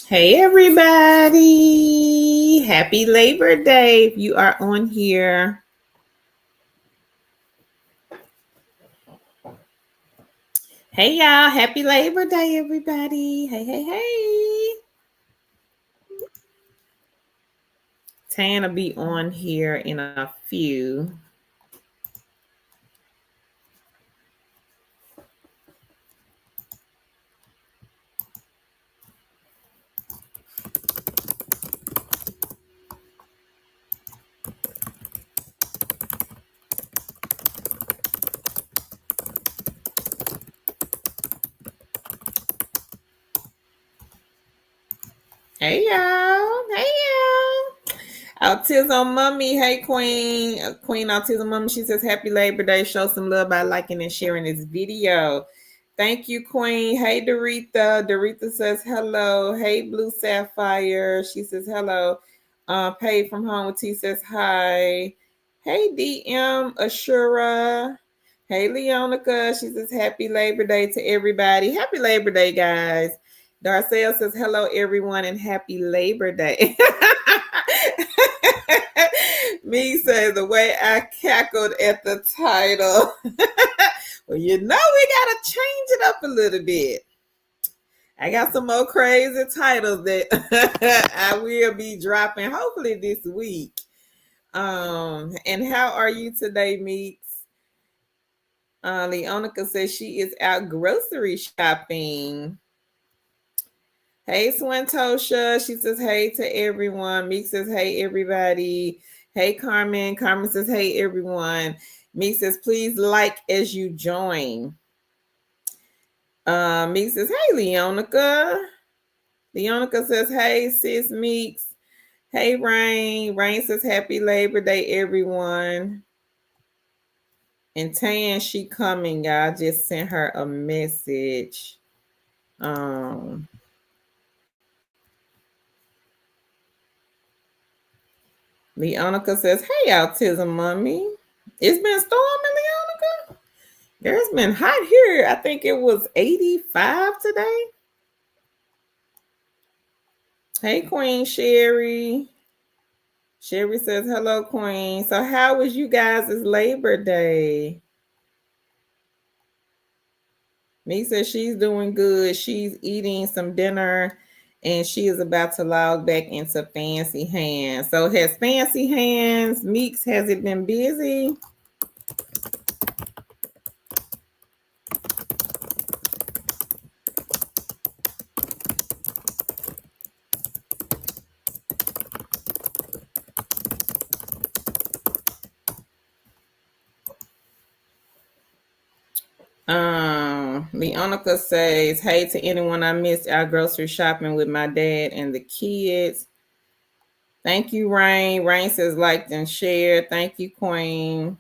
Hey everybody. Happy Labor Day if you are on here. Hey y'all, happy Labor Day everybody. Hey. Tan will be on here in a few. Hey y'all. Autism Mummy. Hey Queen. Queen Autism Mummy. She says happy Labor Day. Show some love by liking and sharing this video. Thank you, Queen. Hey Doretha. Doretha says hello. Hey Blue Sapphire. She says hello. Paid from Home with T says hi. Hey DM Ashura. Hey Leonica. She says happy Labor Day to everybody. Happy Labor Day, guys. Darcel says hello everyone and happy Labor Day. Me says the way I cackled at the title. Well, we gotta change it up a little bit. I got some more crazy titles that I will be dropping hopefully this week. And how are you today, Meeks? Leonica says she is out grocery shopping. Hey, Swantosha. She says, hey to everyone. Meek says, hey, everybody. Hey, Carmen. Carmen says, hey, everyone. Meek says, please like as you join. Meek says, hey, Leonica. Leonica says, hey, sis Meeks. Hey, Rain. Rain says, happy Labor Day, everyone. And Tan, she coming, y'all. Just sent her a message. Leonica says, hey, Autism Mummy. It's been storming, Leonica. It's been hot here. I think it was 85 today. Hey, Queen Sherry. Sherry says, hello, Queen. So how was you guys' Labor Day? Me says she's doing good. She's eating some dinner and she is about to log back into Fancy Hands. So has Fancy Hands, Meeks, has it been busy? Leonica says, hey to anyone I missed out grocery shopping with my dad and the kids. Thank you, Rain. Rain says, liked and shared. Thank you, Queen.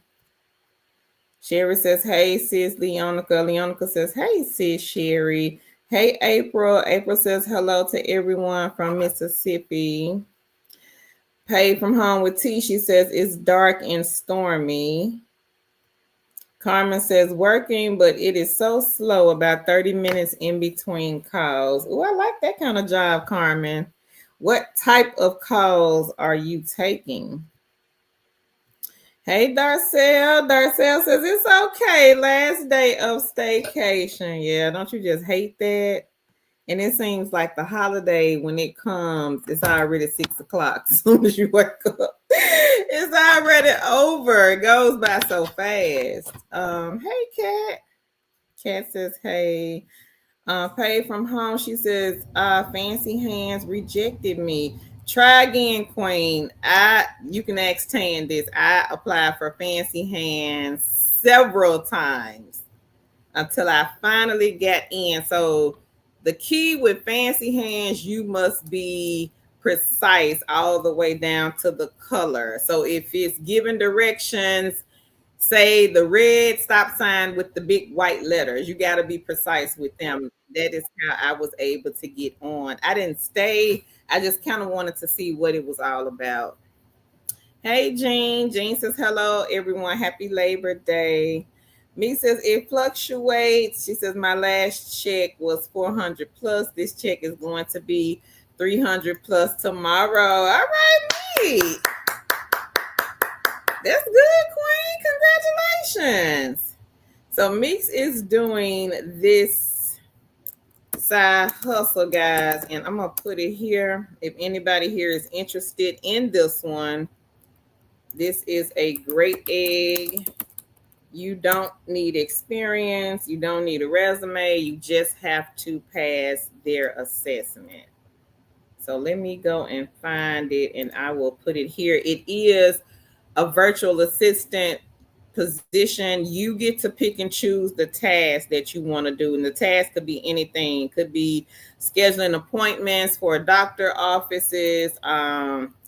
Sherry says, hey, sis Leonica. Leonica says, hey, sis Sherry. Hey, April. April says, hello to everyone from Mississippi. Paid from Home with T. She says, it's dark and stormy. Carmen says, working, but it is so slow, about 30 minutes in between calls. Oh, I like that kind of job, Carmen. What type of calls are you taking? Hey, Darcel. Darcel says, it's okay. Last day of staycation. Yeah, don't you just hate that? And it seems like the holiday, when it comes, it's already 6 o'clock. As soon as you wake up, it's already over. It goes by so fast. Hey, Kat. Kat says, hey. Paid from Home. She says, Fancy Hands rejected me. Try again, Queen. You can ask Tan this. I applied for Fancy Hands several times until I finally got in. So the key with Fancy Hands, you must be precise all the way down to the color. So if it's given directions, say the red stop sign with the big white letters, you got to be precise with them. That is how I was able to get on. I didn't stay. I just kind of wanted to see what it was all about. Hey, Jean. Jean says, hello, everyone. Happy Labor Day. Me says, it fluctuates. She says, my last check was 400 plus. This check is going to be 300 plus tomorrow. All right, Meek. That's good, Queen. Congratulations. So Meeks is doing this side hustle, guys, and I'm gonna put it here. If anybody here is interested in this one, this is a great egg. You don't need experience. You don't need a resume. You just have to pass their assessment. So let me go and find it, and I will put it here. It is a virtual assistant position. You get to pick and choose the task that you want to do. And the task could be anything. It could be scheduling appointments for doctor offices,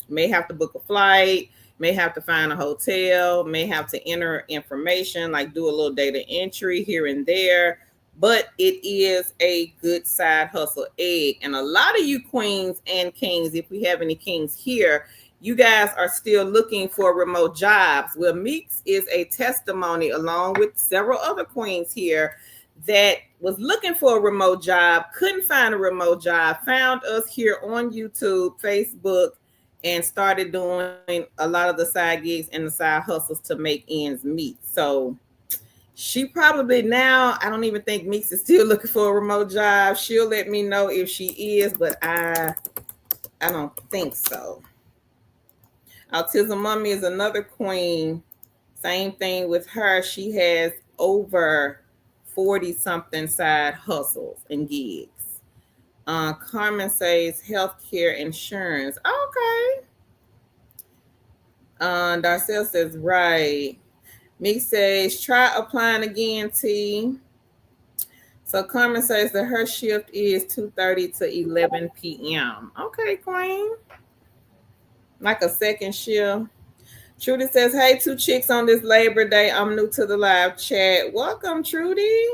may have to book a flight, may have to find a hotel, may have to enter information, like do a little data entry here and there. But it is a good side hustle egg. And a lot of you queens and kings, if we have any kings here, you guys are still looking for remote jobs. Well, Meeks is a testimony, along with several other queens here, that was looking for a remote job, couldn't find a remote job, found us here on YouTube, Facebook, and started doing a lot of the side gigs and the side hustles to make ends meet. So she probably now, I don't even think Meeks is still looking for a remote job. She'll let me know if she is, but I don't think so. Autism Mommy is another queen. Same thing with her. She has over 40 something side hustles and gigs. Carmen says healthcare insurance. Okay. Darcel says right. Meek says try applying again, T. So Carmen says that her shift is 2:30 to 11 p.m. Okay, queen. Like a second shift. Trudy says, hey, two chicks on this Labor Day. I'm new to the live chat. Welcome, Trudy.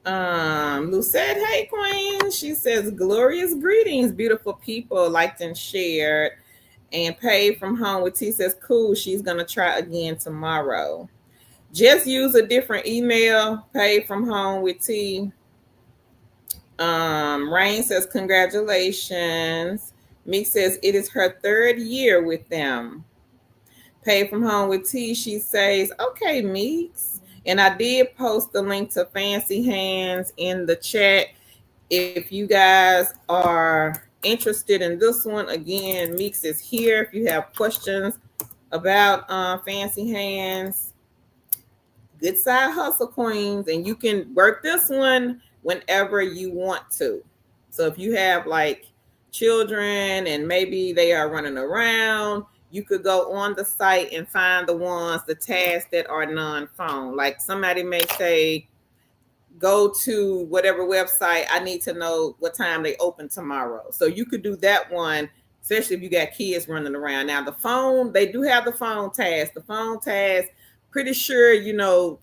Lucette, hey, queen. She says, glorious greetings, beautiful people, liked and shared. And Paid from Home with T says, cool, she's going to try again tomorrow. Just use a different email, Paid from Home with T. Rain says, congratulations. Meek says, it is her 3rd year with them. Paid from Home with T, she says, okay, Meeks. And I did post the link to Fancy Hands in the chat. If you guys are interested in this one, again, Meeks is here. If you have questions about Fancy Hands, good side hustle queens, and you can work this one whenever you want to. So if you have like children and maybe they are running around, you could go on the site and find the tasks that are non-phone. Like somebody may say, go to whatever website, I need to know what time they open tomorrow. So you could do that one, especially if you got kids running around. Now the phone, they do have the phone task. The phone task, pretty sure,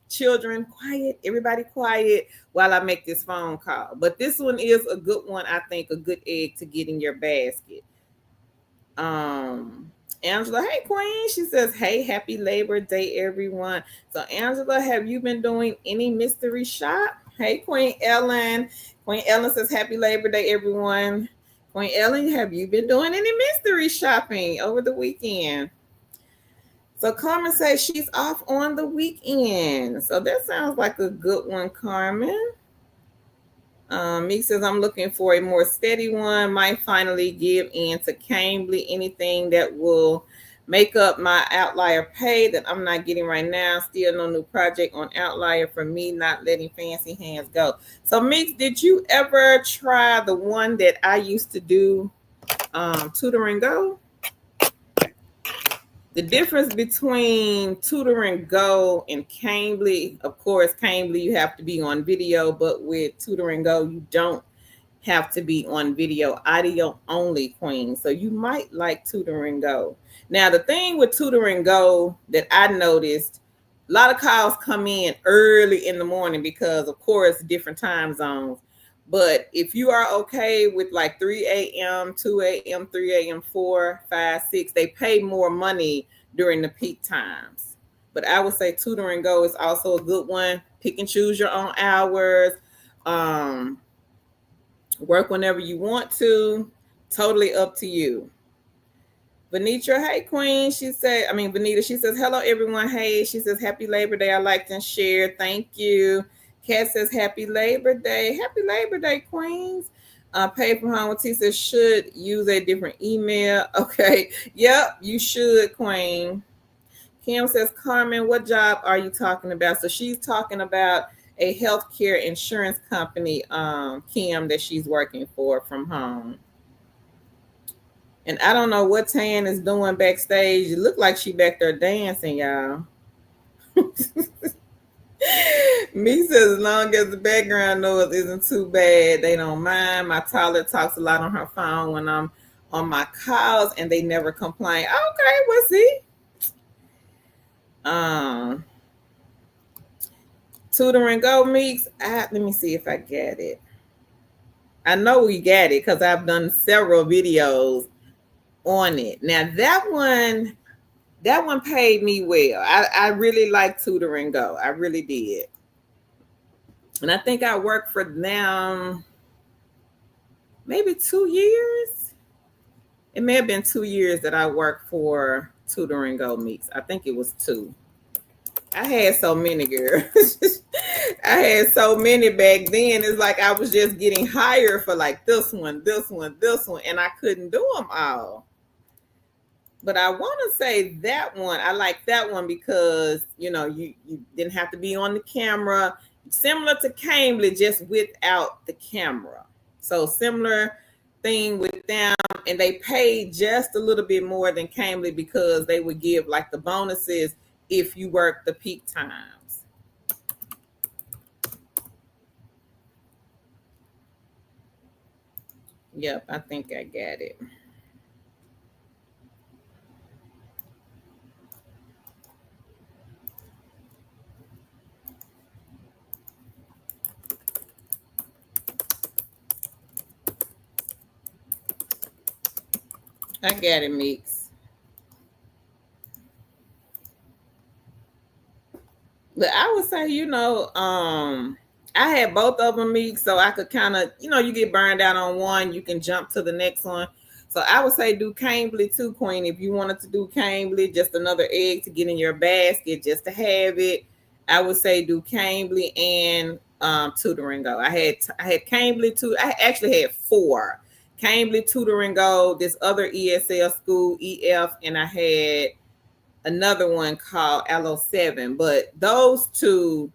children, quiet, everybody quiet while I make this phone call. But this one is a good one, I think, a good egg to get in your basket. Angela, hey, queen. She says, hey, happy Labor Day, everyone. So, Angela, have you been doing any mystery shop? Hey, Queen Ellen. Queen Ellen says, happy Labor Day, everyone. Queen Ellen, have you been doing any mystery shopping over the weekend? So Carmen says she's off on the weekend. So that sounds like a good one, Carmen. Meek says, I'm looking for a more steady one. Might finally give in to Cambly. Anything that will make up my outlier pay that I'm not getting right now. Still no new project on outlier for me, not letting Fancy Hands go. So Meek, did you ever try the one that I used to do, Tutoring Go? The difference between Tutoring Go and Cambly, of course, Cambly, you have to be on video, but with Tutoring Go, you don't have to be on video, audio only, queen. So you might like Tutoring Go. Now, the thing with Tutoring Go that I noticed, a lot of calls come in early in the morning because, of course, different time zones. But if you are okay with like 3 a.m., 2 a.m., 3 a.m., 4, 5, 6, they pay more money during the peak times. But I would say Tutoring Go is also a good one. Pick and choose your own hours. Work whenever you want to. Totally up to you. Venetra, hey Queen. Vanita, she says, hello everyone. Hey, she says, happy Labor Day. I liked and shared. Thank you. Kat says, happy Labor Day. Happy Labor Day, Queens. Pay from home. T says, should use a different email. Okay. Yep, you should, Queen. Kim says, Carmen, what job are you talking about? So she's talking about a healthcare insurance company, Kim, that she's working for from home. And I don't know what Tan is doing backstage. It looked like she back there dancing, y'all. Me says, as long as the background noise isn't too bad, they don't mind. My toddler talks a lot on her phone when I'm on my calls, and they never complain. Okay, we'll see. Tutoring Go Meeks. Let me see if I get it. I know we got it because I've done several videos on it. Now that one paid me well. I really like Tutoring Go. I really did. And I think I worked for them maybe 2 years. It may have been 2 years that I worked for Tutoring Go Meeks. I think it was 2. I had so many, girls. I had so many back then. It's like I was just getting hired for like this one, and I couldn't do them all. But I want to say that one, I like that one because, you didn't have to be on the camera. Similar to Cambly, just without the camera. So similar thing with them, and they paid just a little bit more than Cambly because they would give like the bonuses if you work the peak times. Yep, I think I got it. I got it, Meeks. But I would say, I had both of them, Meeks, so I could kind of, you get burned out on one, you can jump to the next one. So I would say do Cambly too, Queen. If you wanted to do Cambly, just another egg to get in your basket, just to have it, I would say do Cambly and Tutoring Go. I had Cambly too. I actually had 4. Cambly, Tutoring Go, this other ESL school, EF, and I had another one called LO7. But those 2,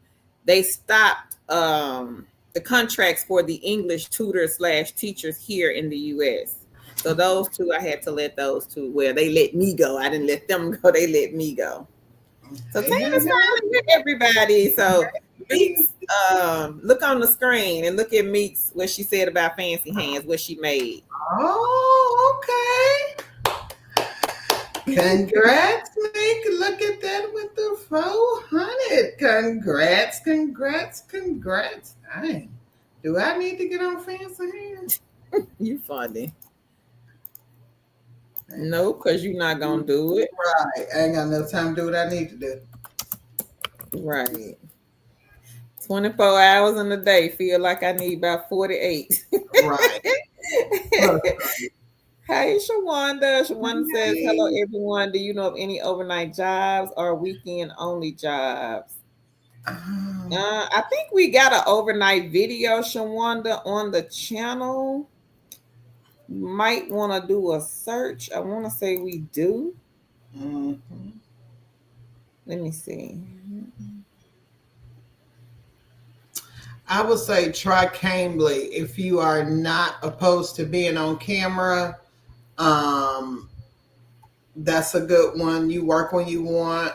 they stopped the contracts for the English tutors/teachers here in the U.S. So those 2, I had to let those 2. Well, they let me go. I didn't let them go. They let me go. So Tana's smiling with everybody. So Meeks, look on the screen and look at Meeks, what she said about Fancy Hands, what she made. Oh, okay. Congrats, Meek. Look at that with the 400. Congrats. Dang. Do I need to get on Fancy Hands? You funny. No, because you're not going to do it. Right. I ain't got no time to do what I need to do. Right. 24 hours in a day. Feel like I need about 48. Right. Hey, Shawanda. Shawanda says, hello, everyone. Do you know of any overnight jobs or weekend only jobs? I think we got an overnight video, Shawanda, on the channel. You might want to do a search. I want to say we do. Mm-hmm. Let me see. I would say try Cambly if you are not opposed to being on camera. That's a good one. You work when you want.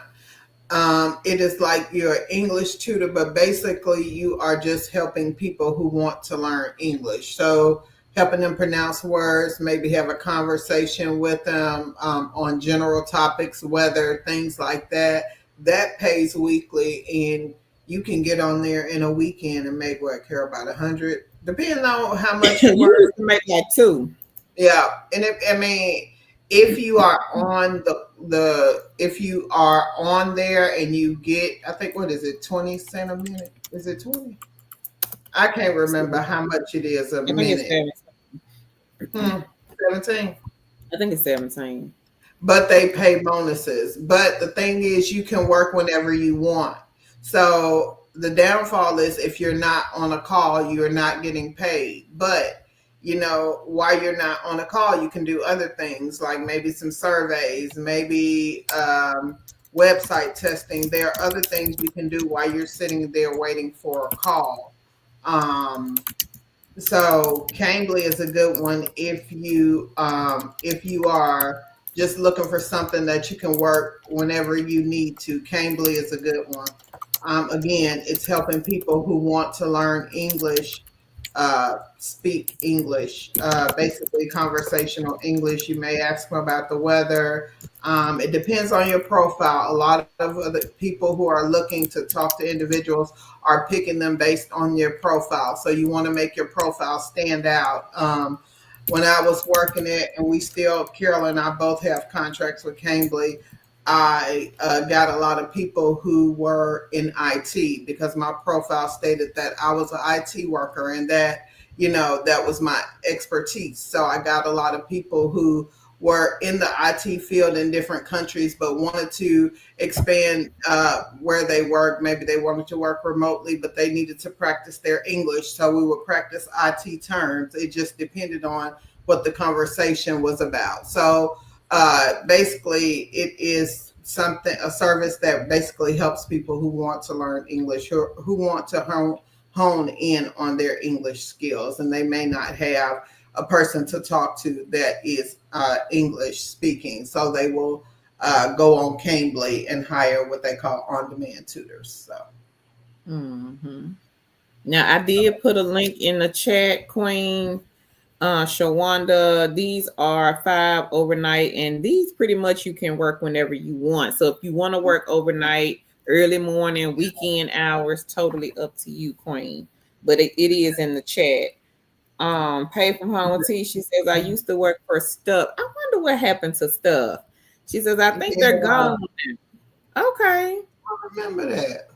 It is like you're an English tutor, but basically you are just helping people who want to learn English. So helping them pronounce words, maybe have a conversation with them on general topics, weather, things like that. That pays weekly, and you can get on there in a weekend and make about 100, depending on how much you work. You can make like 2. Yeah, and if you are on if you are on there and you get, I think, what is it, 20 cents a minute? Is it 20? I can't remember how much it is a I think it's minute. 17. 17. I think it's 17. But they pay bonuses. But the thing is, you can work whenever you want. So the downfall is if you're not on a call, you're not getting paid. But while you're not on a call, you can do other things like maybe some surveys, maybe website testing. There are other things you can do while you're sitting there waiting for a call. So Cambly is a good one if you are just looking for something that you can work whenever you need to. Cambly is a good one. Again, it's helping people who want to learn English speak English, basically conversational English. You may ask them about the weather. It depends on your profile. A lot of other people who are looking to talk to individuals are picking them based on your profile. So you want to make your profile stand out. When I was working it, and Carol and I both have contracts with Cambly, I got a lot of people who were in IT because my profile stated that I was an IT worker and that was my expertise. So I got a lot of people who were in the IT field in different countries but wanted to expand where they work. Maybe they wanted to work remotely, but they needed to practice their English. So we would practice IT terms. It just depended on what the conversation was about. So basically, it is a service that basically helps people who want to learn English, who want to hone in on their English skills, and they may not have a person to talk to that is English speaking. So they will go on Cambly and hire what they call on-demand tutors. So. Mm-hmm. Now, I did put a link in the chat, Queen. Shawanda, these are 5 overnight, and these pretty much you can work whenever you want. So if you want to work overnight, early morning, weekend hours, totally up to you, Queen. But it is in the chat. Pay from home with T. She says, I used to work for Stuff. I wonder what happened to Stuff. She says, I think they're gone. Okay. I remember that.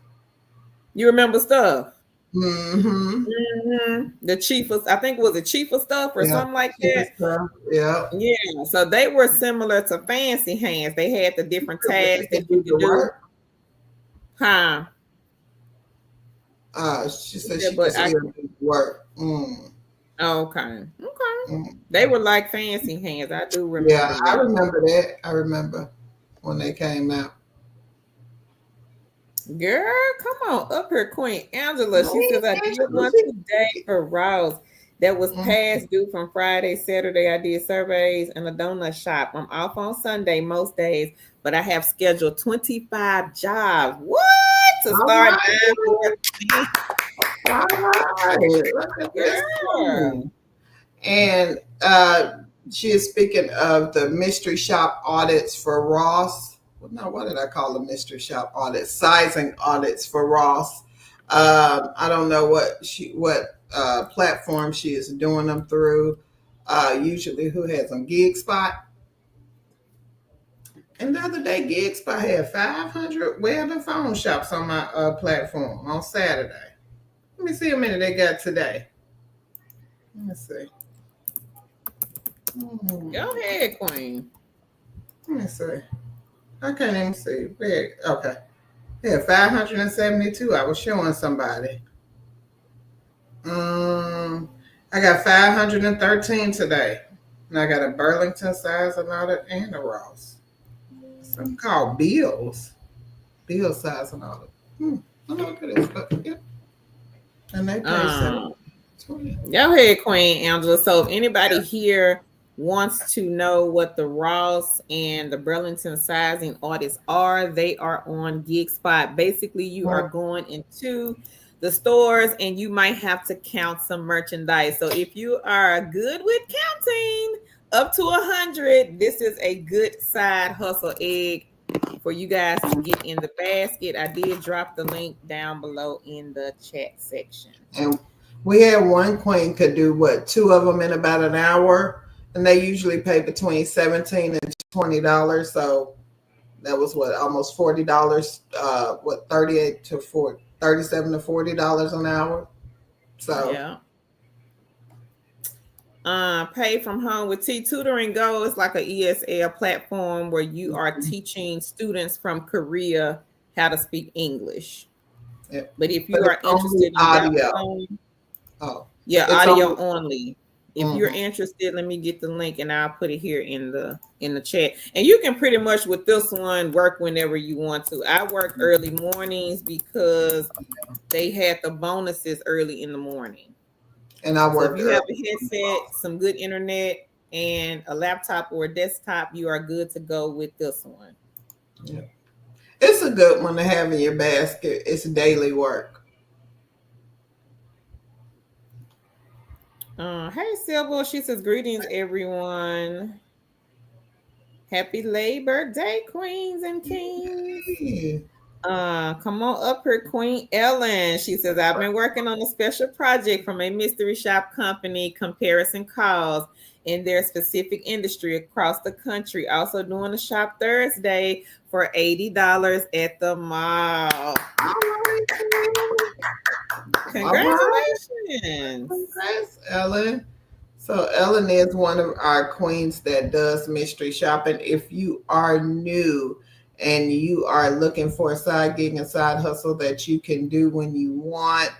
You remember Stuff? Mm-hmm. Mm-hmm. The chief of, I think it was the chief of Stuff or something like that. Yeah. Yeah. So they were similar to Fancy Hands. They had the different tasks that you could do. Huh? She said she could still do work. Okay. They were like Fancy Hands. I do remember. Yeah, I remember that. I remember when they came out. Girl, come on up here, Queen Angela. She says, I did one today for Rouse that was past due from Friday, Saturday. I did surveys in a donut shop. I'm off on Sunday most days, but I have scheduled 25 jobs. What? To start 9 Girl. And she is speaking of the mystery shop audits for Ross. Now, what did I call the mystery shop audits? Sizing audits for Ross. I don't know what platform she is doing them through. Usually, who has them? GigSpot. And the other day, GigSpot had 500 web and phone shops on my platform on Saturday. Let me see how many they got today. Let me see. Go ahead, Queen. Let me see. I can't even see. Okay. Yeah, 572. I was showing somebody. I got 513 today. And I got a Burlington size audit and a Ross. Something called Bills. Bill size audit. I don't know what it is, but yeah. And they pay 20. Go ahead, Queen Angela. So if anybody here wants to know what the Ross and the Burlington sizing audits are, they are on GigSpot. Basically, you are going into the stores and you might have to count some merchandise. So if you are good with counting up to 100, this is a good side hustle egg for you guys to get in the basket. I did drop the link down below in the chat section. And we had one queen could do what, 2 of them in about an hour. And they usually pay between $17 and $20. So that was what, almost $40. $37 to $40 an hour. So Yeah. Pay from home with Tutoring Go is like a ESL platform where you are teaching students from Korea how to speak English. yeah. But if But you it's are only interested in that audio. one, Oh, yeah, it's audio only. only. If you're Mhm. interested, let me get the link and I'll put it here in the chat. And you can pretty much with this one work whenever you want to. I work early mornings because they had the bonuses early in the morning. And I So if work you have early. a headset, some good internet, and a laptop or a desktop, you are good to go with this one. Yeah. It's a good one to have in your basket. It's daily work. Hey Silva, she says greetings everyone. Happy Labor Day, queens and kings. Yeah. Come on up here, Queen Ellen. She says, I've been working on a special project from a mystery shop company, comparison calls in their specific industry across the country. Also doing a shop Thursday for $80 at the mall. All right. All right. Congratulations. Congrats, Ellen. So Ellen is one of our queens that does mystery shopping. If you are new and you are looking for a side gig and side hustle that you can do when you want,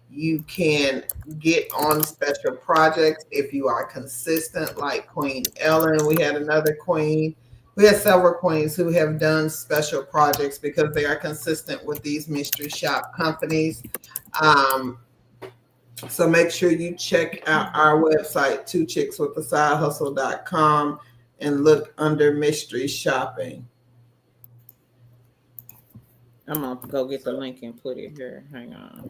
you can get on special projects if you are consistent, like Queen Ellen. We had another queen. We had several queens who have done special projects because they are consistent with these mystery shop companies. Um, so make sure you check out our website, twochickswithasideHustle.com, and look under mystery shopping. I'm going to go get the link and put it here. Hang on.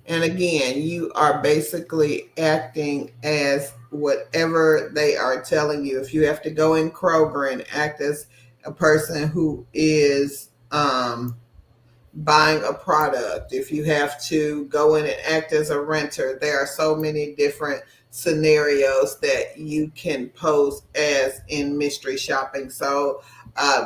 And again, you are basically acting as whatever they are telling you. If you have to go in Kroger and act as a person who is buying a product, if you have to go in and act as a renter, there are so many different scenarios that you can pose as in mystery shopping. So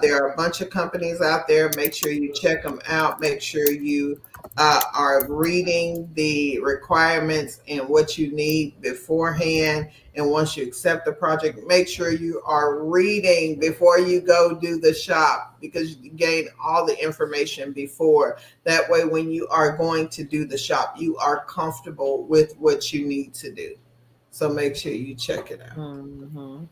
there are a bunch of companies out there. Make sure you check them out. Make sure you are reading the requirements and what you need beforehand. And once you accept the project, make sure you are reading before you go do the shop, because you gain all the information before. That way, when you are going to do the shop, you are comfortable with what you need to do. So make sure you check it out. Mm-hmm.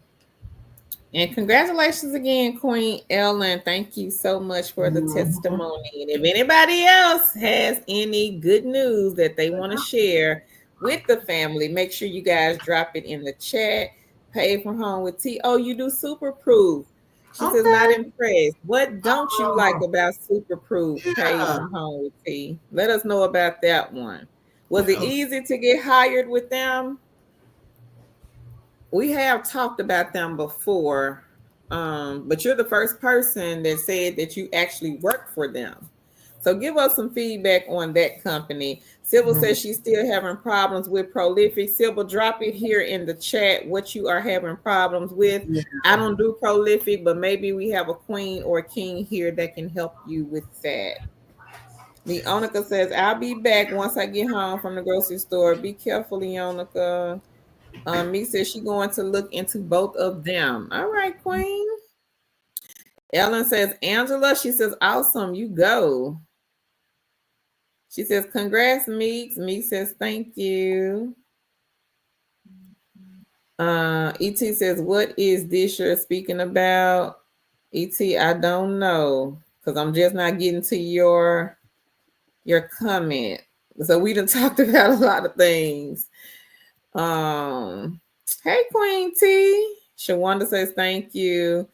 And congratulations again, Queen Ellen. Thank you so much for the testimony. And if anybody else has any good news that they want to share with the family, make sure you guys drop it in the chat. Pay from home with T. Oh, you do super proof. She says, not Okay. impressed. What don't you like about super proof? Paid Yeah. from home with T. Let us know about that one. Was it Well, easy to get hired with them? We have talked about them before, but you're the first person that said that you actually work for them. So give us some feedback on that company. Sybil says she's still having problems with Prolific. Sybil, drop it here in the chat what you are having problems with. yeah. I don't do Prolific, but maybe we have a queen or a king here that can help you with that. Leonica says, I'll be back once I get home from the grocery store. Be careful, Leonica. Me says she going to look into both of them. All right, Queen. Ellen says, Angela, she says, awesome, you go. She says, congrats, Meeks. Meeks says, thank you. ET says, what is this you're speaking about? ET, I don't know, because I'm just not getting to your comment. So we done talked about a lot of things. Hey, Queen T. Shawanda says, thank you.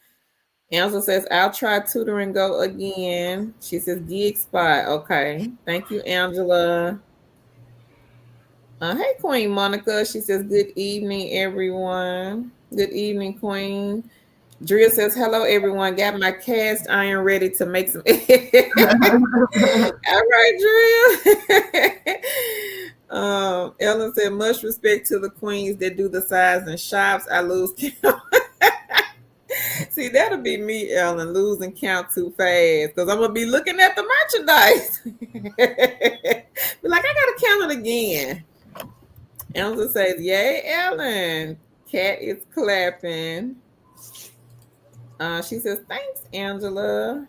Angela says, I'll try Tutoring Go again. She says, gig spot. Okay. Thank you, Angela. Hey, Queen Monica. She says, good evening, everyone. Good evening, Queen. Drea says, hello, everyone. Got my cast iron ready to make some. All right, Drea. Ellen said, much respect to the queens that do the size and shops. I lose count. See, that'll be me, Ellen, losing count too fast because I'm gonna be looking at the merchandise. Be like, I gotta count it again. Angela says, "Yay, Ellen." Cat is clapping. She says, "Thanks, Angela."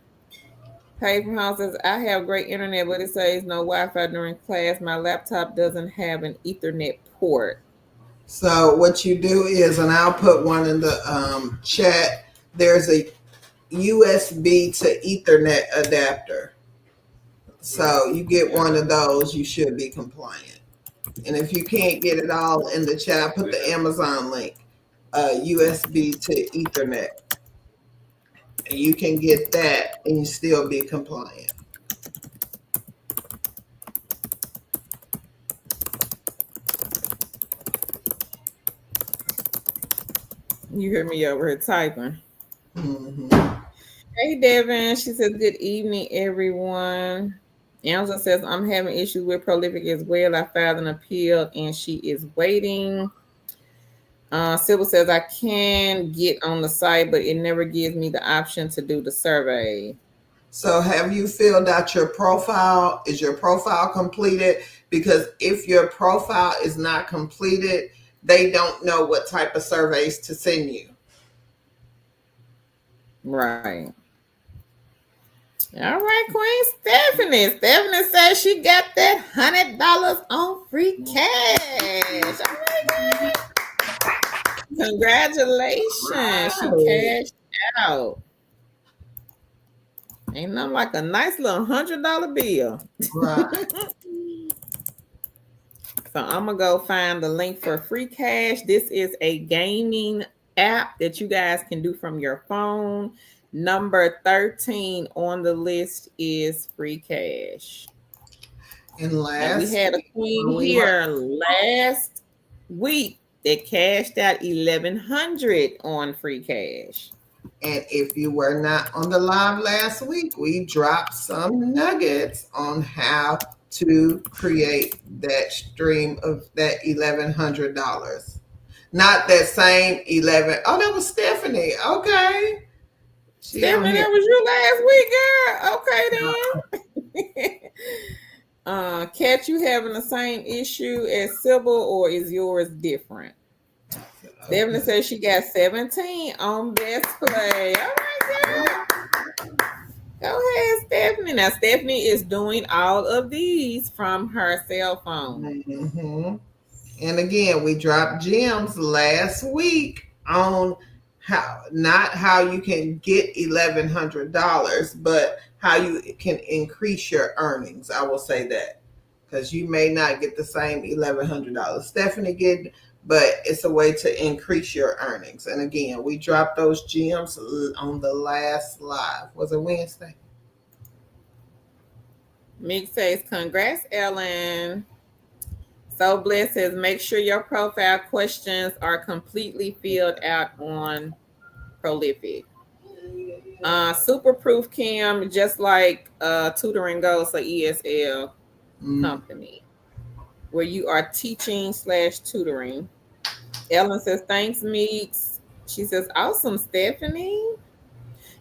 Paper House says, "I have great internet, but it says no Wi-Fi during class. My laptop doesn't have an Ethernet port." So what you do is, and I'll put one in the chat. There's a USB to Ethernet adapter. So you get one of those, you should be compliant. And if you can't get it all in the chat, I put the Amazon link, USB to Ethernet. And you can get that and you still be compliant. You hear me over here typing. Mm-hmm. Hey, Devin. She says, "Good evening, everyone." Angela says, "I'm having issues with Prolific as well. I filed an appeal and she is waiting." Sybil says, "I can get on the site, but it never gives me the option to do the survey." So have you filled out your profile? Is your profile completed? Because if your profile is not completed, they don't know what type of surveys to send you. Right. All right, Queen Stephanie. Stephanie says she got that $100 on free cash. All right, girl. Congratulations. Right. She cashed out. Ain't nothing like a nice little $100 bill. Right. So I'm gonna go find the link for free cash. This is a gaming app that you guys can do from your phone. Number 13 on the list is free cash. And And we had a queen here last week that cashed out 1,100 on free cash. And if you were not on the live last week, we dropped some nuggets on how to create that stream of that $1,100. Not that same 11. Oh, that was Stephanie. Okay. Stephanie, that was you last week, girl. Okay, then. Kat, you having the same issue as Sybil, or is yours different? Stephanie says she got 17 on best play. All right, girl. Go ahead, Stephanie. Now, Stephanie is doing all of these from her cell phone. Mm-hmm. And again, we dropped gems last week on not how you can get $1,100, but how you can increase your earnings. I will say that, because you may not get the same $1,100 Stephanie get, but it's a way to increase your earnings. And again, we dropped those gems on the last live. Was it Wednesday? Meek says, "Congrats, Ellen." So Bless says, "Make sure your profile questions are completely filled out on Prolific." Super Proof Kim, just like Tutoring Goes for ESL company, where you are teaching/tutoring. Ellen says, "Thanks, Meeks." She says, "Awesome, Stephanie."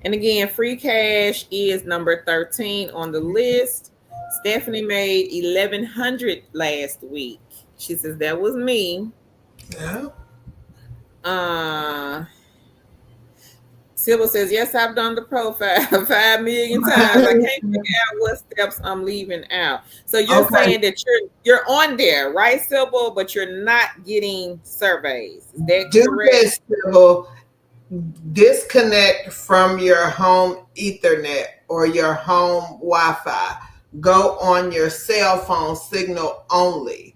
And again, free cash is number 13 on the list. Stephanie made 1,100 last week. She says, "That was me." Yeah. Sybil says, "Yes, I've done the profile 5 million times. I can't figure out what steps I'm leaving out." So you're saying that you're on there, right, Sybil, but you're not getting surveys. Is that correct? This, Sybil. Disconnect from your home Ethernet or your home Wi-Fi. Go on your cell phone signal only.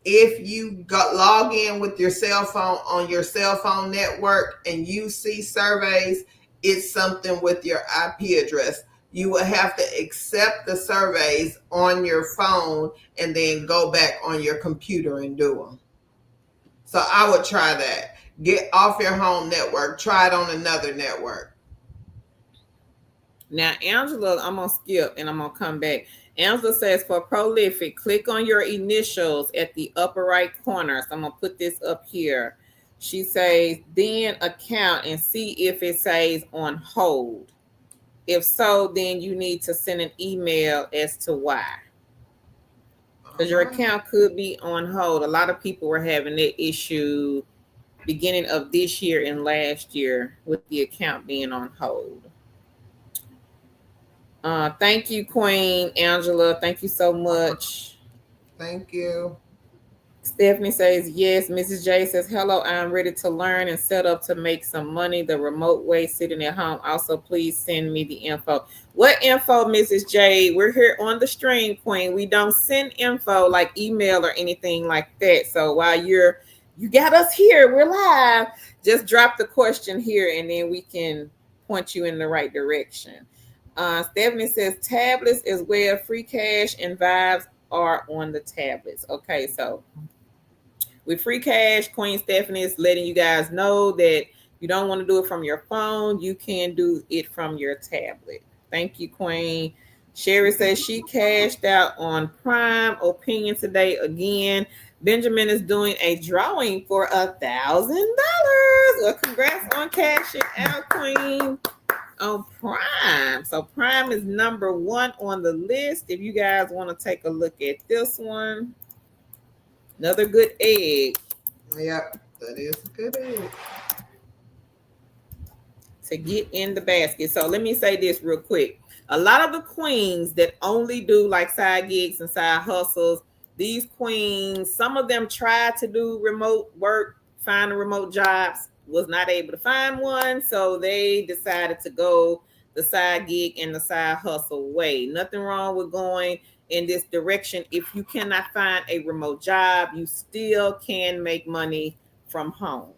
If you log in with your cell phone on your cell phone network and you see surveys, it's something with your IP address. You will have to accept the surveys on your phone and then go back on your computer and do them. So I would try that. Get off your home network. Try it on another network. Now, Angela, I'm going to skip and I'm going to come back. Angela says, for Prolific, click on your initials at the upper right corner. So I'm going to put this up here. She says, then account and see if it says on hold. If so, then you need to send an email as to why. All because your right. account could be on hold. A lot of people were having that issue beginning of this year and last year with the account being on hold. Thank you, Queen Angela. Thank you so much. Thank you. Stephanie says, yes. Mrs. J says, hello, I'm ready to learn and set up to make some money the remote way sitting at home. Also, please send me the info. What info, Mrs. J? We're here on the stream, Queen. We don't send info like email or anything like that. So while you got us here, we're live. Just drop the question here and then we can point you in the right direction. Stephanie says, tablets as well, free cash and vibes are on the tablets. Okay, so with free cash, Queen Stephanie is letting you guys know that you don't want to do it from your phone, you can do it from your tablet. Thank you, Queen. Sherry says she cashed out on Prime Opinion today again. Benjamin is doing a drawing for $1,000. Well, congrats on cashing out, Queen, on Prime. So Prime is number one on the list. If you guys want to take a look at this one, another good egg. Yep, that is a good egg. To get in the basket. So let me say this real quick. A lot of the queens that only do like side gigs and side hustles, these queens, some of them tried to do remote work, find remote jobs, was not able to find one. So they decided to go the side gig and the side hustle way. Nothing wrong with going in this direction. If you cannot find a remote job, you still can make money from home.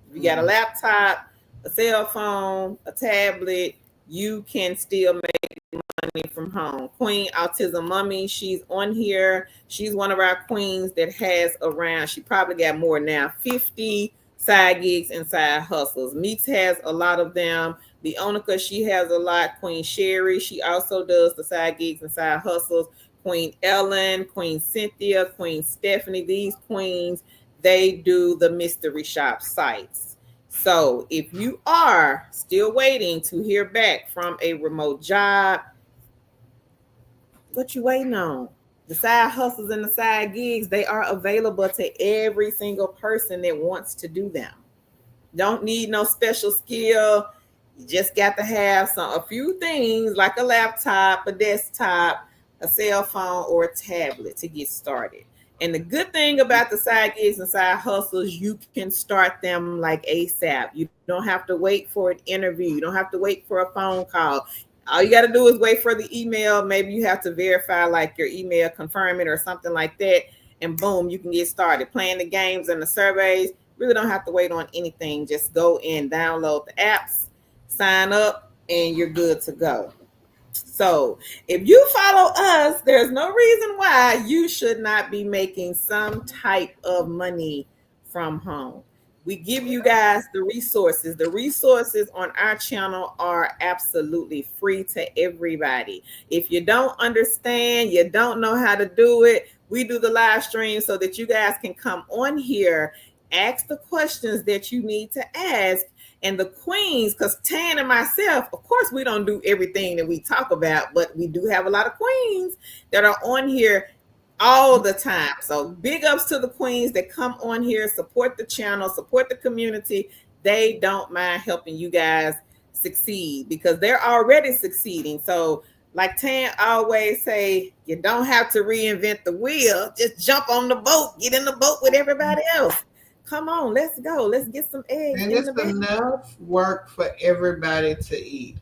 If you got a laptop, a cell phone, a tablet, you can still make money from home. Queen Autism Mummy, she's on here. She's one of our queens that has around, she probably got more now, 50 side gigs and side hustles. Meeks has a lot of them. Leonica, she has a lot. Queen Sherry, she also does the side gigs and side hustles. Queen Ellen, Queen Cynthia, Queen Stephanie, these queens, they do the mystery shop sites. So if you are still waiting to hear back from a remote job, what you waiting on? The side hustles and the side gigs, they are available to every single person that wants to do them. Don't need no special skill. You just got to have a few things like a laptop, a desktop, a cell phone, or a tablet to get started. And the good thing about the side gigs and side hustles, you can start them like ASAP. You don't have to wait for an interview. You don't have to wait for a phone call. All you got to do is wait for the email. Maybe you have to verify like your email, confirm it or something like that. And boom, you can get started playing the games and the surveys. Really don't have to wait on anything. Just go and download the apps, sign up, and you're good to go. So if you follow us, there's no reason why you should not be making some type of money from home. We give you guys the resources. The resources on our channel are absolutely free to everybody. If you don't understand, you don't know how to do it, we do the live stream so that you guys can come on here, ask the questions that you need to ask, and the queens, because Tan and myself, of course, we don't do everything that we talk about, but we do have a lot of queens that are on here all the time. So big ups to the queens that come on here, support the channel, support the community. They don't mind helping you guys succeed because they're already succeeding. So like Tan always say, you don't have to reinvent the wheel. Just jump on the boat, get in the boat with everybody else. Come on, let's go. Let's get some eggs And in it's the bed. enough work for everybody to eat.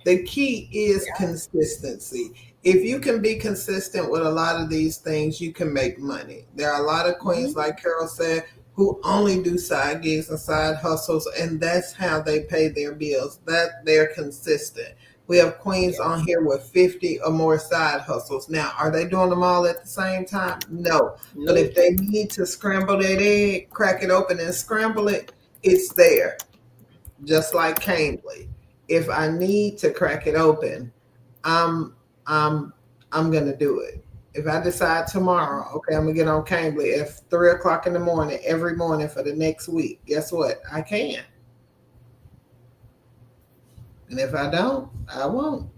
The key is consistency. If you can be consistent with a lot of these things, you can make money. There are a lot of queens, like Carol said, who only do side gigs and side hustles, and that's how they pay their bills. That they're consistent. We have queens on here with 50 or more side hustles. Now, are they doing them all at the same time? No. But if they need to scramble that egg, crack it open and scramble it, it's there. Just like Cambly. If I need to crack it open, I'm I'm I'm gonna do it. If I decide tomorrow, okay, I'm gonna get on Cambly at 3 o'clock in the morning every morning for the next week, guess what? I can. And if I don't, I won't.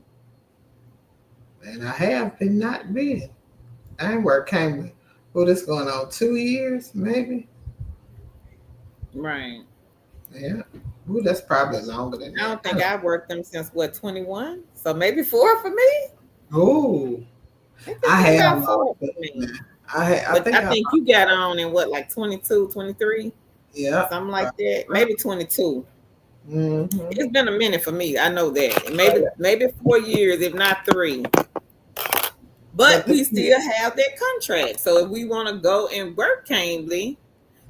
And I have been not been. I ain't worked came. Well, this going on 2 years, maybe. Right. Yeah. Ooh, that's probably longer than I that. don't think I've worked them since what, 21? So maybe 4 for me. Oh, I think it's I been have about lost 4 for it, me. man. I But think I I think lost. you got on in what, like 22, 23, Yeah. something like that. Maybe 22. Mm-hmm. It's been a minute for me. I know that. Oh, Maybe 4 years, if not 3. but But the we still have that contract. So if we want to go and work Cambly,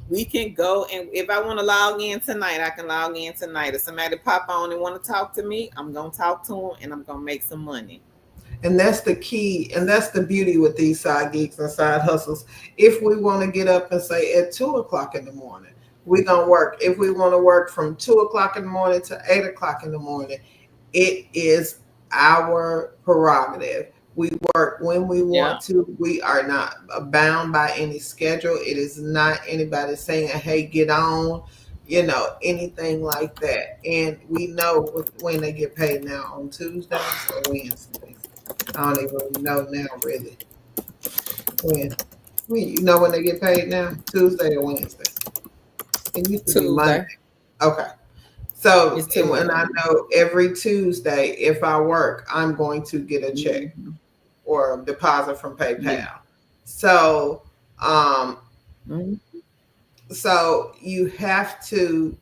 we can go, and if I want to log in tonight, I can log in tonight. If somebody pop on and want to talk to me, I'm gonna talk to them and I'm gonna make some money. and that's the key, and that's the beauty with these side gigs and side hustles. If we want to get up and say at 2 o'clock in the morning, we're gonna work. If we want to work from 2 o'clock in the morning to 8 o'clock in the morning, it is our prerogative. We work when we Yeah. want to. We are not bound by any schedule. It is not anybody saying, hey, get on, anything like that. And we know when they get paid now, on Tuesdays or Wednesdays. I don't even know now, really. When? When they get paid now? Tuesday or Wednesday? It used to be Monday. Tuesday. Okay. So, It's and when Tuesday. I know every Tuesday, if I work, I'm going to get a check Mhm. or a deposit from Yeah. PayPal. So, um, Mhm. so you have to,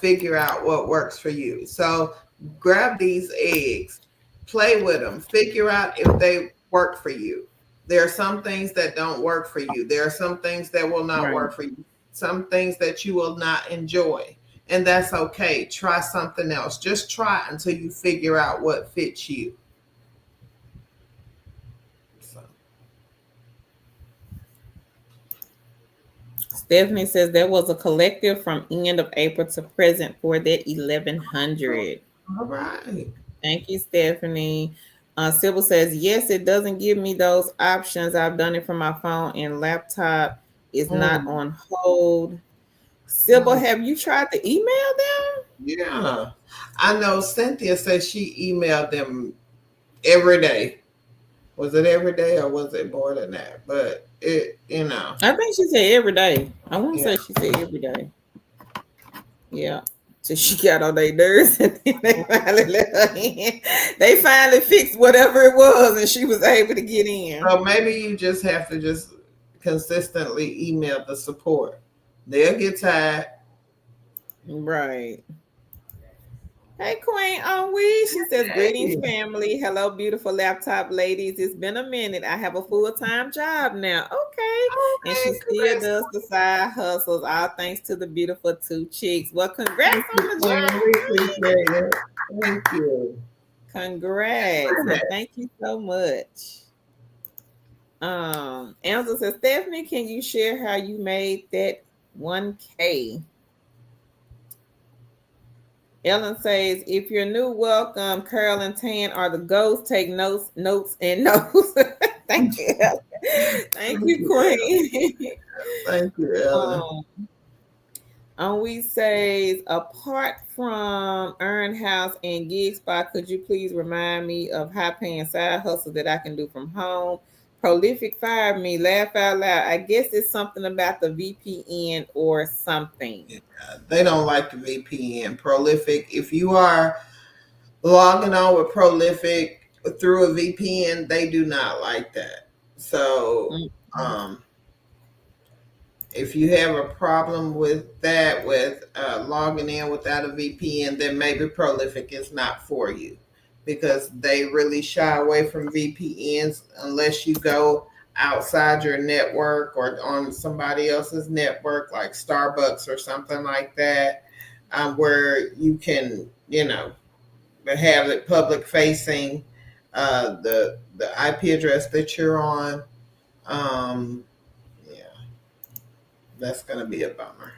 figure out what works for you. So grab these eggs, play with them, figure out if they work for you. There are some things that don't work for you. There are some things that will not Right. work for you. Some things that you will not enjoy. And that's okay. Try something else. Just try until you figure out what fits you. So, Stephanie says there was a collective from end of April to present for that 1100. all right. Thank you, Stephanie. Sybil says, yes, it doesn't give me those options. I've done it from my phone and laptop. It's not Mm, on hold. Sybil, mm, have you tried to email them? yeah. I know Cynthia says she emailed them every day. Was it every day or was it more than that? But I think she said every day. I want to yeah. say she said every day. Yeah. So she got on their nerves and then they finally let her in. They finally fixed whatever it was and she was able to get in. So maybe you just have to just consistently email the support. They'll get tired. Right. Hey, Queen Onwe. She says, greetings, Hey, family. Hello, beautiful laptop ladies. It's been a minute. I have a full-time job now. Okay. And she okay, still congrats. does the side hustles, all thanks to the beautiful 2 chicks. Well, congrats Thank on you, the Queen. job, We Queen. appreciate it. Thank you. Congrats. And thank you so much. Answer says, Stephanie, can you share how you made that 1K? Ellen says, if you're new, welcome. Carol and Tan are the ghosts. Take notes, and notes. Thank you, Ellen. Thank Thank you, you, Ellen. Queen. Thank you, Ellen. um, we says, apart from Earn House and Gig Spot, could you please remind me of high paying side hustle that I can do from home? Prolific fired me. Laugh out loud. I guess it's something about the VPN or something. Yeah, they don't like the VPN. Prolific. If you are logging on with Prolific through a VPN, they do not like that. So, Mm-hmm. um, if you have a problem with that, with logging in without a VPN, then maybe Prolific is not for you because they really shy away from VPNs unless you go outside your network or on somebody else's network, like Starbucks or something like that, where you can, have it public facing the IP address that you're on. Um, yeah, that's gonna be a bummer.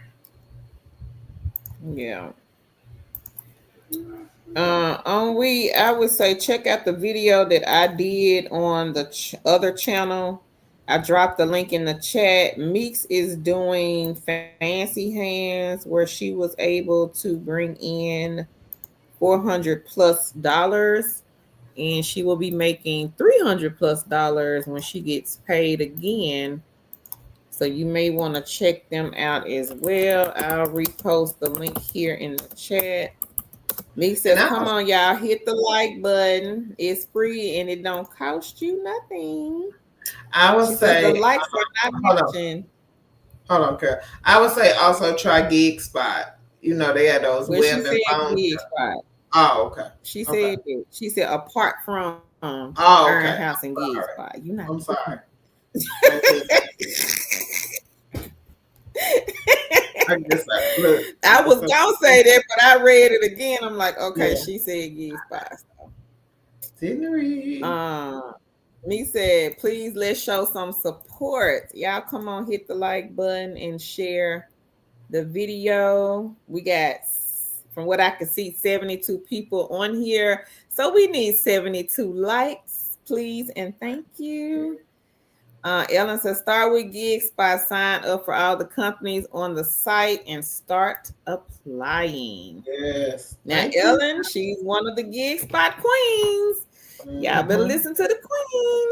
Yeah. I would say check out the video that I did on the other channel. I dropped the link in the chat. Meeks is doing fancy hands where she was able to bring in $400 plus. and she will be making $300+ when she gets paid again. So you may want to check them out as well. I'll repost the link here in the chat. Me And says, come on, y'all, hit the like button. It's free and it don't cost you nothing. I would She says the say, likes are not hold on, mentioned. hold on, Carol. I would say also try Gig Spot. You know, they had those Well, she web and said phone. gig spot. Oh, okay. She Okay. said it. She said apart from Oh, Iron okay. House and gig Sorry. spot. You not I'm sorry. looking. I guess look. I was gonna say that, but I read it again. I'm like, okay, Yeah. she said gig spot. Scenery. Me said, please let's show some support. Y'all come on, hit the like button and share the video. We got, from what I can see, 72 people on here. So we need 72 likes, please, and thank you. Ellen says, start with Gig Spot, sign up for all the companies on the site and start applying. Yes. Now, Thank Ellen, you. she's one of the Gig Spot queens. Y'all better listen to the queen.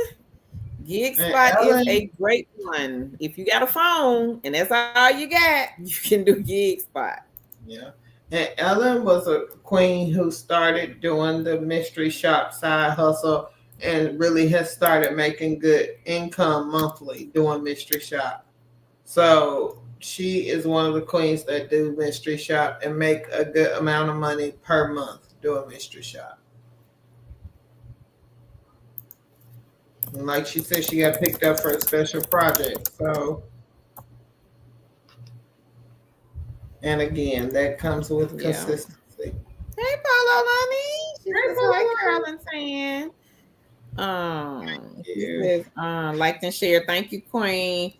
Gig Spot is a great one. If you got a phone and that's all you got, you can do Gig Spot. Yeah. And Ellen was a queen who started doing the mystery shop side hustle and really has started making good income monthly doing mystery shop. So she is one of the queens that do mystery shop and make a good amount of money per month doing mystery shop. And like she said, she got picked up for a special project. So, and again, that comes with consistency. Hey, Paulo Lonnie. She says, like Carolyn saying. She says, liked and shared. Thank you, Queen.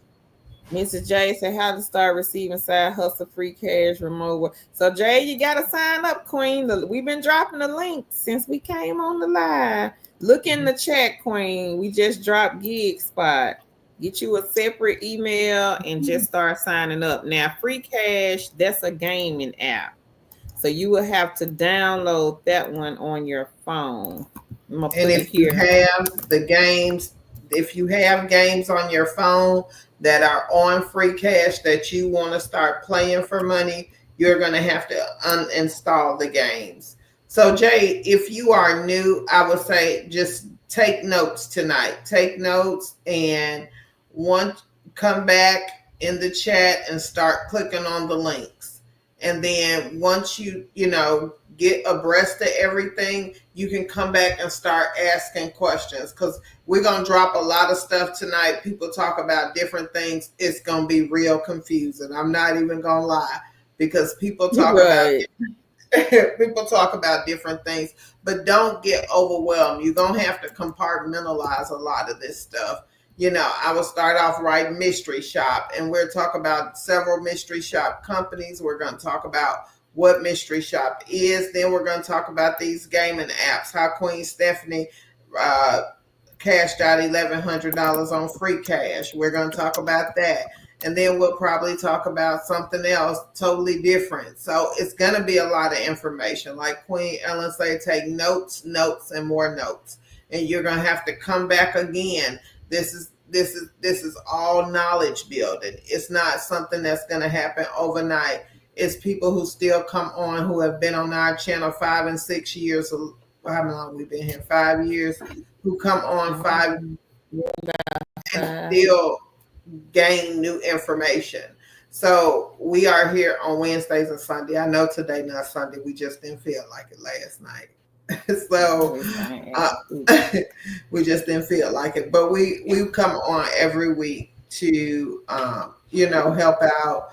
Mrs. J said, how to start receiving side hustle free cash remote work. So, Jay, you got to sign up, Queen. We've been dropping the link since we came on the live. Look in the chat, Queen. We just dropped Gig Spot. Get you a separate email and just start signing up. Now, free cash, that's a gaming app. So you will have to download that one on your phone. And if you have the games, if you have games on your phone that are on free cash that you want to start playing for money, you're going to have to uninstall the games. So Jay, if you are new, I would say just take notes tonight. Take notes and come back in the chat and start clicking on the links. And then once you get abreast of everything, you can come back and start asking questions, because we're going to drop a lot of stuff tonight. People talk about different things. It's going to be real confusing. I'm not even going to lie, because people talk about different things, but don't get overwhelmed. You're going to have to compartmentalize a lot of this stuff. I will start off writing mystery shop, and we'll talk about several mystery shop companies. We're going to talk about what mystery shop is. Then we're going to talk about these gaming apps, how Queen Stephanie cashed out $1,100 on free cash. We're going to talk about that. And then we'll probably talk about something else totally different. So it's going to be a lot of information. Like Queen Ellen said, take notes, and more notes. And you're going to have to come back again. This is all knowledge building. It's not something that's going to happen overnight. It's people who still come on, who have been on our channel 5 and 6 years. How long we've been here? 5 years. Who come on 5 and still gain new information. So we are here on Wednesdays and Sunday. I know today not Sunday. We just didn't feel like it last night. So we just didn't feel like it, but we come on every week to help out.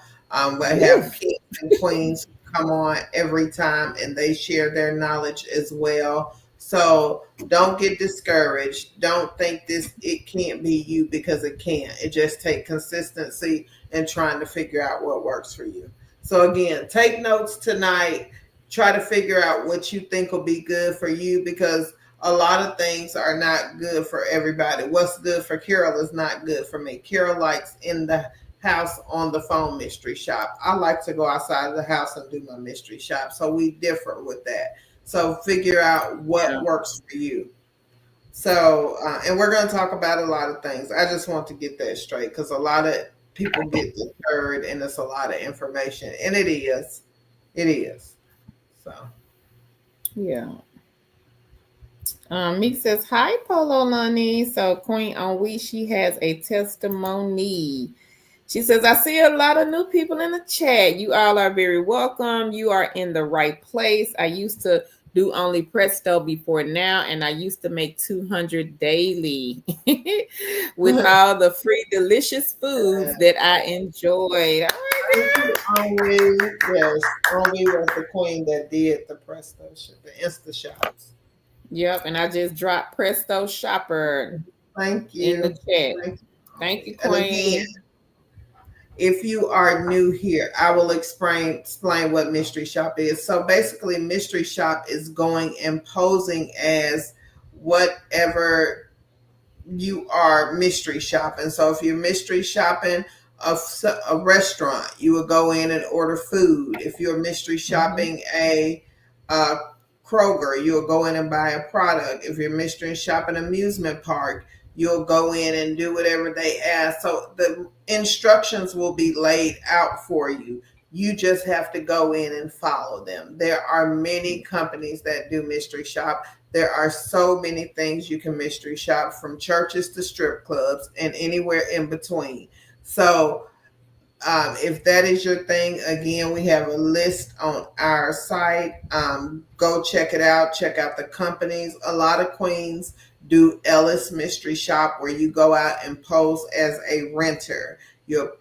We have kings and queens come on every time, and they share their knowledge as well. So don't get discouraged. Don't think it can't be you, because it can. It just takes consistency and trying to figure out what works for you. So again, take notes tonight. Try to figure out what you think will be good for you, because a lot of things are not good for everybody. What's good for Carol is not good for me. Carol likes in the house on the phone mystery shop. I like to go outside of the house and do my mystery shop. So we differ with that. So figure out what works for you. So, and we're going to talk about a lot of things. I just want to get that straight because a lot of people get deterred and it's a lot of information. And it is. It is. So, Yeah. Meek says, hi, Polo Lunny. So Queen Onwe, she has a testimony. She says, I see a lot of new people in the chat. You all are very welcome. You are in the right place. I used to do only Presto before now, and I used to make 200 daily with all the free delicious foods that I enjoyed. thank you, Only. Yes, Only was the queen that did the Presto shop, the Insta shops. Yep, and I just dropped Presto Shopper Thank in the you. chat. Thank you, Thank you, Only. And again, Queen. if you are new here, I will explain what mystery shop is. So basically, mystery shop is going and posing as whatever you are mystery shopping. So if you're mystery shopping a restaurant, you would go in and order food. If you're mystery shopping a Kroger, you'll go in and buy a product. If you're mystery shopping amusement park, you'll go in and do whatever they ask. So the instructions will be laid out for you. You just have to go in and follow them. There are many companies that do mystery shop. There are so many things you can mystery shop, from churches to strip clubs and anywhere in between. So if that is your thing, again, we have a list on our site. Go check it out. Check out the companies. A lot of queens do Ellis Mystery Shop, where you go out and pose as a renter. You'll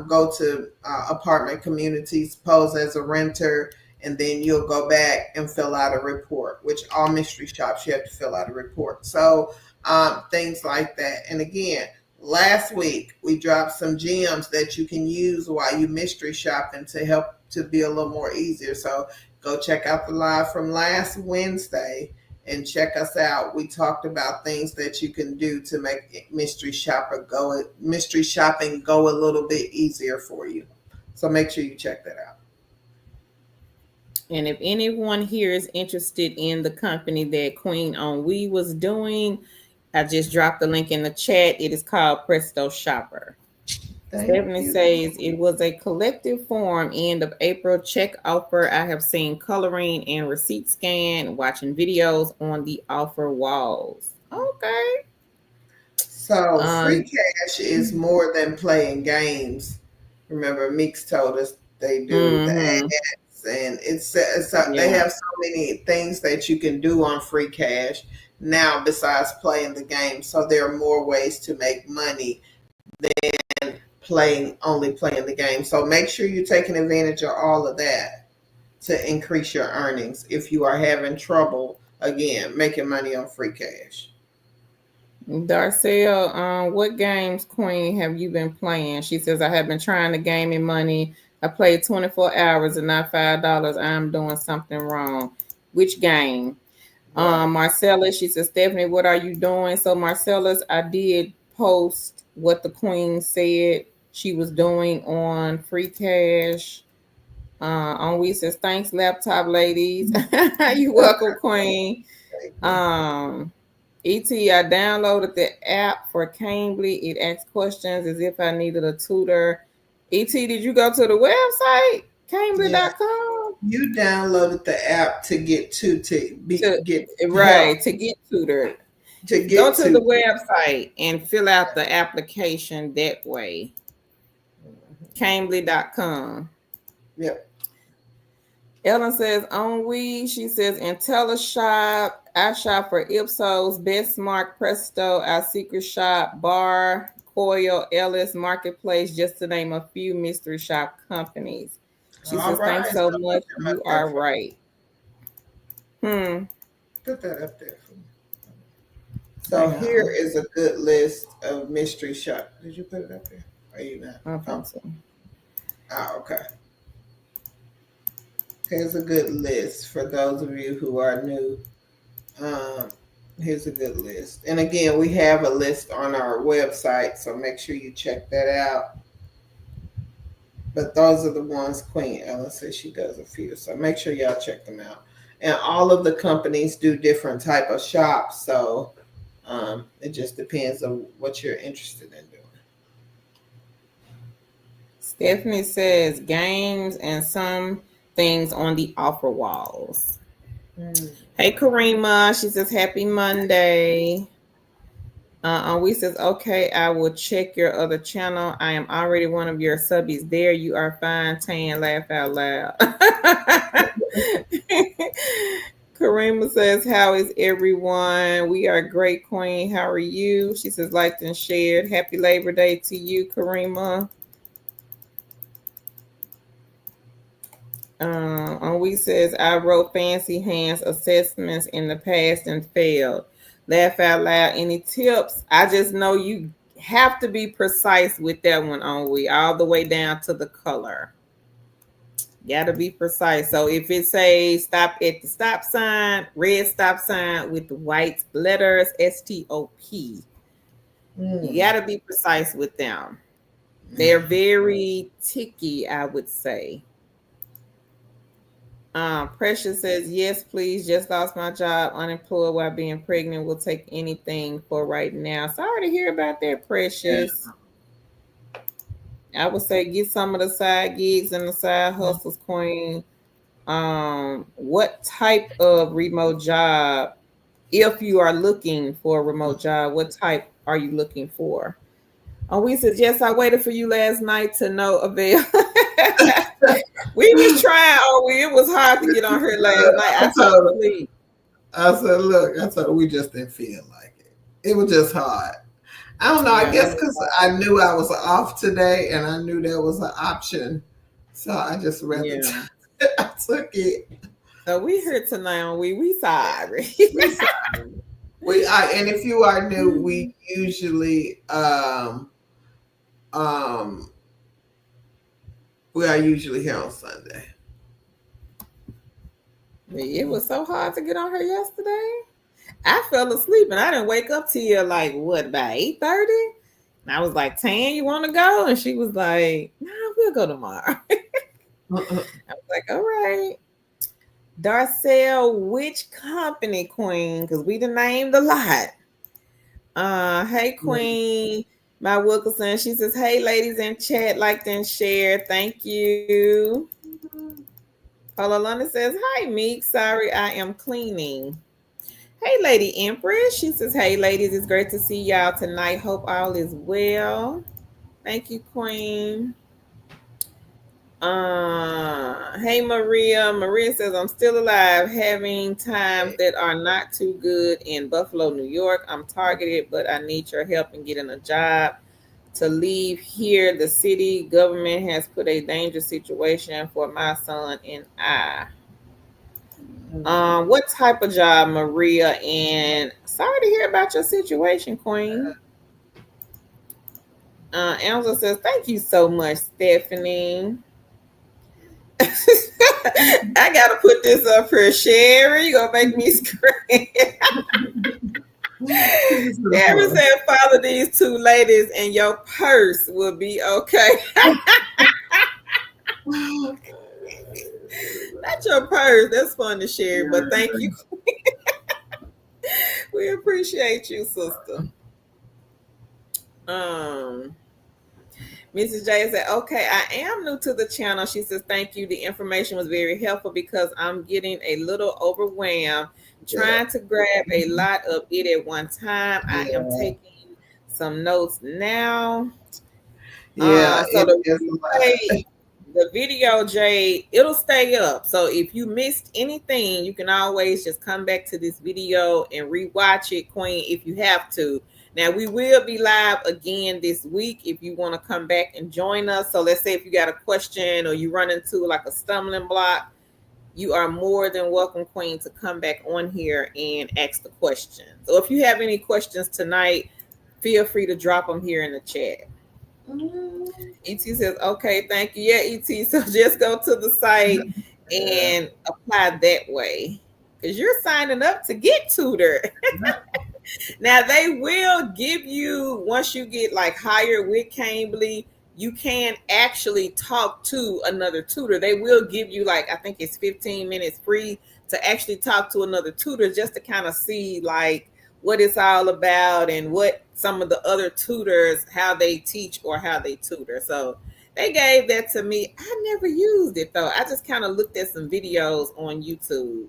go to apartment communities, pose as a renter, and then you'll go back and fill out a report, which all mystery shops, you have to fill out a report. So things like that. And again, last week we dropped some gems that you can use while you mystery shopping to help to be a little more easier. So go check out the live from last Wednesday and check us out. We talked about things that you can do to make mystery shopping go a little bit easier for you. So make sure you check that out. And if anyone here is interested in the company that Queen Onwe was doing, I just dropped the link in the chat. It is called Presto Shopper. Stephanie says it was a collective form end of April check offer. I have seen coloring and receipt scan, watching videos on the offer walls. Okay. So free cash is more than playing games. Remember, Meeks told us they do the ads, and they have so many things that you can do on free cash now besides playing the game. So there are more ways to make money than only playing the game. So make sure you're taking advantage of all of that to increase your earnings if you are having trouble, again, making money on free cash. Darcel, what games, Queen, have you been playing? She says, I have been trying to gain me money. I played 24 hours and not $5. I'm doing something wrong. Which game? Wow. Marcellus, she says, Stephanie, what are you doing? So Marcellus, I did post what the Queen said she was doing on free cash. Onwe says, thanks, laptop ladies. You're welcome, Queen. ET, I downloaded the app for Cambly. It asks questions as if I needed a tutor. ET, did you go to the website? Cambly.com? You downloaded the app to get to get right, to get tutored. Go to the website and fill out the application that way. Cambly.com. Yep. Ellen says, Onwe, she says, IntelliShop, I shop for Ipsos, Bestmark, Presto, Our Secret Shop, Bar, Coil, Ellis, Marketplace, just to name a few mystery shop companies. She says, thanks so much. You are right. Put that up there for me. So here is a good list of mystery shop. Did you put it up there? Are you not? I think so. Okay. Here's a good list for those of you who are new. Here's a good list. And again, we have a list on our website, so make sure you check that out. But those are the ones Queen Ellen says she does a few. So make sure y'all check them out. And all of the companies do different type of shops. So It just depends on what you're interested in doing. Stephanie says games and some things on the offer walls. Hey, Karima. She says happy Monday. We says, okay, I will check your other channel. I am already one of your subbies there. You are fine, Tan. Laugh out loud. Karima says, how is everyone? We are great, Queen. How are you? She says, liked and shared. Happy Labor Day to you, Karima. We says, I wrote fancy hands assessments in the past and failed. Laugh out loud. Any tips? I just know you have to be precise with that one, all the way down to the color. Gotta be precise. So if it says stop at the stop sign, red stop sign with the white letters STOP, you gotta be precise with them. They're very ticky, I would say. Precious says, yes, please. Just lost my job, unemployed while being pregnant. Will take anything for right now. Sorry to hear about that, Precious. I would say get some of the side gigs and the side hustles, Queen. What type of remote job, if you are looking for a remote job, what type are you looking for? We suggest I waited for you last night to no avail. We was trying, it was hard to get on her last night. I said, look, I told her we just didn't feel like it. It was just hard. I don't know. I guess because I knew I was off today and I knew there was an option. So I just rather I took it. So we here tonight. We sorry. And if you are new, we usually we are usually here on Sunday. It was so hard to get on her yesterday. I fell asleep and I didn't wake up till like what, by 8:30? And I was like, Tan, you want to go? And she was like, no, we'll go tomorrow. I was like, all right. Darcel, which company, Queen? Because we done named a lot. Hey, Queen. My Wilkerson, she says, hey, ladies in chat, liked and shared. Thank you. Paula London says, hi, Meek. Sorry, I am cleaning. Hey, Lady Empress. She says, hey, ladies, it's great to see y'all tonight. Hope all is well. Thank you, Queen. Hey, Maria. Maria says, I'm still alive, having times that are not too good in Buffalo, New York. I'm targeted, but I need your help in getting a job to leave here. The city government has put a dangerous situation for my son and I. What type of job, Maria? And sorry to hear about your situation, Queen. Angela says, thank you so much, Stephanie. I gotta put this up here, Sherry. You gonna make me scream. Sherry said, follow these two ladies and your purse will be okay. Not your purse. That's fun to share, but thank you. We appreciate you, sister. Mrs. J said, okay, I am new to the channel. She says, thank you. The information was very helpful because I'm getting a little overwhelmed trying to grab a lot of it at one time. I am taking some notes now. So the video, Jay, it'll stay up. So if you missed anything, you can always just come back to this video and rewatch it, Queen, if you have to. Now, we will be live again this week if you want to come back and join us. So let's say if you got a question or you run into like a stumbling block, you are more than welcome, Queen, to come back on here and ask the question. So if you have any questions tonight, feel free to drop them here in the chat. ET says, okay, thank you. Yeah, ET. So just go to the site and apply that way because you're signing up to get tutored. Now, they will give you, once you get like hired with Cambly, you can actually talk to another tutor. They will give you like, I think it's 15 minutes free to actually talk to another tutor just to kind of see like what it's all about and what some of the other tutors, how they teach or how they tutor. So they gave that to me. I never used it though. I just kind of looked at some videos on YouTube.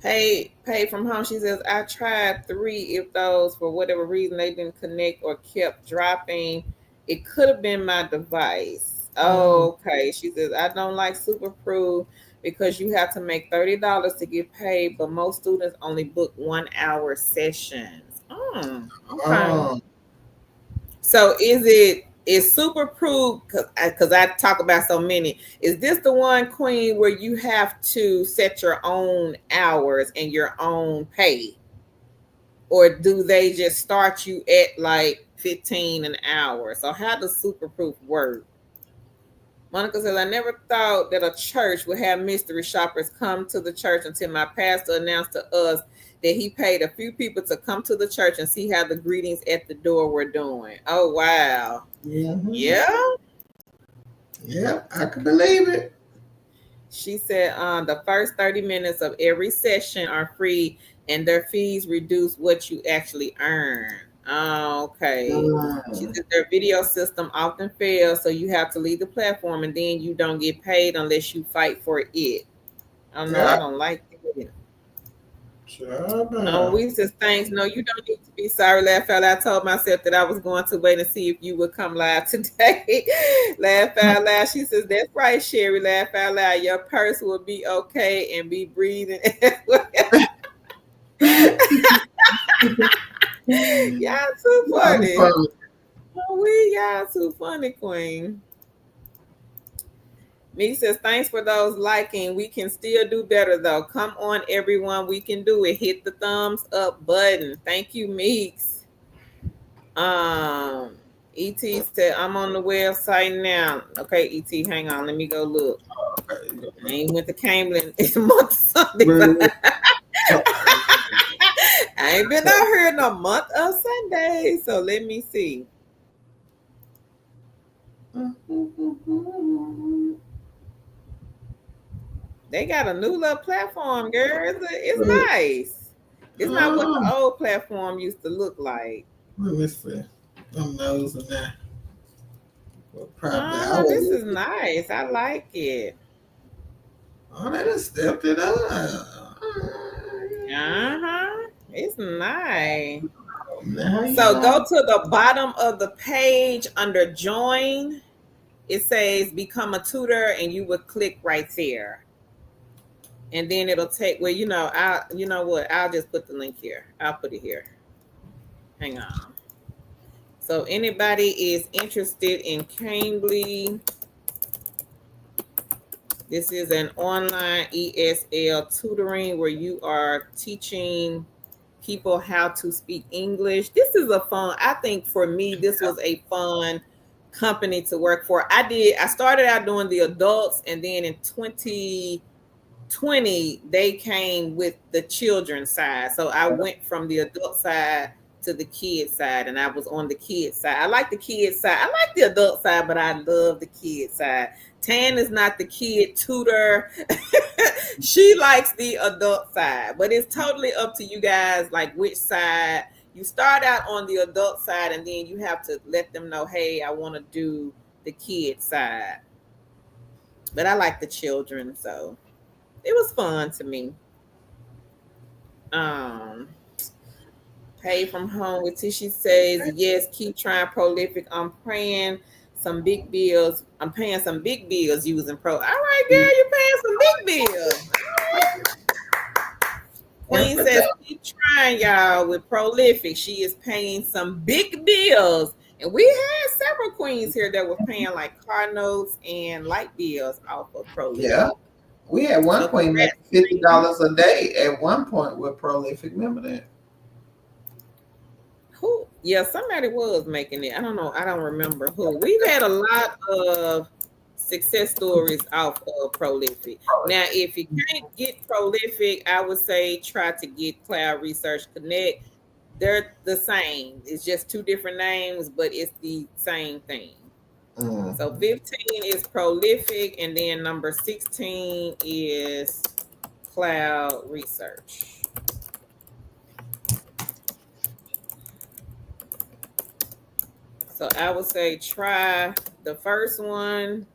Pay from home. She says, I tried 3. If those, for whatever reason, they didn't connect or kept dropping, it could have been my device. Okay. She says, I don't like SuperPro because you have to make $30 to get paid, but most students only book 1 hour sessions. Okay. So is SuperPro, because I talk about so many, is this the one, Queen, where you have to set your own hours and your own pay? Or do they just start you at like 15 an hour? So how does SuperProof work? Monica says, I never thought that a church would have mystery shoppers come to the church until my pastor announced to us that he paid a few people to come to the church and see how the greetings at the door were doing. Oh, wow. Mm-hmm. Yeah. Yeah, I can believe it. She said the first 30 minutes of every session are free and their fees reduce what you actually earn. Okay. She said their video system often fails, so you have to leave the platform and then you don't get paid unless you fight for it. Oh no, I don't like it. No, we says thanks. No, you don't need to be sorry, Laugh Out Loud. I told myself that I was going to wait and see if you would come live today. Laugh Out Loud. She says, that's right, Sherry. Laugh Out Loud. Your purse will be okay and be breathing as well. Y'all too funny. Y'all too funny, Queen. Meek says, thanks for those liking. We can still do better, though. Come on, everyone. We can do it. Hit the thumbs up button. Thank you, Meeks. ET said, I'm on the website now. Okay, ET, hang on. Let me go look. I ain't went to Cambridge in a month of Sunday. I ain't been out here in a month of Sunday. So let me see. They got a new little platform, girl. It's nice. It's not what the old platform used to look like. Let me see. I'm nosing that. This is nice. I like it. Oh, they just stepped it up. It's nice. So go to the bottom of the page under join. It says become a tutor, and you would click right there. And then it'll take, well, you know what? I'll just put the link here. I'll put it here. Hang on. So anybody is interested in Cambly, this is an online ESL tutoring where you are teaching people how to speak English. This is a fun, I think for me, this was a fun company to work for. I started out doing the adults, and then in 2020, they came with the children's side. So I went from the adult side to the kid side, and I was on the kid side. I like the kid side. I like the adult side, but I love the kid side. Tan is not the kid tutor. She likes the adult side, but it's totally up to you guys, like which side. You start out on the adult side, and then you have to let them know, hey, I want to do the kid side. But I like the children, so it was fun to me. Pay from home with Tishy says, yes, keep trying Prolific. I'm paying some big bills. Using Pro. All right, girl, you're paying some big bills. Queen says, keep trying, y'all, with Prolific. She is paying some big bills. And we had several queens here that were paying like car notes and light bills off of Prolific. Yeah. We had one queen make $50 a day at one point with Prolific. Remember that? Who? Yeah, somebody was making it. I don't know. I don't remember who. We've had a lot of success stories off of Prolific. Now, if you can't get Prolific, I would say try to get Cloud Research Connect. They're the same. It's just two different names, but it's the same thing. So 15 is Prolific, and then number 16 is Cloud Research. So I would say try the first one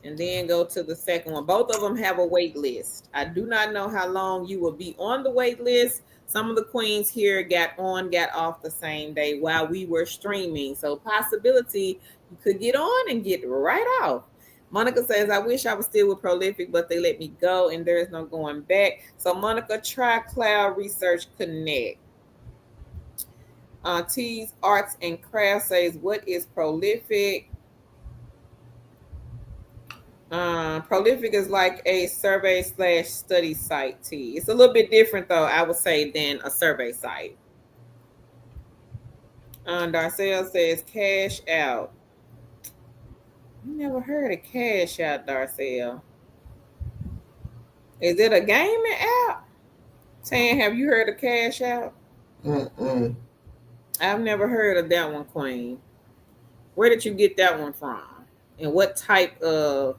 and then go to the second one. Both of them have a wait list. I do not know how long you will be on the wait list. Some of the queens here got on, got off the same day while we were streaming. So possibility you could get on and get right off. Monica says, I wish I was still with Prolific, but they let me go and there is no going back. So Monica, try Cloud Research Connect. T's Arts and Crafts says, what is Prolific? Prolific is like a survey / study site. T. It's a little bit different though, I would say, than a survey site. Darcel says Cash Out. I never heard of Cash Out, Darcel. Is it a gaming app? Tan, have you heard of Cash Out? I've never heard of that one, Queen. Where did you get that one from? And what type of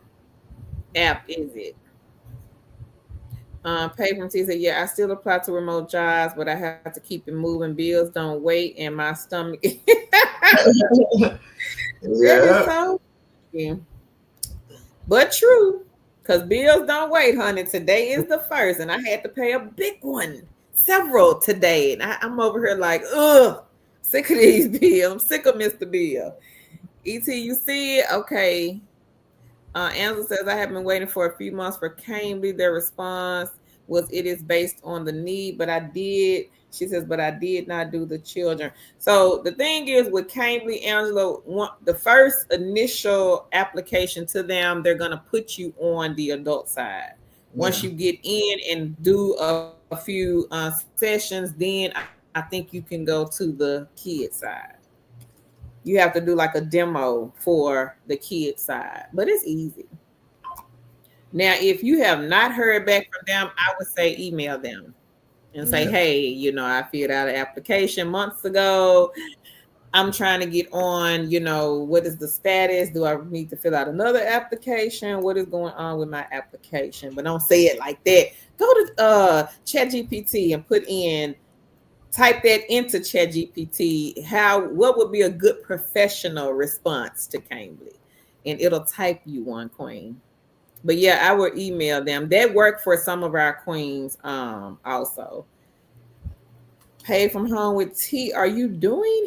app is it? Pay from T said, yeah, I still apply to remote jobs, but I have to keep it moving. Bills don't wait, and my stomach. Yeah. So, yeah. But true, because bills don't wait, honey. Today is the first, and I had to pay a big one, several today. And I'm over here like, ugh, sick of these bills. I'm sick of Mr. Bill. ET, you see it? Okay. Angela says, I have been waiting for a few months for Cambly. Their response was, it is based on the need, but I did. She says, but I did not do the children. So the thing is with Cambly, Angela, the first initial application to them, they're going to put you on the adult side. Once you get in and do a few sessions, then I think you can go to the kid side. You have to do like a demo for the kid side, but it's easy. Now, if you have not heard back from them, I would say email them and say, hey, I filled out an application months ago. I'm trying to get on, what is the status? Do I need to fill out another application? What is going on with my application? But don't say it like that. Go to ChatGPT and type that into ChatGPT. What would be a good professional response to Cambly? And it'll type you one, Queen. But yeah, I would email them. That worked for some of our queens also. Pay from home with T. Are you doing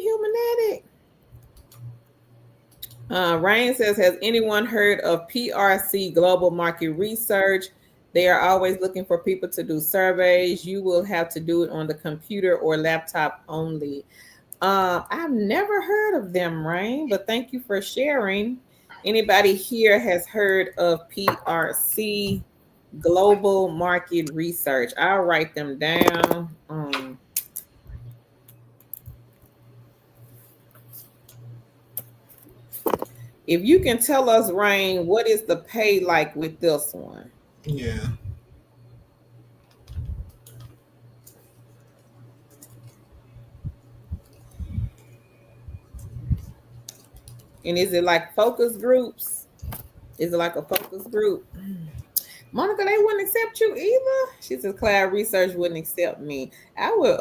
Humanetic? Rain says, has anyone heard of PRC Global Market Research? They are always looking for people to do surveys. You will have to do it on the computer or laptop only. I've never heard of them, Rain, but thank you for sharing. Anybody here has heard of PRC Global Market Research? I'll write them down. If you can tell us, Rain, what is the pay like with this one? Yeah. And is it like focus groups? Is it like a focus group? Monica, they wouldn't accept you either. She says Cloud Research wouldn't accept me. I would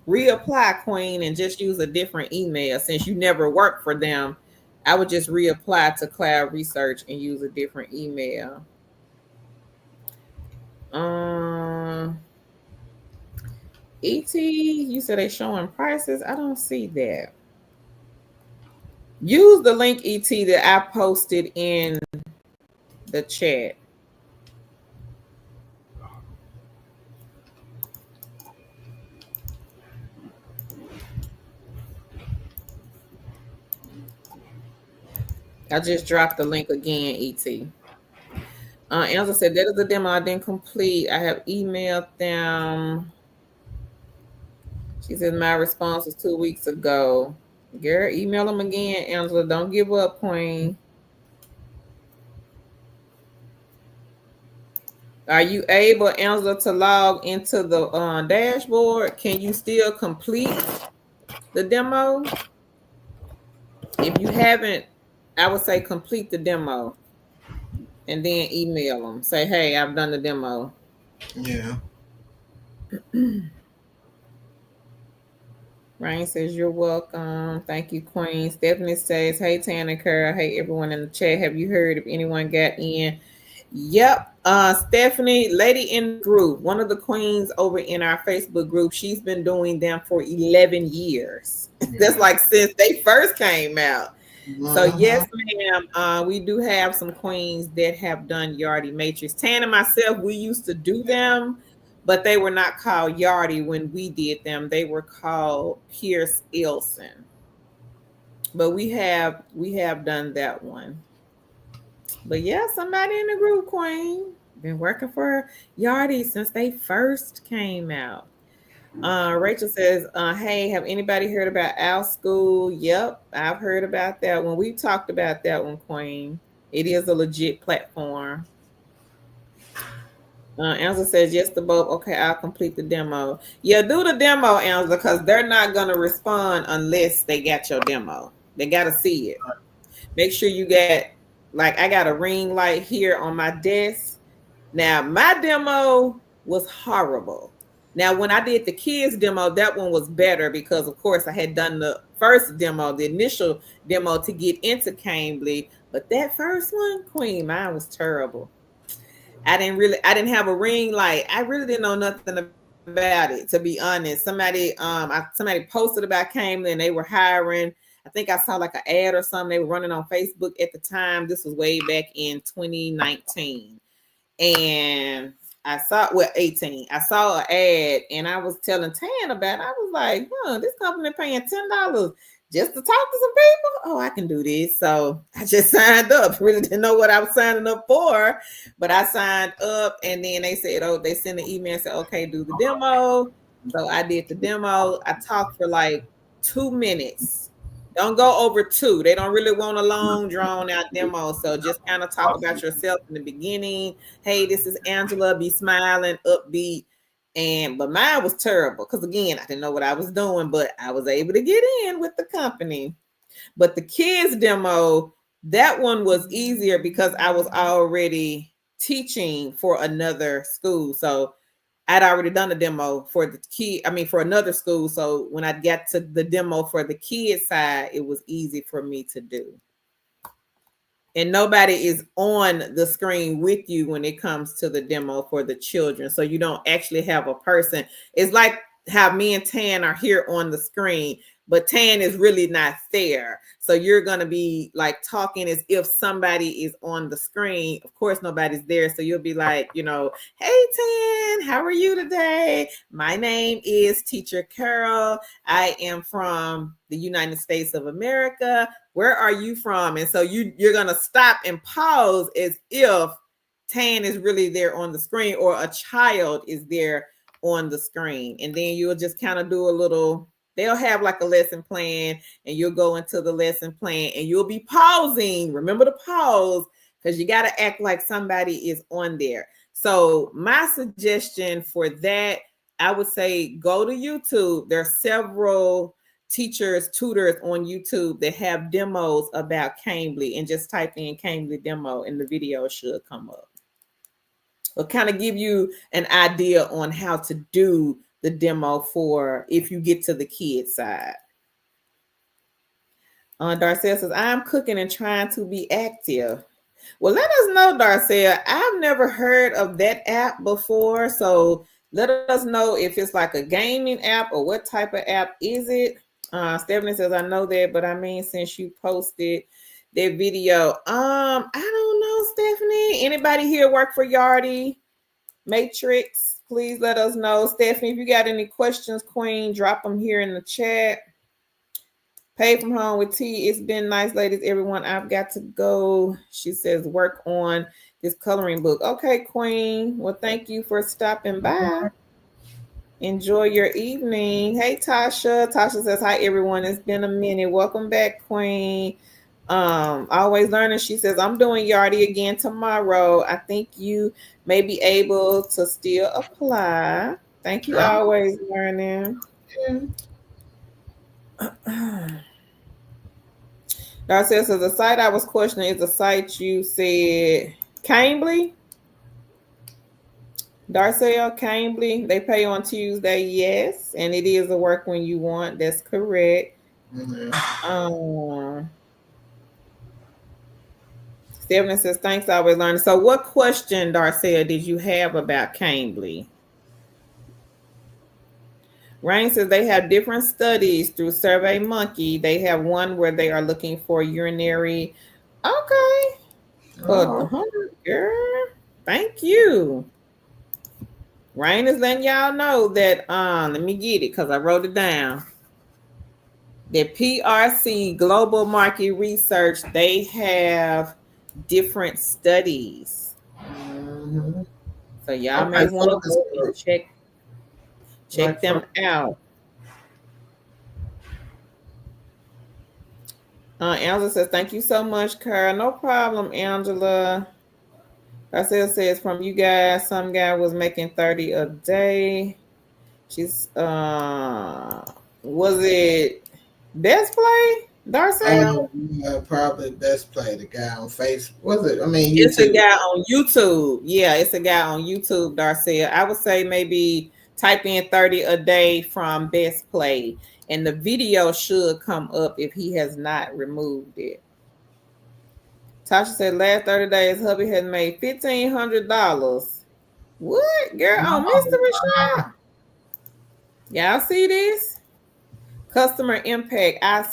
reapply, Queen, and just use a different email. Since you never worked for them, I would just reapply to Cloud Research and use a different email. ET, you said they showing prices. I don't see that. Use the link, ET, that I posted in the chat. I just dropped the link again, ET. Angela said, that is the demo I didn't complete. I have emailed them. She said, my response was 2 weeks ago. Girl, email them again, Angela. Don't give up, Queen. Are you able, Angela, to log into the dashboard? Can you still complete the demo? If you haven't, I would say complete the demo and then email them. Say, hey, I've done the demo. Yeah. Rain says you're welcome. Thank you, Queen. Stephanie says, hey Tan and Carol. Hey everyone in the chat. Have you heard if anyone got in? Yep. Stephanie, lady in the group, one of the queens over in our Facebook group, she's been doing them for 11 years. That's like since they first came out. So yes, ma'am. We do have some queens that have done Yardi Matrix. Tan and myself, we used to do them, but they were not called Yardi when we did them. They were called Pierce Ilson. But we have done that one. But yeah, somebody in the group, Queen, been working for Yardi since they first came out. Rachel says, hey, have anybody heard about Our School? Yep, I've heard about that one. We talked about that one, Queen. It is a legit platform. Angela says, yes to both. Okay, I'll complete the demo. Yeah, do the demo, Angela, because they're not going to respond unless they got your demo. They got to see it. Make sure you get, like, I got a ring light here on my desk. Now, my demo was horrible. Now, when I did the kids demo, that one was better because, of course, I had done the first demo, the initial demo to get into Cambly. But that first one, Queen, mine was terrible. I didn't have a ring light. I really didn't know nothing about it, to be honest. Somebody posted about Cambly and they were hiring. I think I saw like an ad or something. They were running on Facebook at the time. This was way back in 2019. And I saw 18. I saw an ad and I was telling Tan about it. I was like, this company paying $10 just to talk to some people. Oh, I can do this. So I just signed up. Really didn't know what I was signing up for, but I signed up and then they said, they sent an email and said, okay, do the demo. So I did the demo. I talked for like 2 minutes. Don't go over 2. They don't really want a long, drawn out demo. So just kind of talk about yourself in the beginning. Hey, this is Angela. Be smiling, upbeat. But mine was terrible because, again, I didn't know what I was doing, but I was able to get in with the company. But the kids demo, that one was easier because I was already teaching for another school. So I'd already done a demo for for another school. So when I got to the demo for the kids side, it was easy for me to do. And nobody is on the screen with you when it comes to the demo for the children. So you don't actually have a person. It's like how me and Tan are here on the screen, but Tan is really not there. So you're going to be like talking as if somebody is on the screen. Of course, nobody's there. So you'll be like, hey, Tan, how are you today? My name is Teacher Carol. I am from the United States of America. Where are you from? And so you're going to stop and pause as if Tan is really there on the screen or a child is there on the screen. And then you'll just kind of do a little, they'll have like a lesson plan and you'll go into the lesson plan and you'll be pausing. Remember to pause because you got to act like somebody is on there. So my suggestion for that, I would say go to YouTube. There are several tutors on YouTube that have demos about Cambly, and just type in Cambly demo and the video should come up. It'll kind of give you an idea on how to do the demo for if you get to the kids side. Darcel says, I'm cooking and trying to be active. Well, let us know, Darcel. I've never heard of that app before, so let us know if it's like a gaming app or what type of app is it. Stephanie says, I know that, but I mean, since you posted that video, I don't know, Stephanie. Anybody here work for Yardi Matrix? Please let us know. Stephanie, if you got any questions, Queen, drop them here in the chat. Pay from home with T. It's been nice, ladies. Everyone, I've got to go. She says, work on this coloring book. Okay, Queen. Well, thank you for stopping by. Enjoy your evening. Hey, Tasha. Tasha says, hi, everyone. It's been a minute. Welcome back, Queen. Always learning. She says, I'm doing Yardi again tomorrow. I think you may be able to still apply. Thank you, Always Learning. Darcel says, the site I was questioning is the site you said Cambly? Darcel Cambly, they pay on Tuesday, yes, and it is a work when you want. That's correct. Stephanie says, thanks, always learning. So what question, Darcel, did you have about Cambly? Rain says they have different studies through SurveyMonkey. They have one where they are looking for urinary. Okay. But girl, thank you. Rain is letting y'all know that let me get it because I wrote it down. The PRC Global Market Research, they have different studies. So y'all may want to go and check them out. Angela says, thank you so much, Carl. No problem, Angela. Garcelle says, from you guys, some guy was making 30 a day. She's was it Best Play, Darcel? Probably Best Play, the guy on Facebook. Was it? I mean, YouTube. It's a guy on YouTube. Yeah, it's a guy on YouTube, Darcel. I would say maybe type in 30 a day from Best Play, and the video should come up if he has not removed it. Tasha said last 30 days, hubby has made $1,500. What? Girl, on Mystery Shop? Y'all see this? Customer Impact, I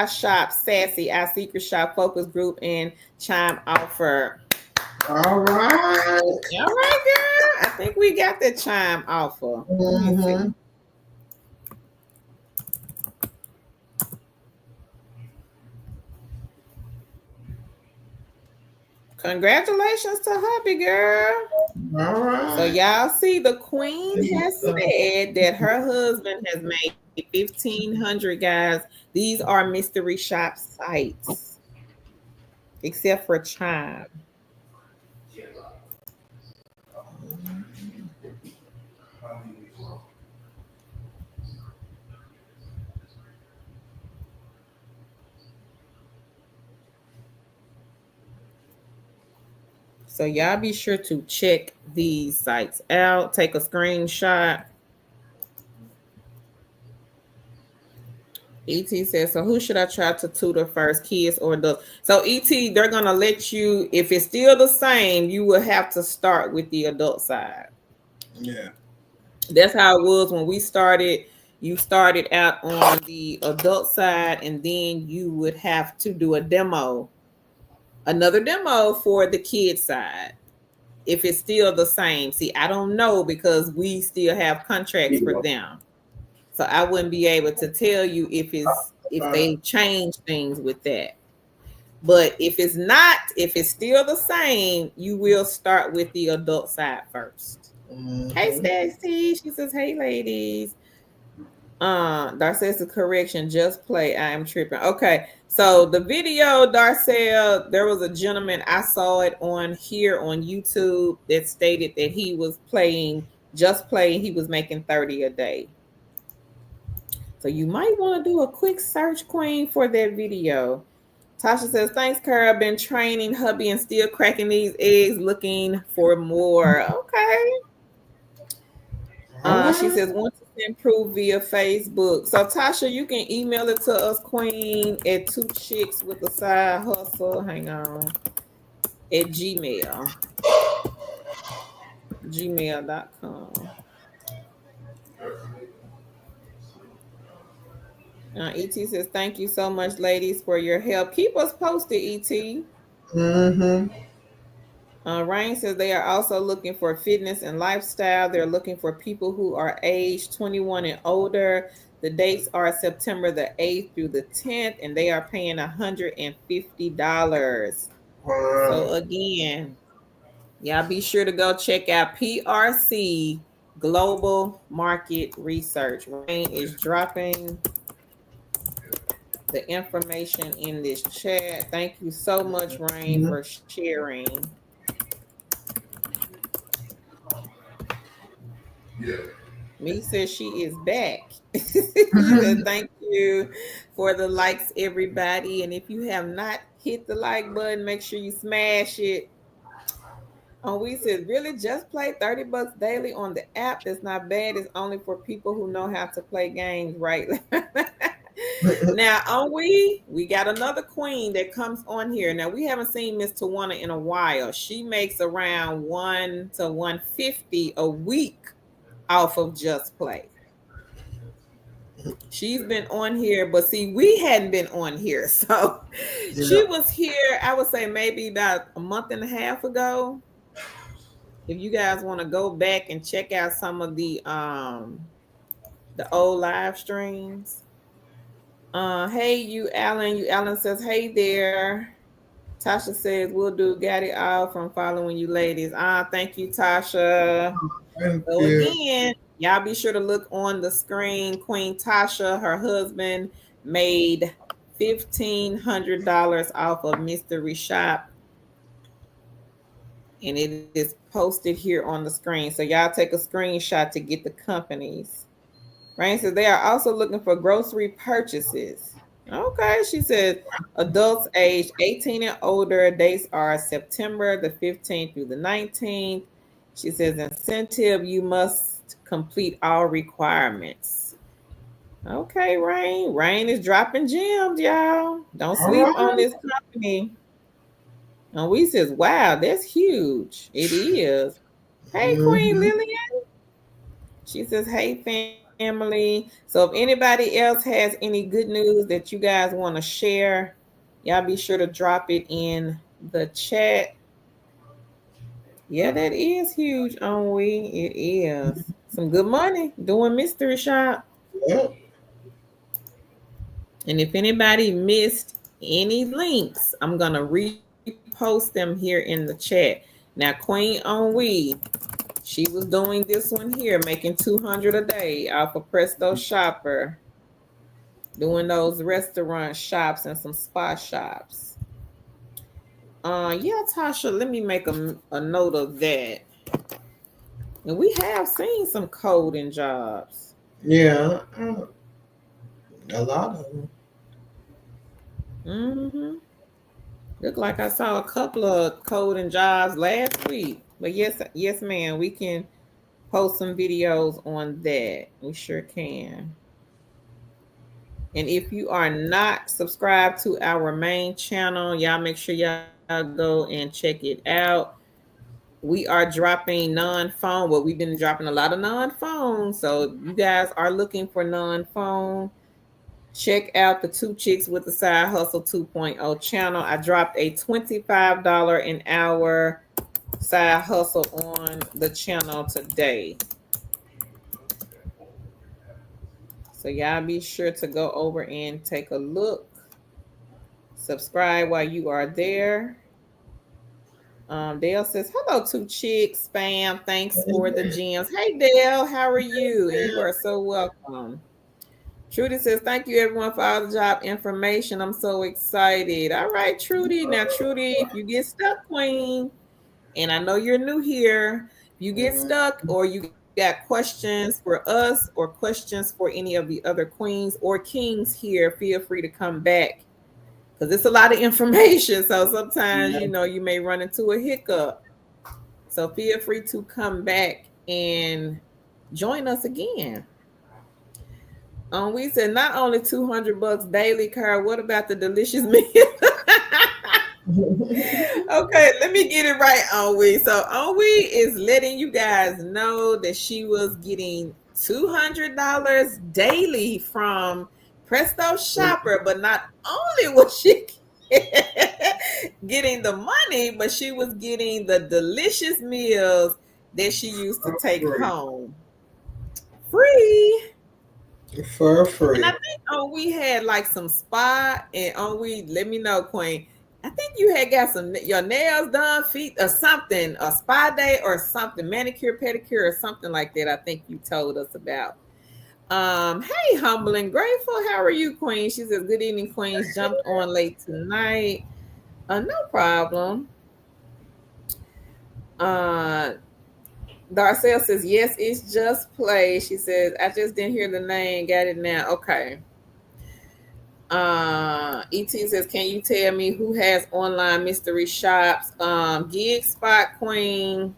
Shop, Sassy, I Secret Shop, Focus Group, and Chime Offer. All right. All right, girl. I think we got the Chime Offer. Congratulations to hubby, girl. All right. So y'all see, the queen has said that her husband has made 1,500, guys. These are mystery shop sites, except for Chime. So y'all be sure to check these sites out. Take a screenshot. ET says, so who should I try to tutor first, kids or adults? So ET, they're going to let you, if it's still the same, you will have to start with the adult side. Yeah. That's how it was when we started. You started out on the adult side, and then you would have to do a demo, another demo for the kid side. If it's still the same. See, I don't know because we still have contracts for them. So I wouldn't be able to tell you if they change things with that. But if it's not, if it's still the same, you will start with the adult side first. Hey, Stacy. She says, hey, ladies. Darcel says, correction, just play. I am tripping. Okay. So the video, Darcel, there was a gentleman, I saw it on here on YouTube, that stated that he was playing, just playing. He was making 30 a day. So you might want to do a quick search, queen, for that video. Tasha says, thanks, Carl. Been training hubby and still cracking these eggs, looking for more. Okay. She says, want to improve via Facebook. So Tasha, you can email it to us, queen, at 2 chicks with a side hustle. Hang on. At gmail.com. ET says, thank you so much, ladies, for your help. Keep us posted, ET. Rain says they are also looking for fitness and lifestyle. They're looking for people who are age 21 and older. The dates are September the 8th through the 10th, and they are paying $150. So again, y'all be sure to go check out PRC Global Market Research. Rain is dropping the information in this chat. Thank you so much, Rain, for sharing. Yeah. Me says she is back. Thank you for the likes, everybody. And if you have not hit the like button, make sure you smash it. We said, really, just play $30 daily on the app. That's not bad. It's only for people who know how to play games, right? Now, we got another queen that comes on here. Now, we haven't seen Miss Tawana in a while. She makes around 1 to 150 a week off of Just Play. She's been on here, but see, we hadn't been on here. So she Yeah. was here, I would say maybe about a month and a half ago. If you guys want to go back and check out some of the old live streams. Hey you Alan. You Alan says, hey there. Tasha says, we'll do got it all from following you ladies. Thank you, Tasha. Thank So you. again, y'all be sure to look on the screen. Queen Tasha, her husband, made $1,500 off of Mystery Shop. And it is posted here on the screen. So y'all take a screenshot to get the companies. Rain says they are also looking for grocery purchases. Okay, she said adults aged 18 and older. Dates are September the 15th through the 19th. She says incentive, you must complete all requirements. Okay, Rain. Rain is dropping gems, y'all. Don't All sleep on right. this company. And we says, wow, that's huge. It is. Hey, Queen Mm-hmm. Lillian. She says, hey, family. So if anybody else has any good news that you guys want to share, y'all be sure to drop it in the chat. Yeah, that is huge, on we. It is. Some good money doing mystery shop. Yep. And if anybody missed any links, I'm going to repost them here in the chat. Now, Queen on we, she was doing this one here, making 200 a day off of Presto Shopper, doing those restaurant shops and some spa shops. Yeah, Tasha, let me make a note of that. And we have seen some coding jobs. Yeah. A lot of them. Mm-hmm. Look like I saw a couple of coding jobs last week. But yes, ma'am, we can post some videos on that. We sure can. And if you are not subscribed to our main channel, y'all make sure y'all go and check it out. We are dropping non-phone. Well, we've been dropping a lot of non-phone. So you guys are looking for non-phone. Check out the Two Chicks with the Side Hustle 2.0 channel. I dropped a $25 an hour side hustle on the channel today. So y'all be sure to go over and take a look. Subscribe while you are there. Dale says, hello, Two Chicks, spam. Thanks for the gems. Hey, Dale, how are you? And you are so welcome. Trudy says, thank you, everyone, for all the job information. I'm so excited. All right, Trudy. Now, Trudy, if you get stuck, Queen, and I know you're new here, if you get stuck or you got questions for us or questions for any of the other queens or kings here, feel free to come back because it's a lot of information. So sometimes, you may run into a hiccup. So feel free to come back and join us again. We said not only $200 daily, Carl. What about the delicious meal? Okay, let me get it right, Onwe. So Onwe is letting you guys know that she was getting $200 daily from Presto Shopper, but not only was she getting the money, but she was getting the delicious meals that she used to take home free. For And I free. think we had like some spa and we let me know, Queen. I think you had got your nails done, feet or something, a spa day or something, manicure, pedicure or something like that. I think you told us about. Hey, humble and grateful. How are you, Queen? She says, good evening, Queens. Jumped on late tonight. No problem. Uh Darcel says, yes, it's just play. She says, I just didn't hear the name. Got it now. Okay. Et says, can you tell me who has online mystery shops? Gig Spot Queen.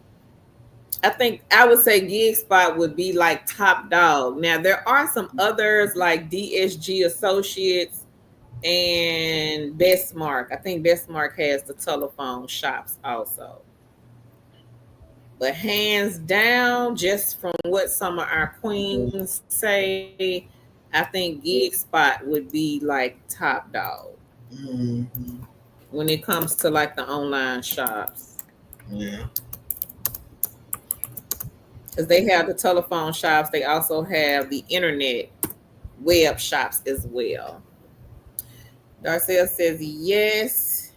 I think I would say Gig Spot would be like top dog. Now there are some others like DSG Associates and Bestmark. I think Bestmark has the telephone shops also. But hands down, just from what some of our queens say, I think Gig Spot would be like top dog when it comes to like the online shops. Yeah. Because they have the telephone shops, they also have the internet web shops as well. Darcel says yes.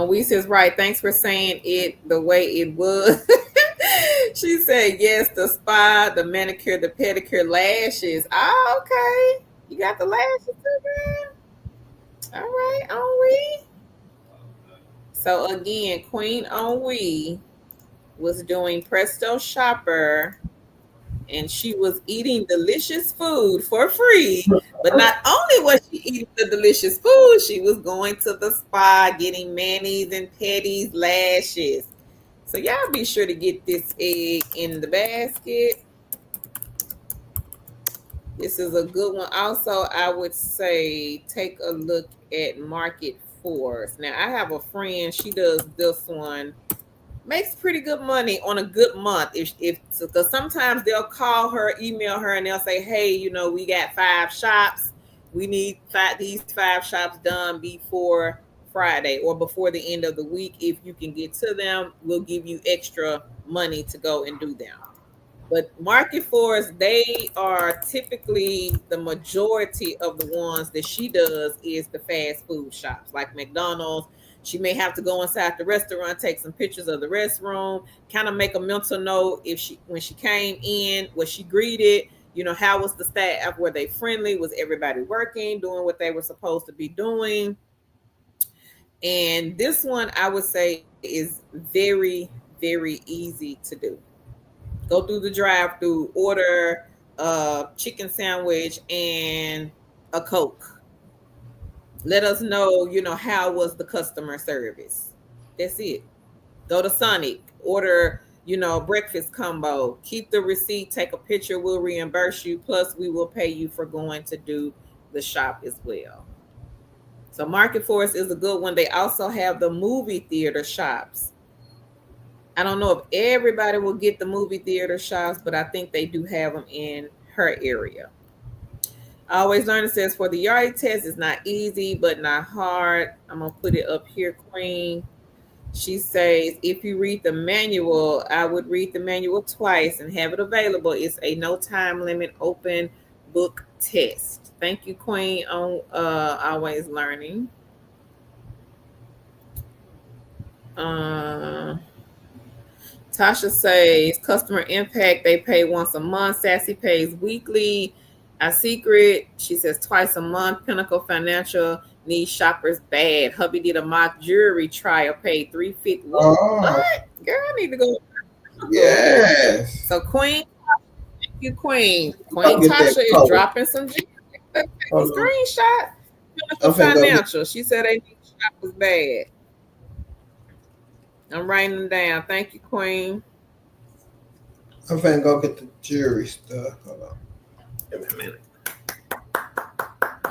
We says right. Thanks for saying it the way it was. She said yes. The spa, the manicure, the pedicure, lashes. Oh, okay. You got the lashes too, man. All right, Henri. So again, Queen Henri was doing Presto Shopper, and she was eating delicious food for free. But not only was she eating the delicious food, she was going to the spa, getting manis and petties, lashes. So y'all be sure to get this egg in the basket. This is a good one. Also, I would say take a look at Market Force. Now, I have a friend, she does this one. Makes pretty good money on a good month. If because sometimes they'll call her, email her, and they'll say, hey, you know, we got 5 shops. We need these 5 shops done before Friday or before the end of the week. If you can get to them, we'll give you extra money to go and do them. But Market Force, they are typically the majority of the ones that she does is the fast food shops like McDonald's. She may have to go inside the restaurant, take some pictures of the restroom, kind of make a mental note when she came in, was she greeted, you know, how was the staff, were they friendly, was everybody working, doing what they were supposed to be doing. And this one I would say is very, very easy to do. Go through the drive-through, order a chicken sandwich and a Coke. Let us know, you know, how was the customer service. That's it. Go to Sonic, order, you know, breakfast combo. Keep the receipt, take a picture, we'll reimburse you. Plus, we will pay you for going to do the shop as well. So Market Force is a good one. They also have the movie theater shops. I don't know if everybody will get the movie theater shops, but I think they do have them in her area. Always Learning says for the Yari test, it's not easy, but not hard. I'm going to put it up here, Queen. She says, if you read the manual, I would read the manual twice and have it available. It's a no time limit open book test. Thank you, Queen, on Always Learning. Tasha says, customer impact, they pay once a month. Sassy pays weekly. Our Secret, she says twice a month. Pinnacle Financial needs shoppers bad. Hubby did a mock jewelry trial, paid $350. What? Girl, I need to go. Yes. So Queen, thank you, Queen. Queen Tasha is dropping some screenshot. Pinnacle Financial. She said they need shoppers bad. I'm writing them down. Thank you, Queen. I'm finna go get the jewelry stuff. Hold on. Give me a minute.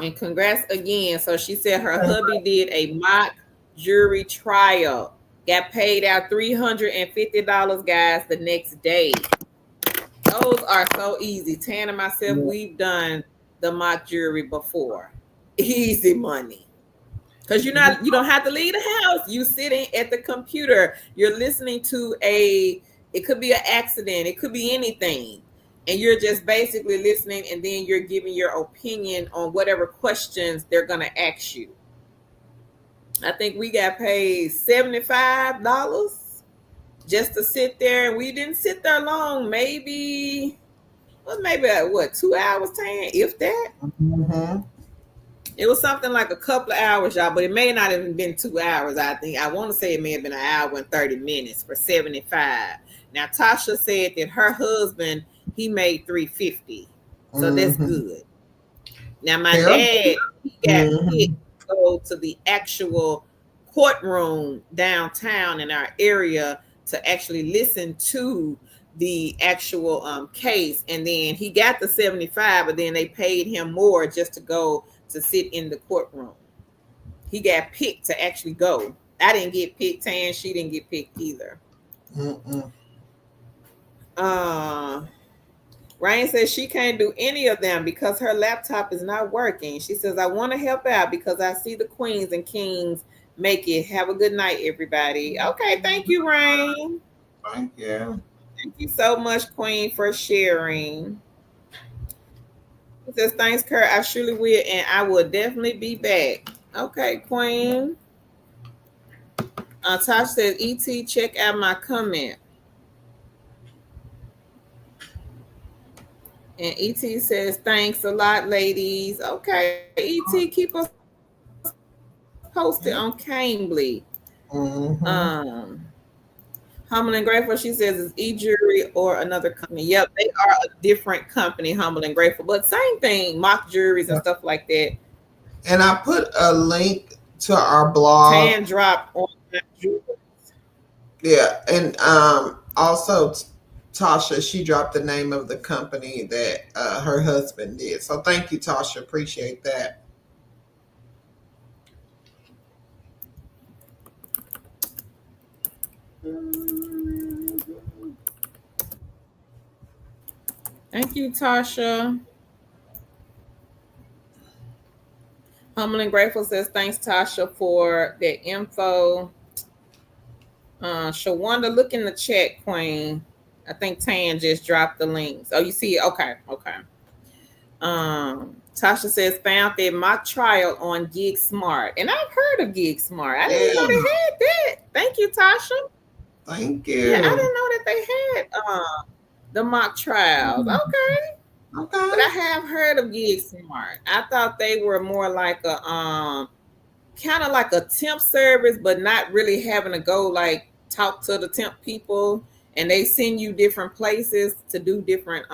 And congrats again. So she said her hubby did a mock jewelry trial. Got paid out $350, guys, the next day. Those are so easy. Tan and myself, we've done the mock jewelry before. Easy money. Because you don't have to leave the house. You sitting at the computer. You're listening to it could be an accident. It could be anything. And you're just basically listening, and then you're giving your opinion on whatever questions they're going to ask you. I think we got paid $75 just to sit there. And we didn't sit there long. Maybe 2 hours, Tan, if that. Mm-hmm. It was something like a couple of hours, y'all, but it may not have been 2 hours. I want to say it may have been an hour and 30 minutes for $75. Now, Tasha said that her husband he made $350. So that's good. Now my Yeah. dad, he got picked Mhm. to go to the actual courtroom downtown in our area to actually listen to the actual case, and then he got the 75, but then they paid him more just to go to sit in the courtroom. He got picked to actually go. I didn't get picked, Tan. She didn't get picked either. Mm-mm. Uh, Ryan says she can't do any of them because her laptop is not working. She says, I want to help out because I see the queens and kings make it. Have a good night, everybody. Okay, thank you, Rain. Thank you. Thank you so much, Queen, for sharing. He says, thanks, Kurt. I surely will, and I will definitely be back. Okay, Queen. Tosh says, ET, check out my comment. And ET says, thanks a lot, ladies. Okay, ET, keep us posted on Cambly. Mm-hmm. Humble and Grateful, she says, is e-jury or another company. Yep, they are a different company, Humble and Grateful, but same thing, mock juries and stuff like that. And I put a link to our blog. Tan drop on juries. Yeah, and also Tasha, she dropped the name of the company that her husband did. So thank you, Tasha. Appreciate that. Thank you, Tasha. Humble and Grateful says, thanks, Tasha, for that info. Shawanda, look in the chat, Queen. I think Tan just dropped the links. Oh, you see it? Okay, okay. Tasha says, found that mock trial on Gig Smart. And I've heard of Gig Smart. I didn't know they had that. Thank you, Tasha. Thank you. Yeah, I didn't know that they had the mock trials. Okay. Okay. But I have heard of Gig Smart. I thought they were more like a kind of like a temp service, but not really having to go like talk to the temp people, and they send you different places to do different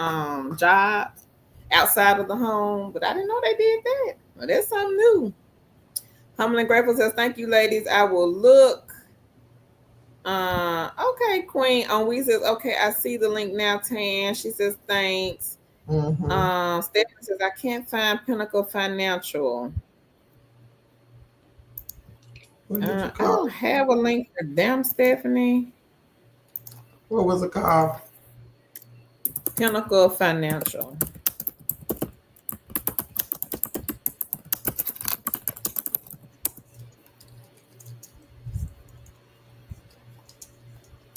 jobs outside of the home. But I didn't know they did that. Well, that's something new. Humble and Grateful says, thank you, ladies. I will look. Okay, Queen. On we says, okay, I see the link now, Tan. She says, thanks. Mm-hmm. Stephanie says, I can't find Pinnacle Financial. What did you I call don't have a link for them, Stephanie. What was it called? Pinnacle Financial.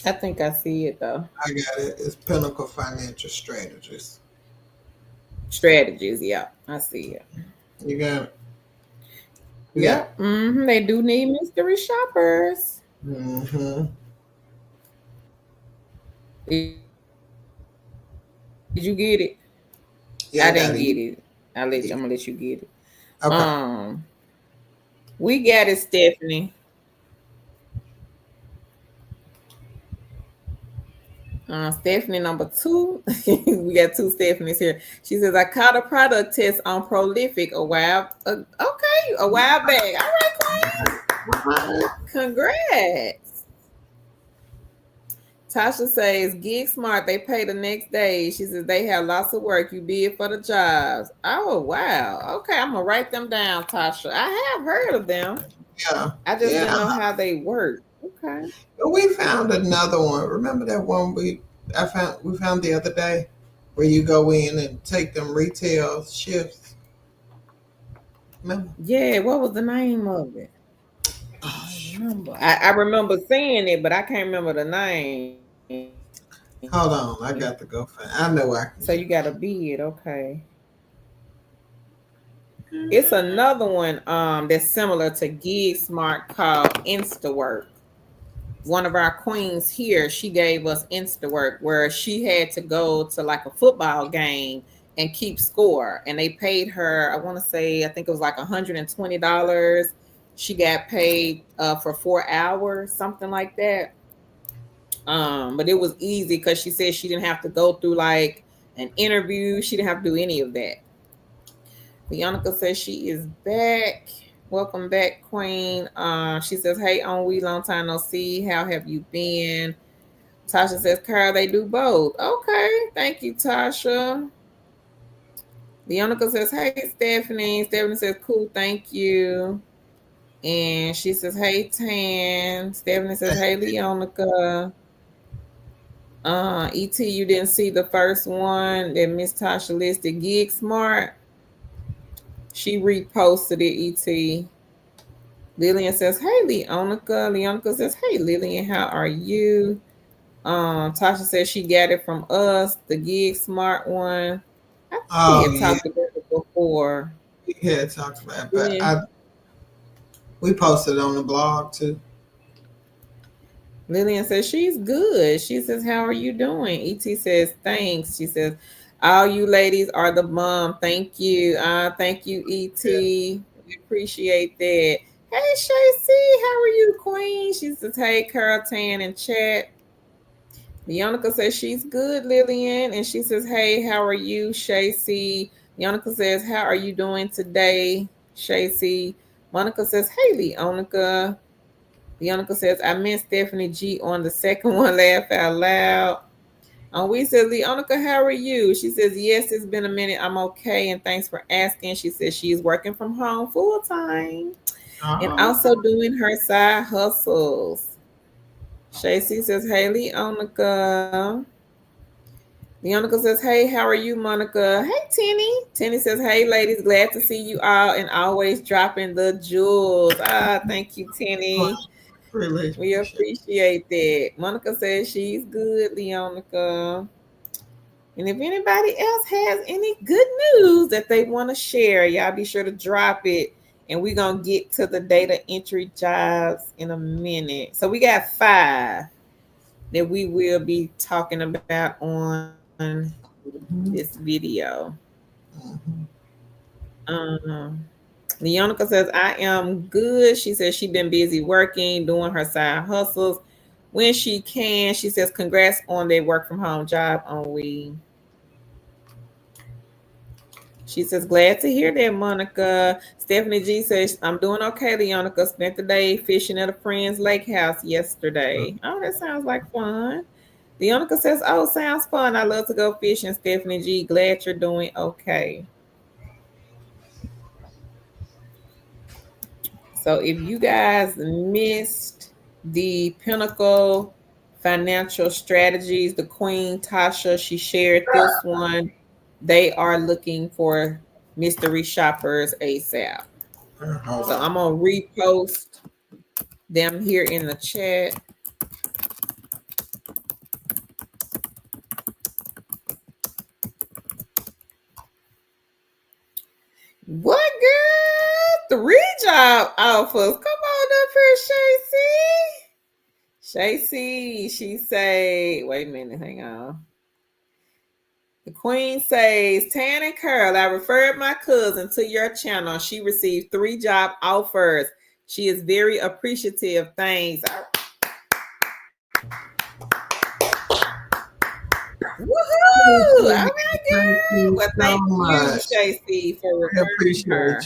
I think I see it though. I got it. It's Pinnacle Financial Strategies. Strategies, yeah, I see it. You got it. Yeah. They do need mystery shoppers. Mm-hmm. Did you get it? Yeah, I didn't get it. I'm gonna let you get it. Okay. We got it, Stephanie. Stephanie number 2. We got 2 Stephanies here. She says, I caught a product test on Prolific a while back. All right, Queen. Congrats. Tasha says, Gig Smart, they pay the next day. She says, they have lots of work. You bid for the jobs. Oh, wow. Okay, I'm going to write them down, Tasha. I have heard of them. Yeah. I just didn't know how they work. Okay. We found another one. Remember that one we found the other day where you go in and take them retail shifts? Remember? Yeah, what was the name of it? I remember seeing it, but I can't remember the name. Hold on, I got to go find. I know I can. So you got to bid, okay. It's another one that's similar to Gig Smart called InstaWork. One of our queens here, she gave us InstaWork where she had to go to like a football game and keep score. And they paid her, I think it was like $120. She got paid for 4 hours, something like that. But it was easy because she said she didn't have to go through like an interview. She didn't have to do any of that. Leonica says she is back. Welcome back, Queen. She says, hey, Onwe, long time no see. How have you been? Tasha says, Carl, they do both. Okay. Thank you, Tasha. Leonica says, hey, Stephanie. Stephanie says, cool, thank you. And she says, hey, Tan. Stephanie says, hey, Leonica. ET, you didn't see the first one that Miss Tasha listed, Gig Smart. She reposted it, ET. Lillian says, hey, Leonica. Leonica says, hey, Lillian, how are you? Tasha says she got it from us, the Gig Smart one. I think we had talked about it before. We had talked about it, but we posted it on the blog too. Lillian says she's good. She says, how are you doing? ET says, thanks. She says, all you ladies are the bomb. Thank you. Thank you, ET. Yeah. We appreciate that. Hey, Shacey, how are you, Queen? She says, hey, Carol Tan in chat. Leonica says she's good, Lillian. And she says, hey, how are you, Shacey? Leonica says, how are you doing today, Shacey? Monica says, hey, Leonica. Leonica says, I meant Stephanie G on the second one, laugh out loud. We said, Leonica, how are you? She says, yes, it's been a minute. I'm okay. And thanks for asking. She says she's working from home full time and also doing her side hustles. Shacey says, hey, Leonica. Leonica says, hey, how are you, Monica? Hey, Tenny. Tenny says, hey, ladies, glad to see you all and always dropping the jewels. Thank you, Tenny. Really we appreciate that. Monica says she's good, Leonica. And if anybody else has any good news that they want to share, y'all be sure to drop it. And we're going to get to the data entry jobs in a minute. So we got 5 that we will be talking about on this video. Leonica says, I am good. She says she's been busy working, doing her side hustles when she can. She says, congrats on their work from home job, Onwe. She says, glad to hear that, Monica. Stephanie G says, I'm doing okay, Leonica. Spent the day fishing at a friend's lake house yesterday. Oh, that sounds like fun. Leonica says, oh, sounds fun. I love to go fishing, Stephanie G. Glad you're doing okay. So if you guys missed the Pinnacle Financial Strategies, the Queen Tasha, she shared this one. They are looking for mystery shoppers ASAP. So I'm going to repost them here in the chat. What, girl? 3 job offers. Come on up here, Shacey. She say, wait a minute, hang on. The Queen says, Tan and Curl, I referred my cousin to your channel. She received 3 job offers. She is very appreciative. Thanks. Woohoo! All right, girl. Well, thank you, Shacey, for referring her.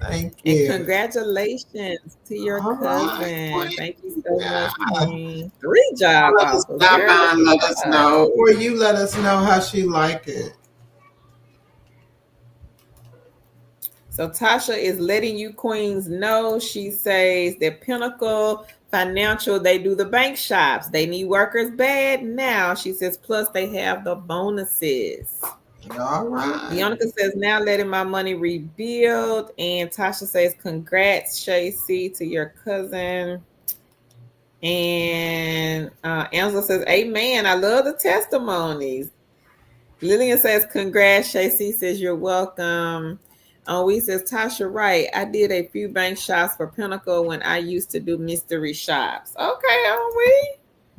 Thank you. And congratulations to your cousin. Right. Thank you so much, Queen. 3 job offers. Stop by and let us know. Or you let us know how she liked it. So Tasha is letting you queens know. She says that Pinnacle Financial, they do the bank shops. They need workers bad now. She says, plus they have the bonuses. All right. Leonica says, now letting my money rebuild. And Tasha says, congrats, Shacey, to your cousin. And Angela says, amen. I love the testimonies. Lillian says, congrats. Shacey says, you're welcome. We says, Tasha, right. I did a few bank shops for Pinnacle when I used to do mystery shops. Okay, we?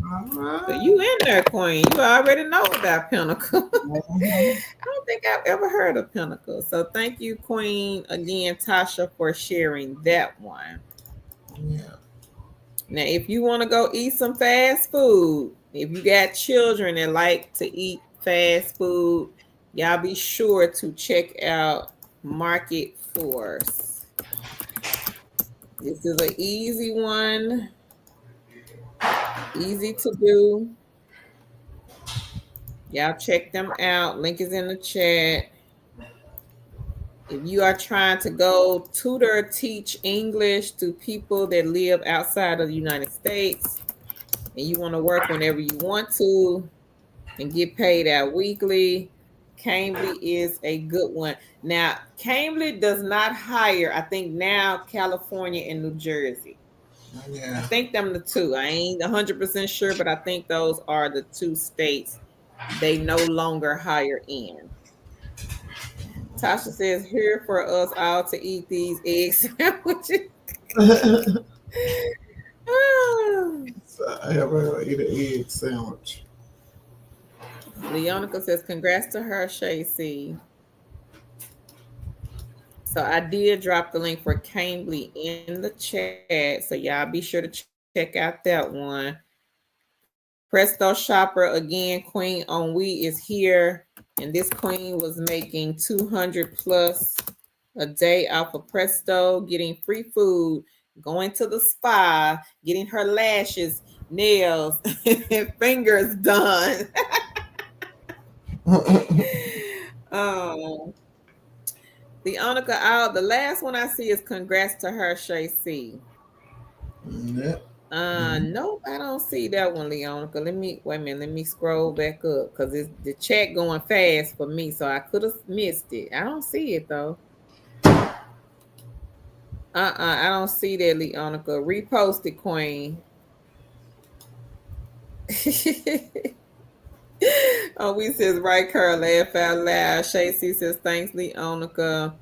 All right. So you in there, Queen. You already know about Pinnacle. I don't think I've ever heard of Pinnacle. So thank you, Queen, again, Tasha, for sharing that one. Yeah. Now, if you want to go eat some fast food, if you got children that like to eat fast food, y'all be sure to check out Market Force. This is an easy one, easy to do. Y'all check them out. Link is in the chat. If you are trying to go tutor, teach English to people that live outside of the United States, and you want to work whenever you want to and get paid out weekly, Cambly is a good one. Now, Cambly does not hire, I think now, California and New Jersey. Yeah. I think them the two. I ain't 100% sure, but I think those are the two states they no longer hire in. Tasha says, here for us all to eat these egg sandwiches. So everybody eat an egg sandwich. Leonica says, congrats to her, Shacey. So I did drop the link for Cambly in the chat. So y'all be sure to check out that one. Presto Shopper, again, Queen Onwe is here. And this queen was making 200 plus a day off of Presto, getting free food, going to the spa, getting her lashes, nails, and fingers done. Leonica, the last one I see is congrats to her, Shacey. Yep. Nope, I don't see that one, Leonica. Let me scroll back up because it's the chat going fast for me, so I could have missed it. I don't see it though. I don't see that, Leonica. Repost it, Queen. Oh, we says right, Carl, laugh out loud. Shacey says thanks, Leonica.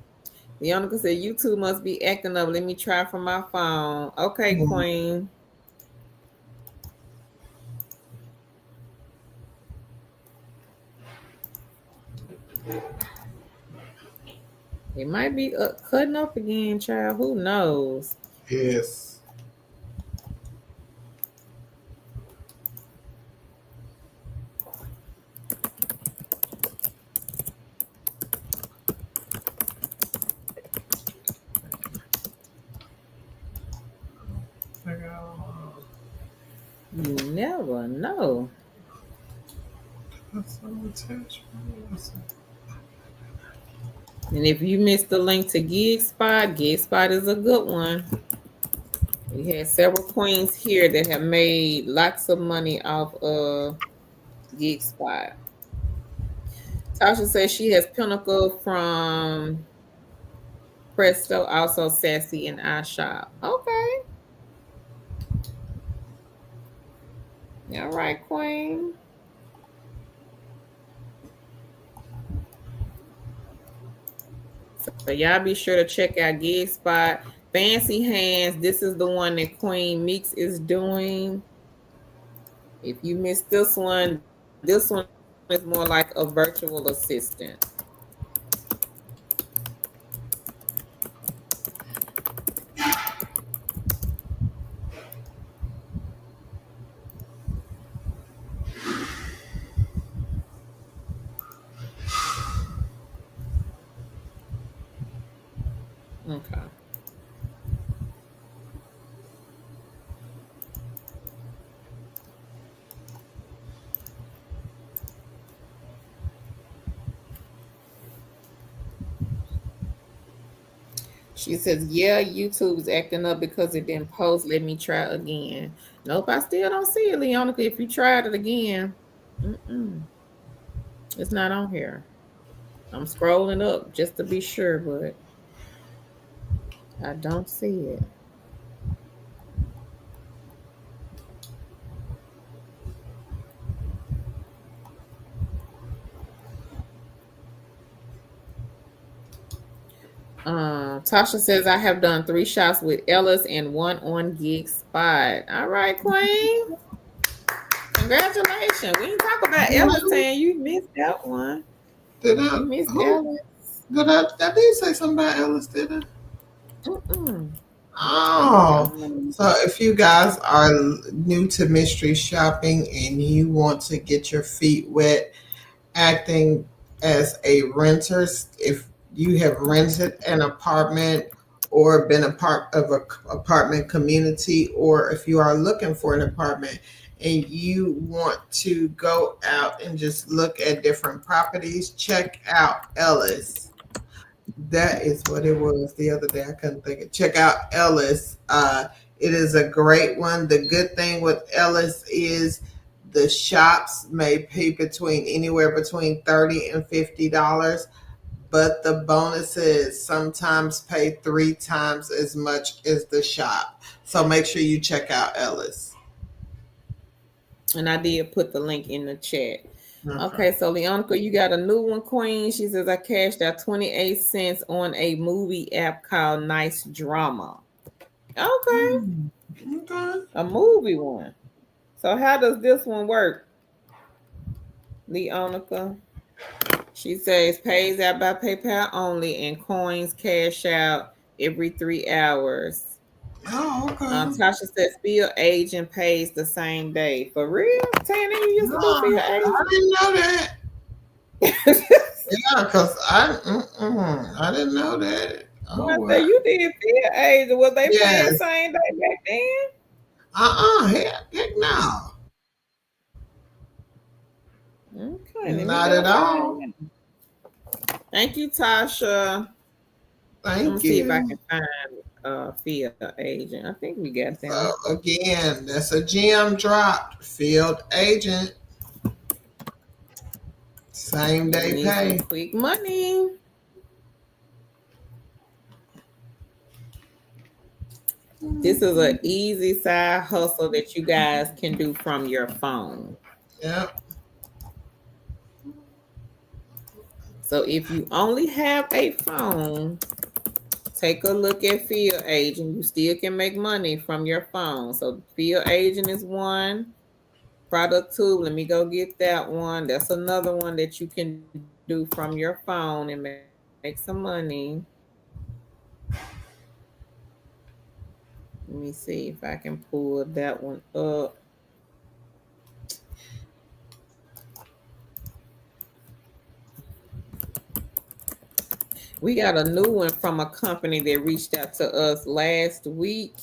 Leonica said YouTube must be acting up. Let me try from my phone. Okay, Queen. It might be cutting up again, child. Who knows? Yes. You never know. And if you missed the link to GigSpot is a good one. We had several queens here that have made lots of money off of GigSpot. Tasha says she has Pinnacle from Presto, also Sassy and iShop. Okay. All right, Queen. So y'all be sure to check out GigSpot. Fancy Hands, this is the one that Queen Meeks is doing. If you missed this one is more like a virtual assistant. Okay. She says, yeah, YouTube is acting up because it didn't post. Let me try again. Nope, I still don't see it, Leonica. If you tried it again, it's not on here. I'm scrolling up just to be sure, but I don't see it. Tasha says, I have done 3 shots with Ellis and 1 on GigSpot. All right, Queen. Congratulations. We didn't talk about Ellis saying you missed that one. Did I? You missed Ellis. Did I did say something about Ellis, did I? Oh, so if you guys are new to mystery shopping and you want to get your feet wet, acting as a renter. If you have rented an apartment or been a part of an apartment community, or if you are looking for an apartment and you want to go out and just look at different properties, check out Ellis. That is what it was the other day. I couldn't think of. Check out Ellis. It is a great one. The good thing with Ellis is the shops may pay between anywhere between $30 and $50, but the bonuses sometimes pay 3 times as much as the shop. So make sure you check out Ellis. And I did put the link in the chat. Okay. Okay, so Leonica, you got a new one, Queen. She says I cashed out 28 cents on a movie app called Nice Drama. Okay. Okay. A movie one. So how does this one work, Leonica? She says pays out by PayPal only and coins cash out every 3 hours. Oh, okay. Tasha says field agent pays the same day. For real? Tana, you used to do field agent? I didn't know that. Yeah, because I didn't know that. Oh, Well, you did field agent. Was they paying yes. same day back then? Heck no. Okay, Not at all. Thank you, Tasha. Thank Let me you. see if I can find field agent. I think we got them. So again, that's a gem dropped. Field agent. Same day pay. Some quick money. This is an easy side hustle that you guys can do from your phone. Yep. So if you only have a phone, take a look at field agent. You still can make money from your phone. So field agent is one. Product Tube, let me go get that one. That's another one that you can do from your phone and make some money. Let me see if I can pull that one up. We got a new one from a company that reached out to us last week.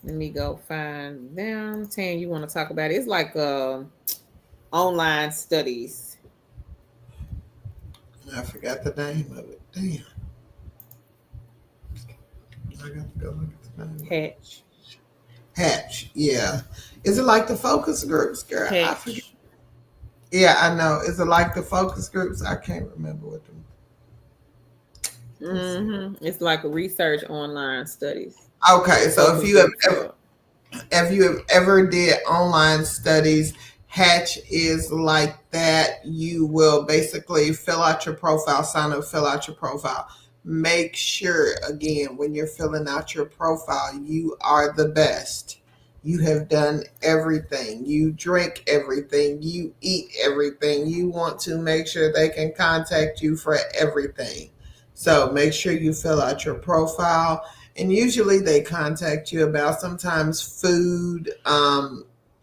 Let me go find them. Tan, you want to talk about it? It's like online studies. I forgot the name of it. Damn. I got to go look at the name. Hatch. Yeah. Is it like the focus groups, girl? Hatch. I forget. Yeah, I know. Is it like the focus groups? I can't remember what them. It's like a research online studies. Okay, so if you have ever did online studies, Hatch is like that. You will basically fill out your profile, sign up, fill out your profile. Make sure, again, when you're filling out your profile, you are the best. You have done everything. You drink everything. You eat everything. You want to make sure they can contact you for everything. So make sure you fill out your profile. And usually they contact you about sometimes food,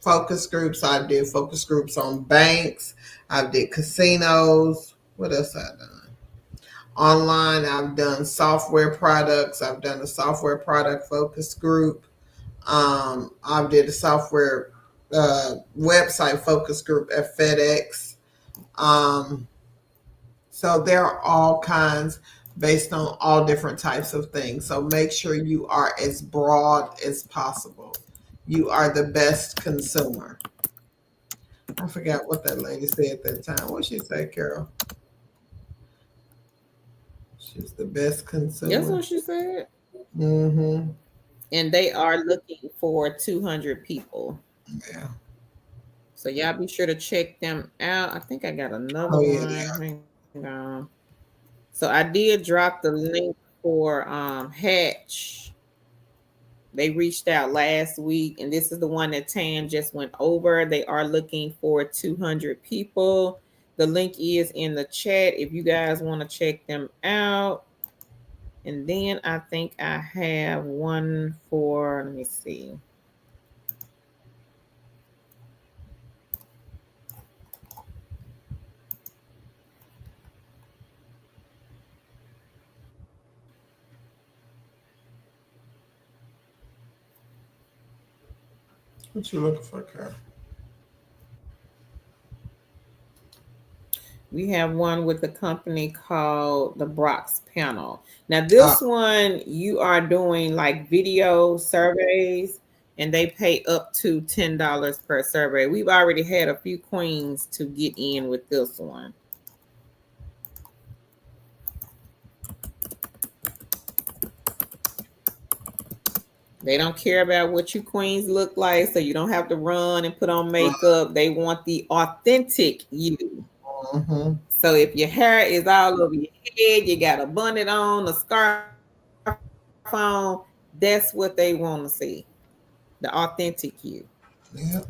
focus groups. I did focus groups on banks. I did casinos. What else I've done? Online, I've done software products. I've done a software product focus group. I did a software website focus group at FedEx. So there are all kinds based on all different types of things. So make sure you are as broad as possible. You are the best consumer. I forgot what that lady said at that time. What she say, Carol? She's the best consumer. That's what she said. Mm-hmm. And they are looking for 200 people. Yeah. So y'all be sure to check them out. I think I got another one. Hang on. So I did drop the link for Hatch. They reached out last week, and this is the one that Tan just went over. They are looking for 200 people. The link is in the chat if you guys want to check them out. And then I think I have one for, let me see. What you looking for, Carl? We have one with the company called the Brox Panel. Now, Ah, this one you are doing like video surveys, and they pay up to $10 per survey. We've already had a few queens to get in with this one. They don't care about what you queens look like, so you don't have to run and put on makeup. They want the authentic you. mm-hmm. So if your hair is all over your head, you got a bonnet on, a scarf on, that's what they want to see. The authentic you. Yeah.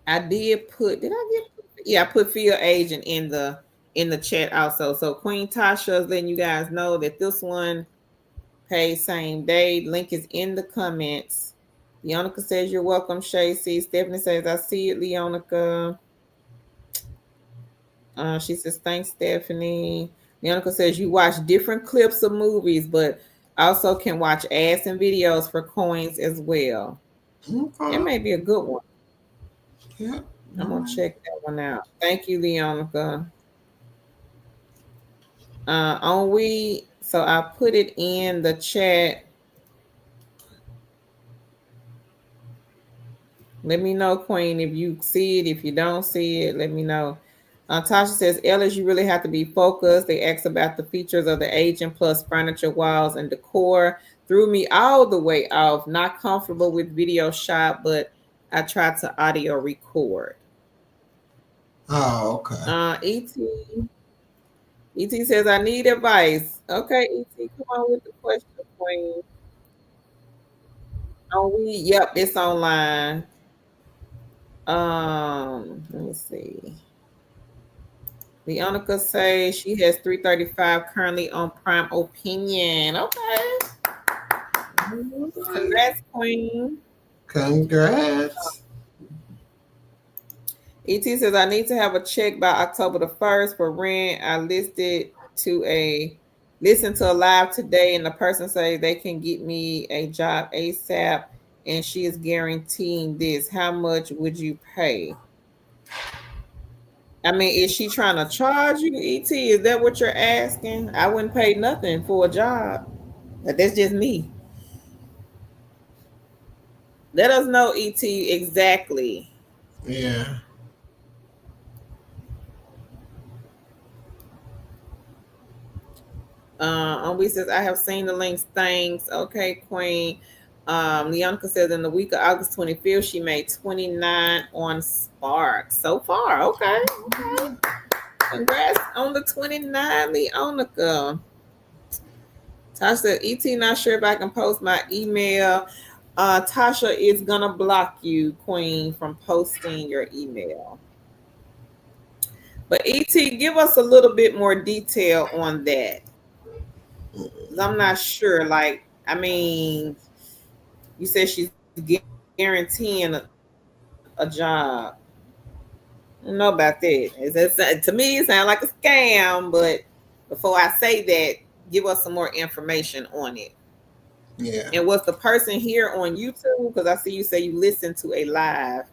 I did put, did I get, yeah, I put field agent in the chat also. So Queen Tasha is letting you guys know that this one pays same day. Link is in the comments. Leonica says you're welcome, Shacy. Stephanie says I see it, Leonica. She says thanks, Stephanie. Leonica says you watch different clips of movies, but also can watch ads and videos for coins as well. It Okay. may be a good one. Yeah. I'm gonna check that one out. Thank you, Leonica. On we, so I put it in the chat. Let me know, Queen, if you see it. If you don't see it, let me know. Tasha says, Ellis, you really have to be focused. They asked about the features of the agent plus furniture, walls, and decor. Threw me all the way off. Not comfortable with video shot, but I tried to audio record. Oh, okay. ET says, I need advice. Okay, ET, come on with the question, Queen. Yep, it's online. Let me see. Leonica says she has 335 currently on Prime Opinion. Okay. Congrats, Queen. Congrats. ET says I need to have a check by October the 1st for rent. I listened to a live today, and the person says they can get me a job ASAP, and she is guaranteeing this. How much would you pay? I mean, is she trying to charge you, ET? Is that what you're asking? I wouldn't pay nothing for a job. But that's just me. Let us know, ET, exactly. Yeah. Ombi says, I have seen the links. Thanks. Okay, Queen. Leonica says in the week of August 25th, she made 29 on Spark. So far, okay. Congrats on the 29, Leonica. Tasha said, ET, not sure if I can post my email. Tasha is gonna block you, Queen, from posting your email. But ET, give us a little bit more detail on that. I'm not sure. Like, I mean, you said she's guaranteeing a job. I don't know about that. To me, it sounds like a scam. But before I say that, give us some more information on it. Yeah. And was the person here on YouTube? Because I see you say you listened to a live.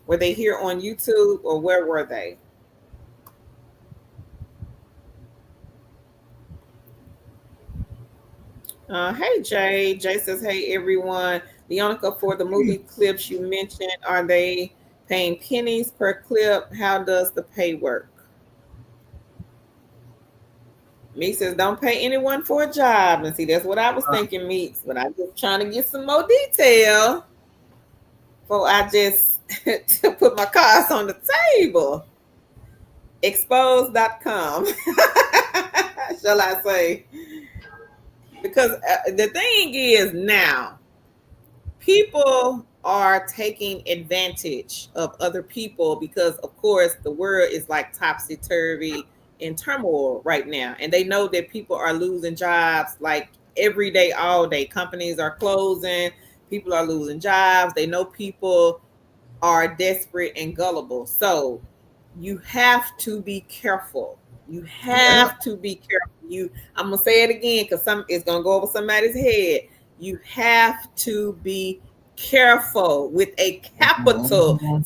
Were they here on YouTube or where were they? Hey Jay. Jay says, hey everyone. Leonica, for the movie clips you mentioned, are they paying pennies per clip? How does the pay work? Meek says, don't pay anyone for a job. And see, that's what I was thinking, Meeks, but I'm just trying to get some more detail before I just put my cards on the table. Expose.com, shall I say? Because the thing is now, people are taking advantage of other people because, of course, the world is like topsy turvy in turmoil right now. And they know that people are losing jobs like every day, all day. Companies are closing, people are losing jobs. They know people are desperate and gullible. So you have to be careful. You have to be careful. I'm gonna say it again because it's gonna go over somebody's head. You have to be careful with a capital Mhm.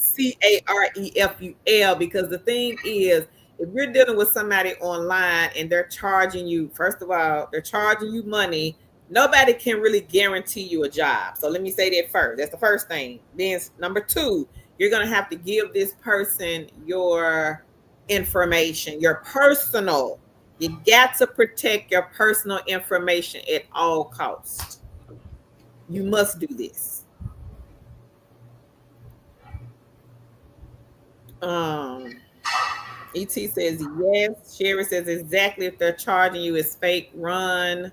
CAREFUL, because the thing is, if you're dealing with somebody online and they're charging you, first of all, they're charging you money. Nobody can really guarantee you a job. So let me say that first. That's the first thing. Then number two, you're gonna have to give this person your information, your personal. You got to protect your personal information at all costs. You must do this. Um, ET says yes. Sherry says exactly, if they're charging you it's fake, run.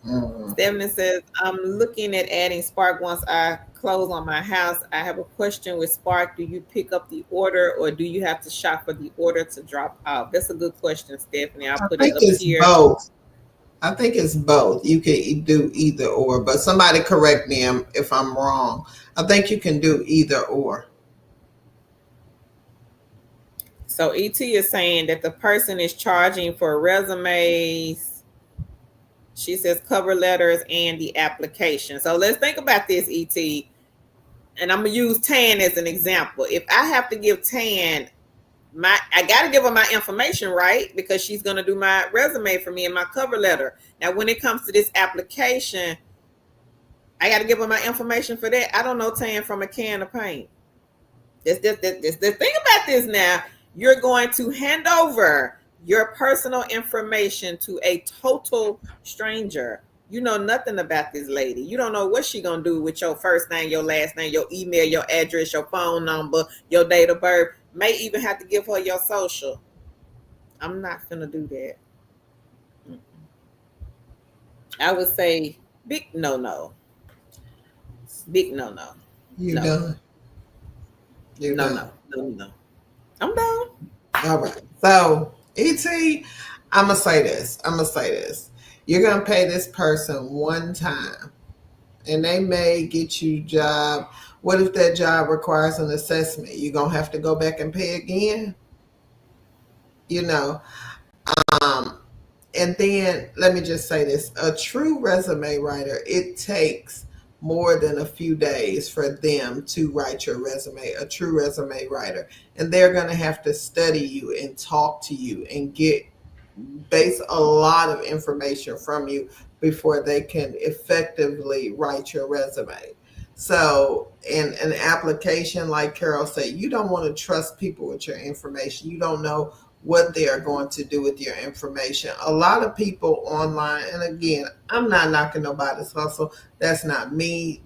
Mhm. Stephanie says, I'm looking at adding Spark once I close on my house. I have a question with Spark. Do you pick up the order or do you have to shop for the order to drop off? That's a good question, Stephanie. I'll I put it think up it's here. both. I think it's both. You can do either or, but somebody correct me if I'm wrong. I think you can do either or. So ET is saying that the person is charging for resumes. She says cover letters and the application. So let's think about this, ET. And I'm gonna use Tan as an example. If I have to give Tan I gotta give her my information, right? Because she's gonna do my resume for me and my cover letter. Now, when it comes to this application, I gotta give her my information for that. I don't know Tan from a can of paint. This the thing about this now. You're going to hand over your personal information to a total stranger. You know nothing about this lady. You don't know what she gonna do with your first name, your last name, your email, your address, your phone number, your date of birth. May even have to give her your social. I'm not gonna do that. I would say big no. Big no. You No. done? You done? No. I'm done. All right. So, ET, I'm going to say this. You're going to pay this person one time and they may get you a job. What if that job requires an assessment? You're going to have to go back and pay again? You know, um, and then let me just say this, a true resume writer, it takes more than a few days for them to write your resume, a true resume writer. And they're going to have to study you and talk to you and get base a lot of information from you before they can effectively write your resume. So, in an application, like Carol said, you don't want to trust people with your information. You don't know what they are going to do with your information. A lot of people online, and again, I'm not knocking nobody's hustle. That's not me.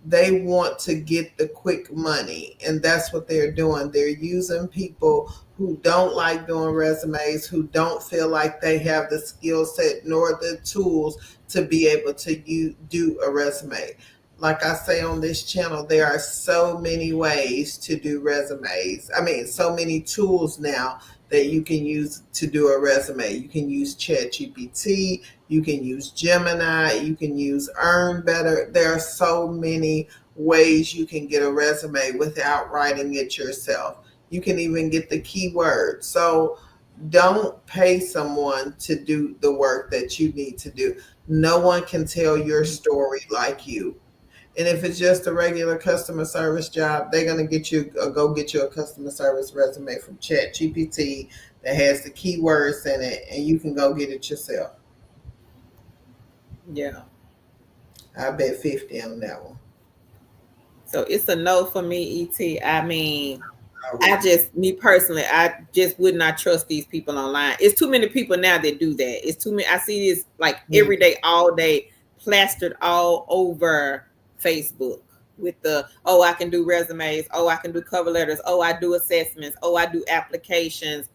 They want to get the quick money, and that's what they're doing. They're using people who don't like doing resumes, who don't feel like they have the skill set nor the tools to be able to do a resume. Like I say on this channel, there are so many ways to do resumes. So many tools now that you can use to do a resume. You can use ChatGPT, you can use Gemini, you can use Earn Better. There are so many ways you can get a resume without writing it yourself. You can even get the keywords. So don't pay someone to do the work that you need to do. No one can tell your story like you. And if it's just a regular customer service job, they're gonna go get you a customer service resume from ChatGPT that has the keywords in it, and you can go get it yourself. Yeah. I bet 50 on that one. So it's a no for me, ET. All right. Me personally, I just would not trust these people online. It's too many people now that do that. It's too many. I see this like every day, all day, plastered all over Facebook with I can do resumes. Oh, I can do cover letters. Oh, I do assessments. Oh, I do applications.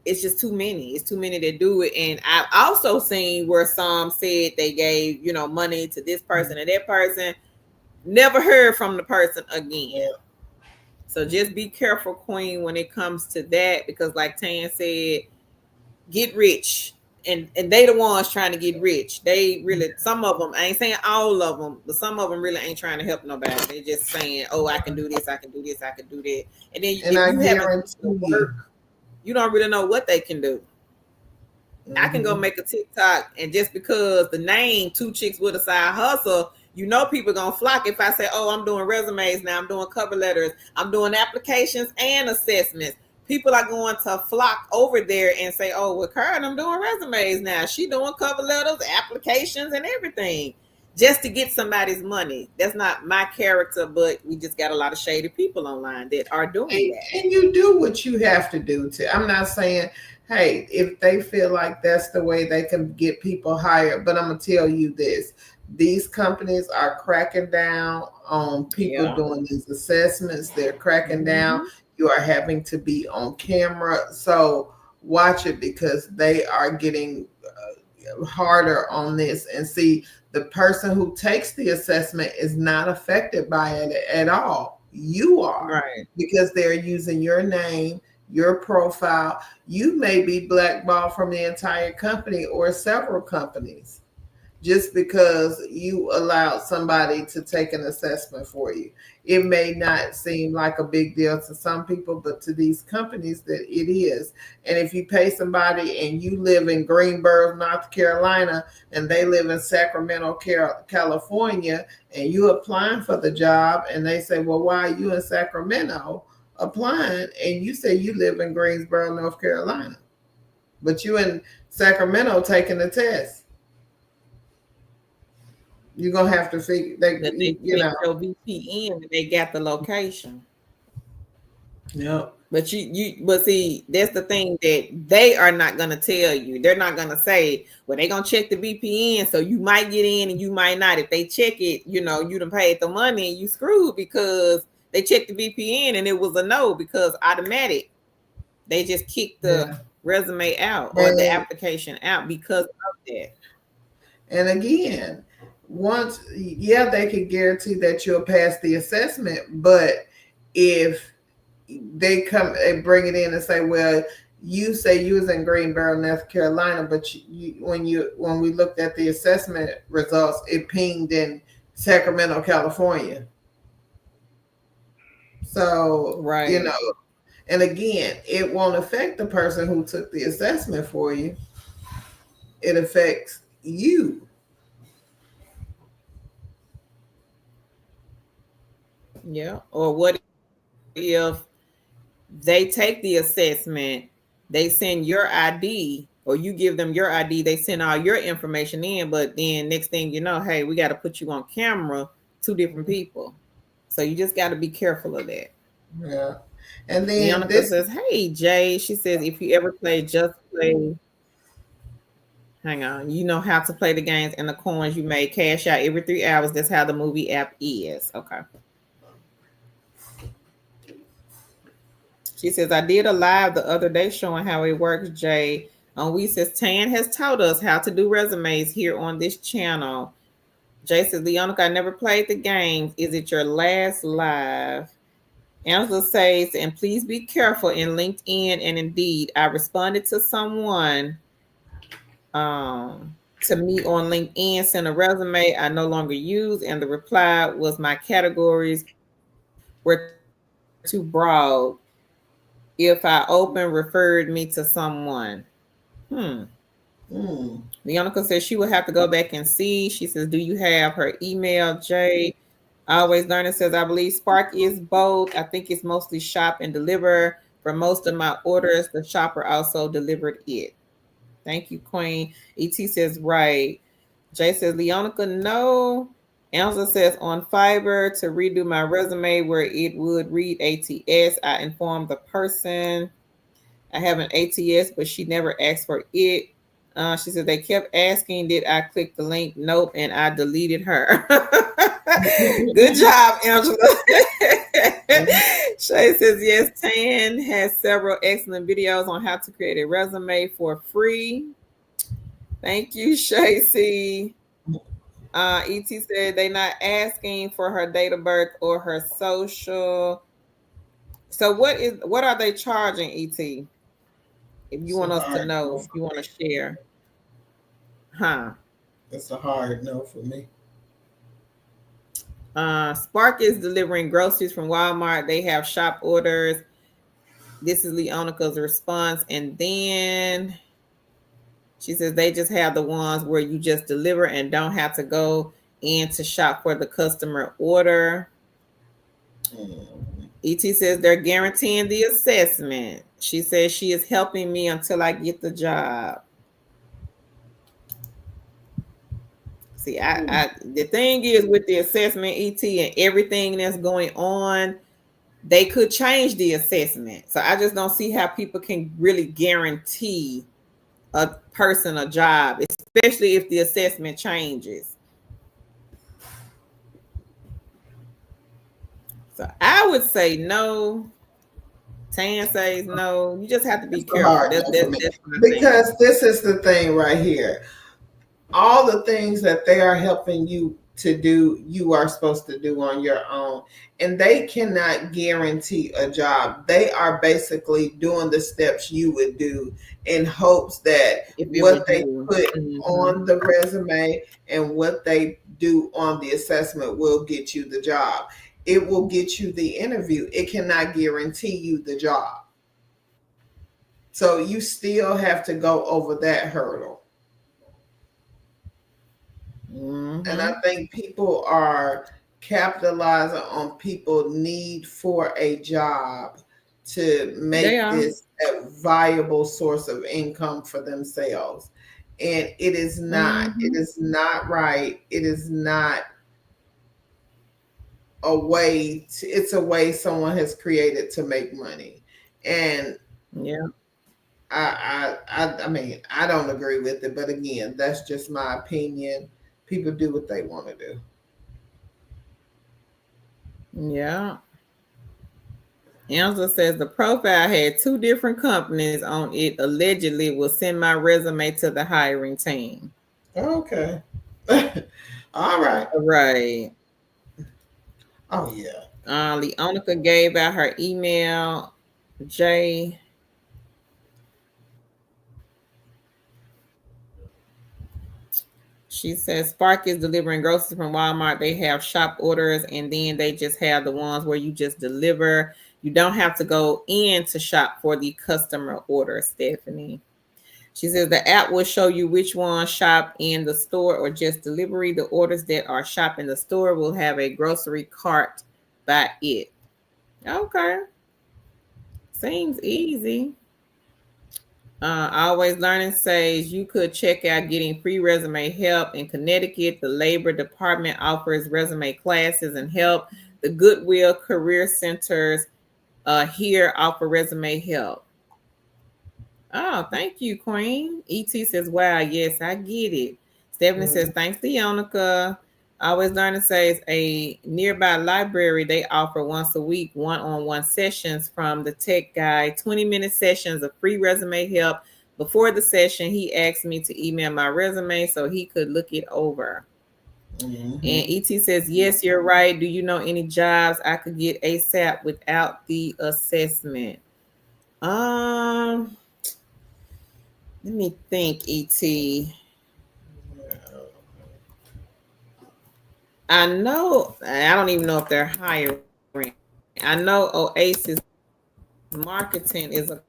It's just too many. It's too many that do it. And I've also seen where some said they gave, money to this person and that person. Never heard from the person again. So just be careful, Queen, when it comes to that, because like Tan said, get rich. And they the ones trying to get rich. They really, some of them, I ain't saying all of them, but some of them really ain't trying to help nobody. They just saying, oh, I can do this, I can do this, I can do that. And then And if I you haven't guarantee work, you don't really know what they can do. I can go make a TikTok, and just because the name Two Chicks with a Side Hustle, you know people gonna flock if I say, oh, I'm doing resumes now, I'm doing cover letters, I'm doing applications and assessments. People are going to flock over there and say, oh, well, Karen, I'm doing resumes now. She doing cover letters, applications, and everything just to get somebody's money. That's not my character, but we just got a lot of shady people online that are doing that. And you do what you have to do to. I'm not saying, hey, if they feel like that's the way they can get people hired, but I'm gonna tell you this: these companies are cracking down on people doing these assessments. They're cracking down. You are having to be on camera, so watch it, because they are getting harder on this. And see, the person who takes the assessment is not affected by it at all. You are, right? Because they're using your name, your profile. You may be blackballed from the entire company or several companies just because you allowed somebody to take an assessment for you. It may not seem like a big deal to some people, but to these companies that it is. And if you pay somebody and you live in Greensboro, North Carolina, and they live in Sacramento, California, and you applying for the job, and they say, well, why are you in Sacramento applying? And you say you live in Greensboro, North Carolina, but you in Sacramento taking the test. You're gonna have to figure they you know your VPN and they got the location. Yep. But but see, that's the thing that they are not gonna tell you. They're not gonna say, well, they're gonna check the VPN, so you might get in and you might not. If they check it, you know, you done paid the money and you screwed because they checked the VPN and it was a no, because automatic. They just kicked the resume out or the application out because of that. And again, once, they can guarantee that you'll pass the assessment, but if they come and bring it in and say, well, you say you was in Greensboro, North Carolina, but when we looked at the assessment results, it pinged in Sacramento, California. So, right. And again, it won't affect the person who took the assessment for you. It affects you. Yeah. Or what if they take the assessment, they send your ID, or you give them your ID, they send all your information in, but then next thing you know, hey, we got to put you on camera, 2 different people. So you just got to be careful of that. Yeah. And then Leonica says, hey, Jay, she says, if you ever play Just Play, hang on, you know how to play the games and the coins you may cash out every 3 hours. That's how the movie app is. Okay. She says, I did a live the other day showing how it works, Jay. We says, Tan has taught us how to do resumes here on this channel. Jay says, Leonica, I never played the games. Is it your last live? Angela says, and please be careful in LinkedIn and Indeed. I responded to someone to me on LinkedIn, sent a resume I no longer use, and the reply was my categories were too broad. If I open referred me to someone. Leonica says she will have to go back and see. She says, do you have her email, Jay? Always Learning says, I believe Spark is both. I think it's mostly shop and deliver. For most of my orders, the shopper also delivered it. Thank you, Queen. ET says, right. Jay says, Leonica, no. Angela says, on Fiverr to redo my resume where it would read ATS. I informed the person I have an ATS, but she never asked for it. She said, they kept asking, did I click the link? Nope, and I deleted her. Good job, Angela. Shay says, yes, Tan has several excellent videos on how to create a resume for free. Thank you, Shacy. ET said they're not asking for her date of birth or her social. So what are they charging, ET? If you want us to know, if you want to share. That's a hard no for me. Spark is delivering groceries from Walmart. They have shop orders. This is Leonica's response. And then she says they just have the ones where you just deliver and don't have to go in to shop for the customer order. Mm-hmm. ET says they're guaranteeing the assessment. She says she is helping me until I get the job. See, the thing is with the assessment, ET, and everything that's going on, they could change the assessment. So I just don't see how people can really guarantee a person a job, especially if the assessment changes. So I would say no. Tan says no. You just have to be It's a careful. hard no for me That's my thing. because this is the thing right here. All the things that they are helping you to do, you are supposed to do on your own. And they cannot guarantee a job. They are basically doing the steps you would do in hopes that If it was what they you. put Mhm. on the resume and what they do on the assessment will get you the job. It will get you the interview. It cannot guarantee you the job. So you still have to go over that hurdle. Mm-hmm. And I think people are capitalizing on people's need for a job to make this a viable source of income for themselves. And it is not. Mm-hmm. It is not right. It is not a way. It's a way someone has created to make money. And Yeah. I mean, I don't agree with it. But again, that's just my opinion. People do what they want to do. Yeah. Angela says the profile had 2 different companies on it. Allegedly, will send my resume to the hiring team. Okay. All right. Right. Oh yeah. Leonica gave out her email. Jay. She says Spark is delivering groceries from Walmart. They have shop orders, and then they just have the ones where you just deliver. You don't have to go in to shop for the customer order, Stephanie. She says the app will show you which ones shop in the store or just delivery. The orders that are shop in the store will have a grocery cart by it. Okay. Seems easy. Always Learning says you could check out getting free resume help in Connecticut. The Labor Department offers resume classes and help. The Goodwill Career Centers here offer resume help. Oh, thank you, Queen. ET says, wow, yes, I get it. Stephanie says, thanks, Leonica. Always Learning says a nearby library, they offer once a week one-on-one sessions from the tech guy, 20-minute sessions of free resume help. Before the session, he asked me to email my resume so he could look it over. Mm-hmm. And ET says, yes, you're right. Do you know any jobs I could get ASAP without the assessment? Let me think, ET. I know, I don't even know if they're hiring. I know Oasis Marketing is a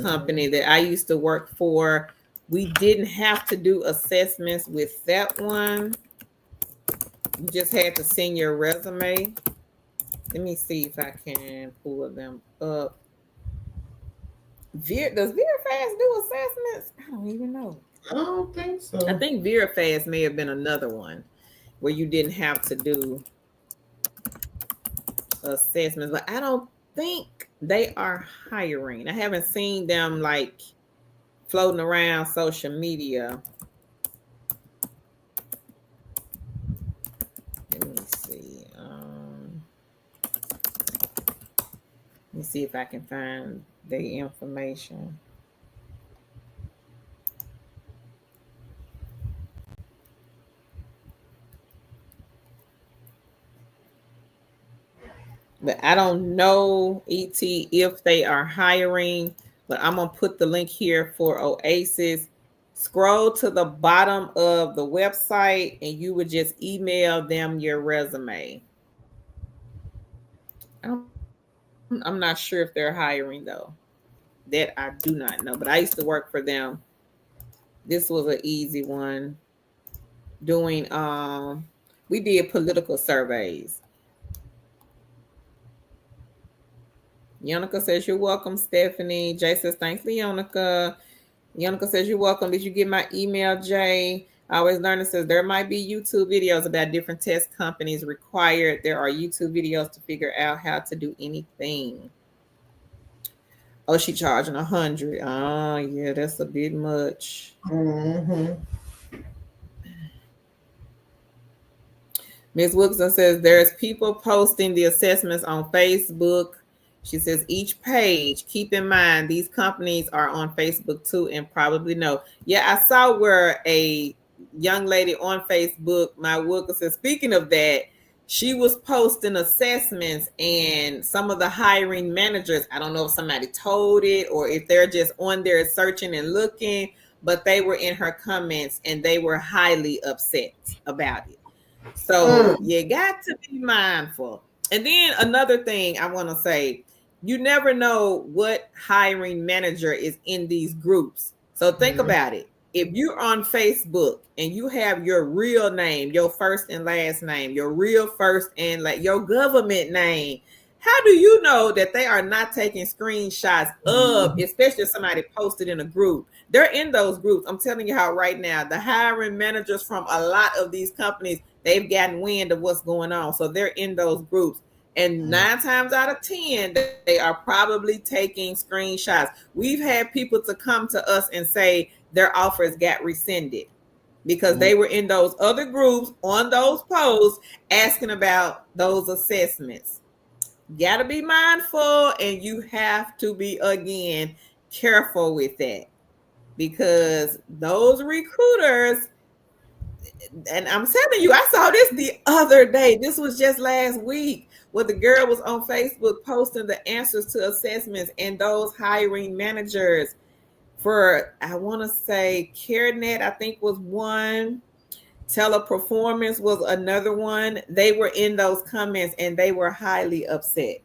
company that I used to work for. We didn't have to do assessments with that one. You just had to send your resume. Let me see if I can pull them up. Does VeraFast do assessments? I don't even know. I don't think so. I think VeraFast may have been another one where you didn't have to do assessments, but I don't think they are hiring. I haven't seen them like floating around social media. Let me see. Let me see if I can find the information. But I don't know, ET, if they are hiring, but I'm going to put the link here for Oasis. Scroll to the bottom of the website and you would just email them your resume. I'm not sure if they're hiring though. That I do not know, but I used to work for them. This was an easy one. doing we did political surveys. Yonica says you're welcome, Stephanie. Jay says thanks, Leonica. Yonica says you're welcome. Did you get my email, Jay? Always Learning says there might be YouTube videos about different test companies required. There are YouTube videos to figure out how to do anything. Oh, she charging 100. Oh, yeah, that's a bit much. Ms. Wilkinson says there's people posting the assessments on Facebook. She says each page, keep in mind, these companies are on Facebook too and probably know. Yeah, I saw where a young lady on Facebook, my Wilkinson, speaking of that, she was posting assessments and some of the hiring managers, I don't know if somebody told it or if they're just on there searching and looking, but they were in her comments and they were highly upset about it. So you got to be mindful. And then another thing I want to say, you never know what hiring manager is in these groups. So think about it. If you're on Facebook and you have your real name, your first and last name, your real first and your government name, how do you know that they are not taking screenshots of, especially if somebody posted in a group? They're in those groups. I'm telling you how right now, the hiring managers from a lot of these companies, they've gotten wind of what's going on. So they're in those groups. And 9 times out of 10, they are probably taking screenshots. We've had people to come to us and say their offers got rescinded because they were in those other groups on those posts asking about those assessments. Got to be mindful, and you have to be, again, careful with that because those recruiters, and I'm telling you, I saw this the other day. This was just last week where the girl was on Facebook posting the answers to assessments, and those hiring managers for, I want to say, CareNet, I think was one. Teleperformance was another one. They were in those comments and they were highly upset.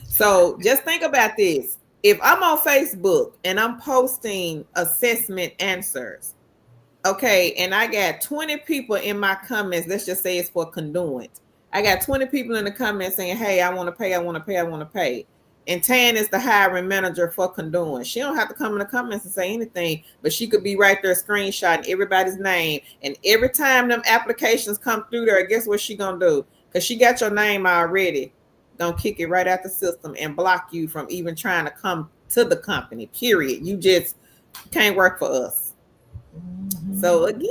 So just think about this. If I'm on Facebook and I'm posting assessment answers, okay, and I got 20 people in my comments, let's just say it's for Conduent. I got 20 people in the comments saying, hey, I want to pay, I want to pay, I want to pay. And Tan is the hiring manager for Conduent. She don't have to come in the comments and say anything, but she could be right there screenshotting everybody's name. And every time them applications come through there, guess what she gonna do? Because she got your name already. Gonna kick it right out the system and block you from even trying to come to the company, period. You just can't work for us. So again,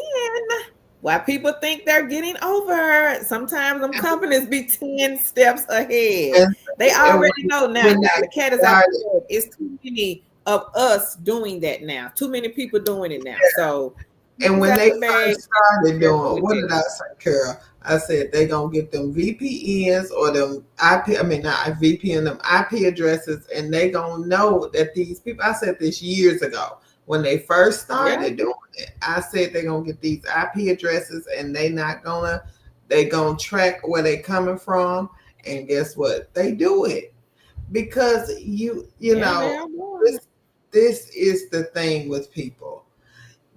why people think they're getting over, sometimes them companies be 10 steps ahead. They already know now. The cat is out the bag. It's too many of us doing that now. Too many people doing it now. So, and when they first started doing, what did I say, Carol? I said they gonna get them VPNs or them not VPN, them IP addresses, and they gonna know that these people. I said this years ago when they first started doing it. I said they're gonna get these IP addresses, and they gonna track where they coming from. And guess what? They do it because you know this is the thing with people.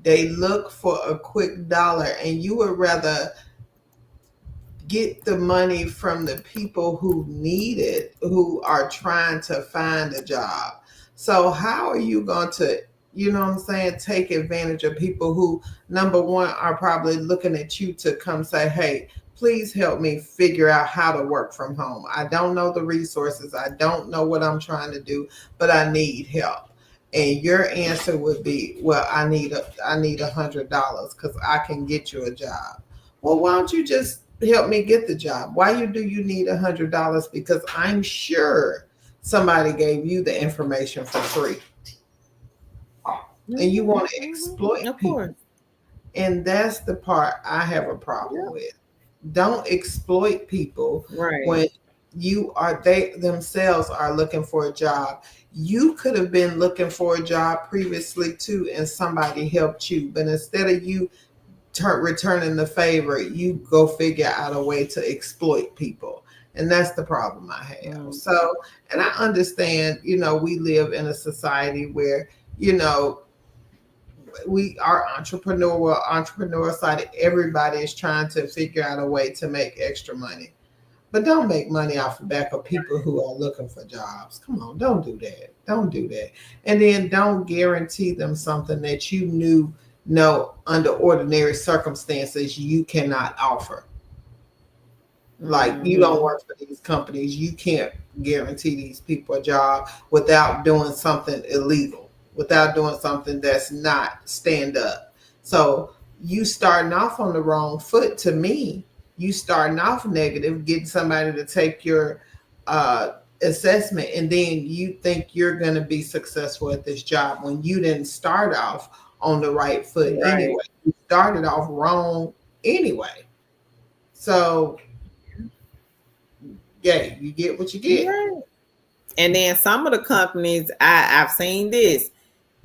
They look for a quick dollar, and you would rather get the money from the people who need it, who are trying to find a job. So how are you going to, you know what I'm saying, take advantage of people who, number one, are probably looking at you to come say, hey, please help me figure out how to work from home. I don't know the resources. I don't know what I'm trying to do, but I need help. And your answer would be, well, I need $100 because I can get you a job. Well, why don't you just help me get the job? Why do you need $100? Because I'm sure somebody gave you the information for free. And you want to exploit people. And that's the part I have a problem with. Don't exploit people when they themselves are looking for a job. You could have been looking for a job previously too, and somebody helped you. But instead of you returning the favor, you go figure out a way to exploit people. And that's the problem I have. So, and I understand, we live in a society where, we are entrepreneur side. Everybody is trying to figure out a way to make extra money. But don't make money off the back of people who are looking for jobs. Come on, don't do that. Don't do that. And then don't guarantee them something that you know under ordinary circumstances you cannot offer. Like you don't Mhm. work for these companies, you can't guarantee these people a job without doing something illegal, without doing something that's not stand up. So you starting off on the wrong foot to me. You starting off negative, getting somebody to take your assessment, and then you think you're going to be successful at this job when you didn't start off on the right foot Right. anyway. You started off wrong anyway. So yeah, you get what you get. Right. And then some of the companies I've seen this.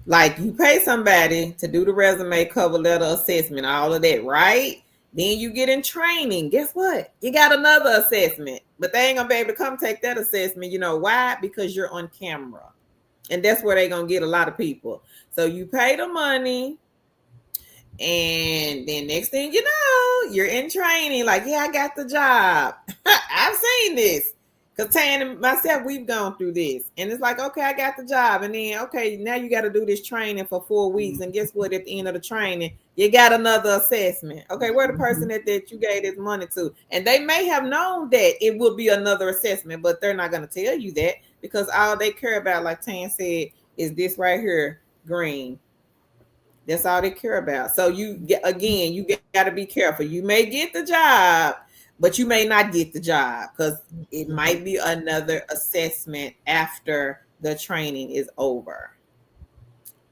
Like you pay somebody to do the resume, cover letter, assessment, all of that, right? Then you get in training. Guess what? You got another assessment, but they ain't gonna be able to come take that assessment. You know why? Because you're on camera, and that's where they gonna get a lot of people. So you pay the money, and then next thing you know, you're in training. Like, yeah, I got the job. I've seen this. Cause Tan and myself, we've gone through this. And it's like, okay, I got the job. And then, okay, now you got to do this training for 4 weeks. And guess what? At the end of the training, you got another assessment. Okay, where the person that you gave this money to? And they may have known that it will be another assessment, but they're not going to tell you that because all they care about, like Tan said, is this right here, green. That's all they care about. So you get again, you got to be careful. You may get the job, but you may not get the job because it might be another assessment after the training is over.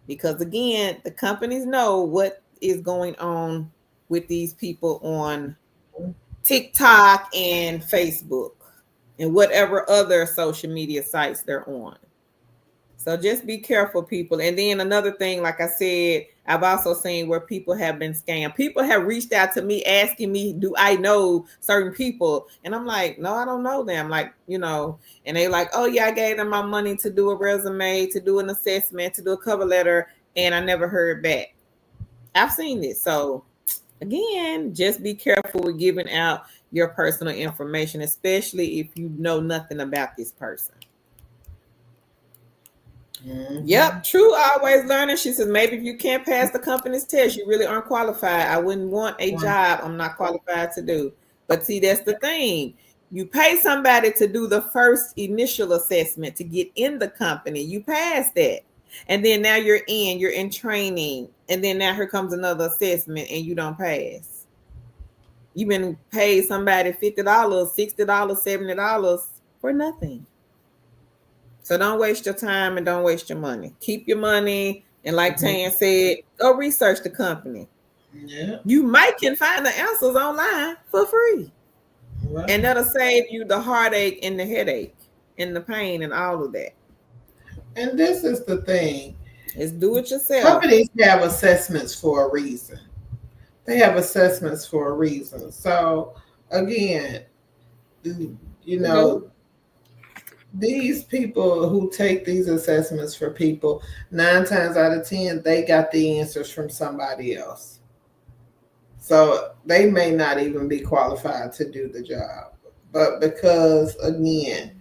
Because again, the companies know what is going on with these people on TikTok and Facebook and whatever other social media sites they're on. So just be careful, people. And then another thing, like I said, I've also seen where people have been scammed. People have reached out to me asking me, do I know certain people? And I'm like, no, I don't know them. Like, and they like, oh yeah, I gave them my money to do a resume, to do an assessment, to do a cover letter, and I never heard back. I've seen this. So again, just be careful with giving out your personal information, especially if you know nothing about this person. Mm-hmm. Yep, true. Always learning. She says maybe if you can't pass the company's test, you really aren't qualified. I wouldn't want a job I'm not qualified to do. But see, that's the thing. You pay somebody to do the first initial assessment to get in the company. You pass that. And then now you're in training. And then now here comes another assessment and you don't pass. You've been paid somebody $50, $60, $70 for nothing. So don't waste your time and don't waste your money. Keep your money. And like Tan said, go research the company. Yeah. You might can find the answers online for free. Right. And that'll save you the heartache and the headache and the pain and all of that. And this is the thing. Is do it yourself. Companies have assessments for a reason. They have assessments for a reason. So again, these people who take these assessments for people, 9 times out of 10, they got the answers from somebody else. So they may not even be qualified to do the job. But because, again,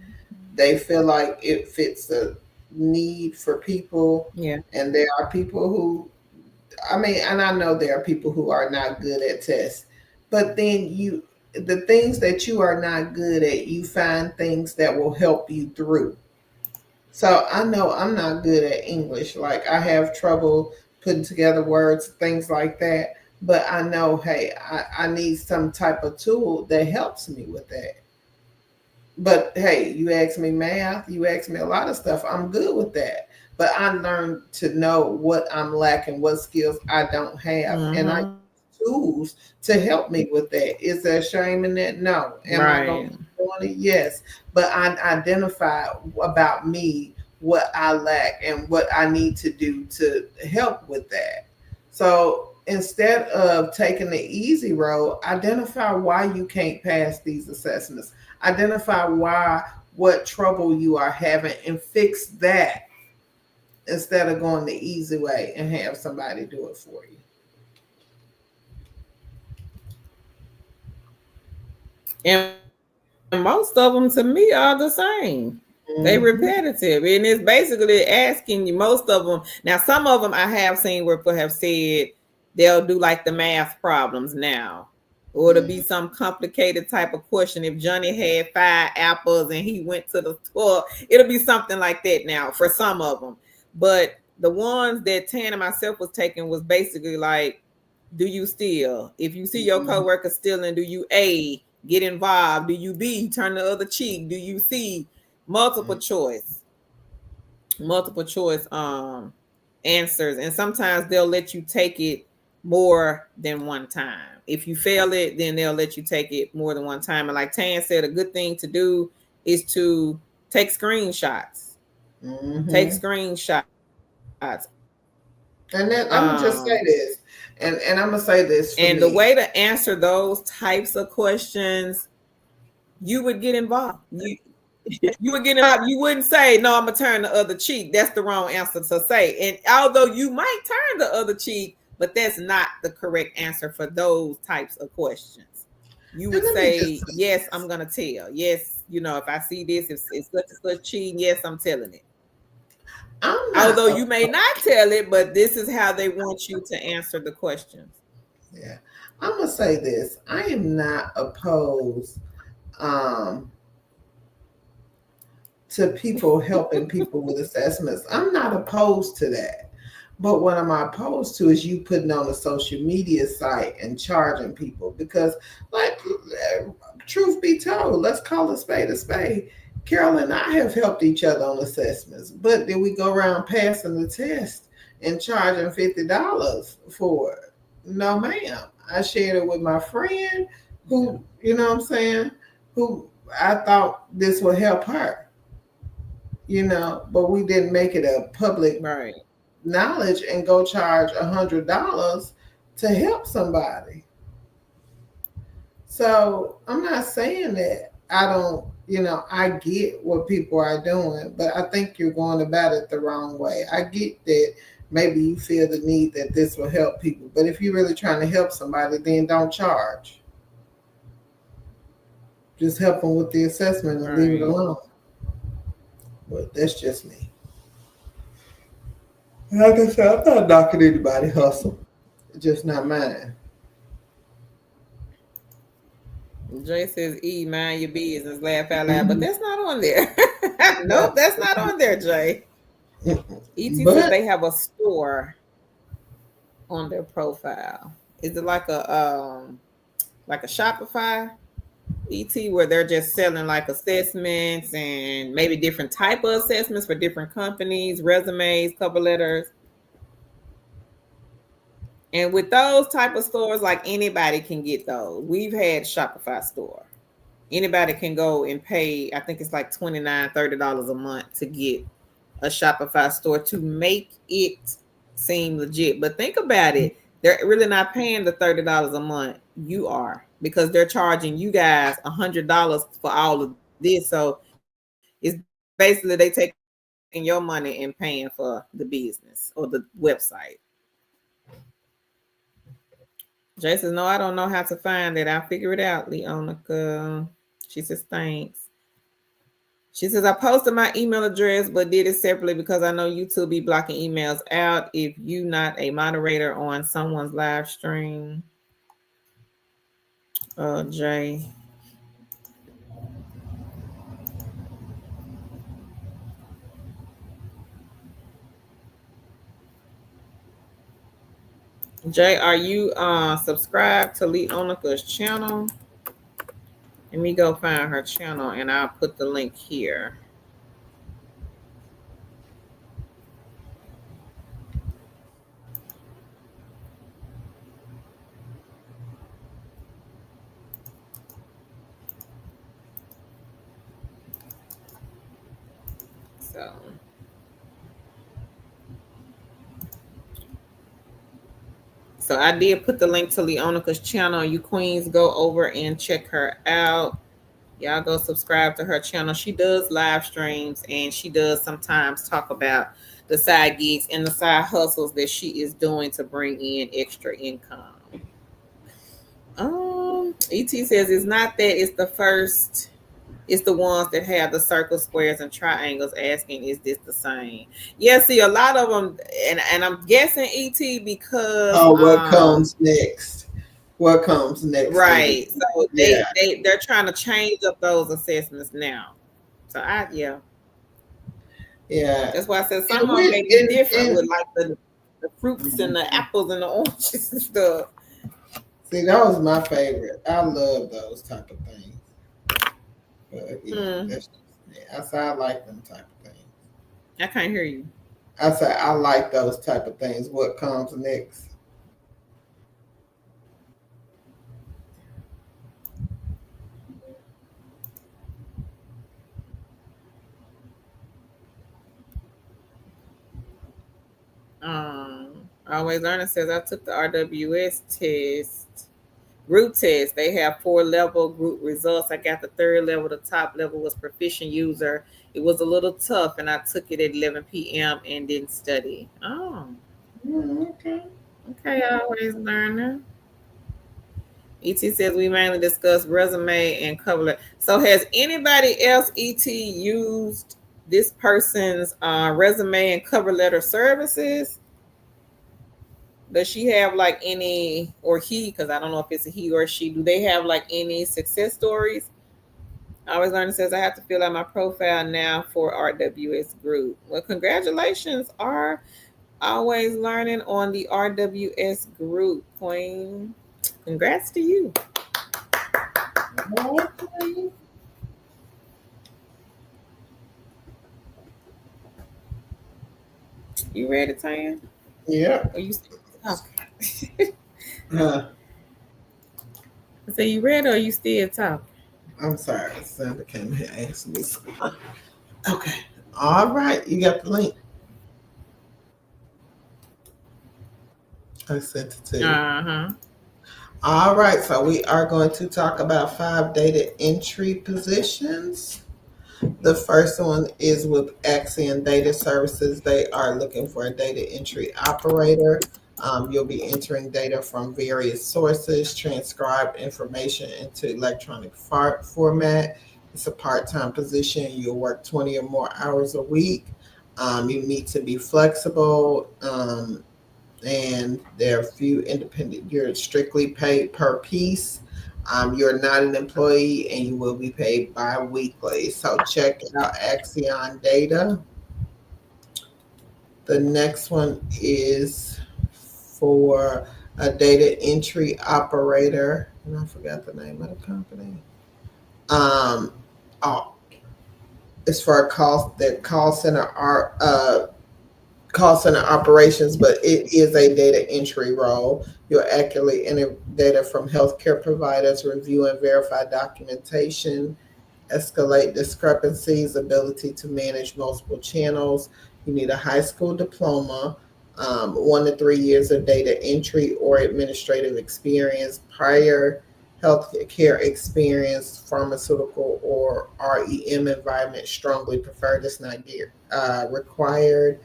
they feel like it fits a need for people. Yeah. And there are people who, and I know there are people who are not good at tests. But then the things that you are not good at, you find things that will help you through. So I know I'm not good at English. Like I have trouble putting together words, things like that. But I know, hey, I need some type of tool that helps me with that. But hey, you ask me math, you ask me a lot of stuff. I'm good with that. But I learned to know what I'm lacking, what skills I don't have. Mm-hmm. And I tools to help me with that. Is there shame in that? No. Am I going to be doing it? Yes. But I identify about me what I lack and what I need to do to help with that. So instead of taking the easy road, identify why you can't pass these assessments. Identify what trouble you are having and fix that. instead of going the easy way and have somebody do it for you. And most of them to me are the same. They repetitive, and it's basically asking you. Most of them now, some of them I have seen where people have said they'll do like the math problems now, or it'll be some complicated type of question. If Johnny had 5 apples and he went to the store, it'll be something like that now for some of them. But the ones that Tan and myself was taking was basically like, do you steal? If you see your coworker stealing, do you A, get involved? Do you B, turn the other cheek? Do you C, multiple choice answers? And sometimes they'll let you take it more than one time. If you fail it, then they'll let you take it more than one time. And like Tan said, a good thing to do is to take screenshots. Take screenshots. And then I'm gonna just say this, and I'm gonna say this. And the way to answer those types of questions, you would get involved. You would get involved. You wouldn't say, "No, I'm gonna turn the other cheek." That's the wrong answer to say. And although you might turn the other cheek, but that's not the correct answer for those types of questions. You would say, "Yes, I'm gonna tell." Yes, if I see this, if it's such and such cheating, yes, I'm telling it. Although you may not tell it, but this is how they want you to answer the questions. Yeah. I'm going to say this. I am not opposed to people helping people with assessments. I'm not opposed to that. But what I'm opposed to is you putting on a social media site and charging people. Because, like, truth be told, let's call a spade a spade. Carol and I have helped each other on assessments, but did we go around passing the test and charging $50 for it? No, ma'am. I shared it with my friend who, who I thought this would help her, but we didn't make it a public knowledge and go charge $100 to help somebody. So I'm not saying that I don't, I get what people are doing, but I think you're going about it the wrong way. I get that maybe you feel the need that this will help people, but if you're really trying to help somebody, then don't charge. Just help them with the assessment and leave it alone. But that's just me. Like I said, I'm not knocking anybody's hustle. It's just not mine. Jay says, mind your business, laugh out loud, but that's not on there. Nope, that's not on there, Jay. ET says they have a store on their profile. Is it like a Shopify, ET, where they're just selling like assessments and maybe different type of assessments for different companies, resumes, cover letters? And with those type of stores, like anybody can get those. We've had Shopify store. Anybody can go and pay, I think it's like $29, $30 a month to get a Shopify store to make it seem legit. But think about it. They're really not paying the $30 a month. You are, because they're charging you guys $100 for all of this. So it's basically they taking your money and paying for the business or the website. Jay says, no, I don't know how to find it. I'll figure it out, Leonica. She says, thanks. She says, I posted my email address, but did it separately because I know YouTube be blocking emails out if you not a moderator on someone's live stream. Jay. Jay, are you subscribed to Leonica's channel? Let me go find her channel and I'll put the link here. So I did put the link to Leonica's channel. You queens, go over and check her out. Y'all go subscribe to her channel. She does live streams and she does sometimes talk about the side gigs and the side hustles that she is doing to bring in extra income. ET says it's not that, it's the first, it's the ones that have the circle, squares, and triangles, asking, is this the same? Yeah, see, a lot of them, and I'm guessing ET because what comes next? What comes next? Right. So Yeah. they're trying to change up those assessments now. So Yeah. that's why I said some And of them with may be different and with like the fruits and the apples and the oranges and stuff. see, that was my favorite. I love those type of things. But yeah, that's just me. I say I like them type of things. I can't hear you. I say I like those type of things. What comes next? Always Learning says I took the RWS test, group test. They have 4-level group results. I got the 3rd level. The top level was proficient user. It was a little tough, and I took it at 11 p.m. and didn't study. Oh, Okay. okay. Always Learning. ET says we mainly discuss resume and cover letter. So has anybody else, ET, used this person's resume and cover letter services? Does she have like any, or he, because I don't know if it's a he or she, do they have like any success stories? Always Learning says I have to fill out my profile now for RWS group. Well, congratulations, are Always Learning on the RWS group, Queen. Congrats to you. Okay. You ready, Tan? Yeah. Or you still talking? Uh, So you ready or you still talking? I'm sorry. Sandra came here and asked me something. Okay. All right. You got the link. I sent it to you. Uh-huh. All right. So we are going to talk about 5 data entry positions. The first one is with Axiom Data Services. They are looking for a data entry operator. You'll be entering data from various sources, transcribe information into electronic format. It's a part-time position. You'll work 20 or more hours a week. You need to be flexible, and there are a few independent. You're strictly paid per piece. You're not an employee, and you will be paid bi-weekly. So check out Axion Data. The next one is for a data entry operator, and I forgot the name of the company. Oh, it's for a call center operations, but it is a data entry role. You'll accurately enter data from healthcare providers, review and verify documentation, escalate discrepancies, ability to manage multiple channels. You need a high school diploma, 1 to 3 years of data entry or administrative experience, prior healthcare experience, pharmaceutical or REM environment strongly preferred. It's not required.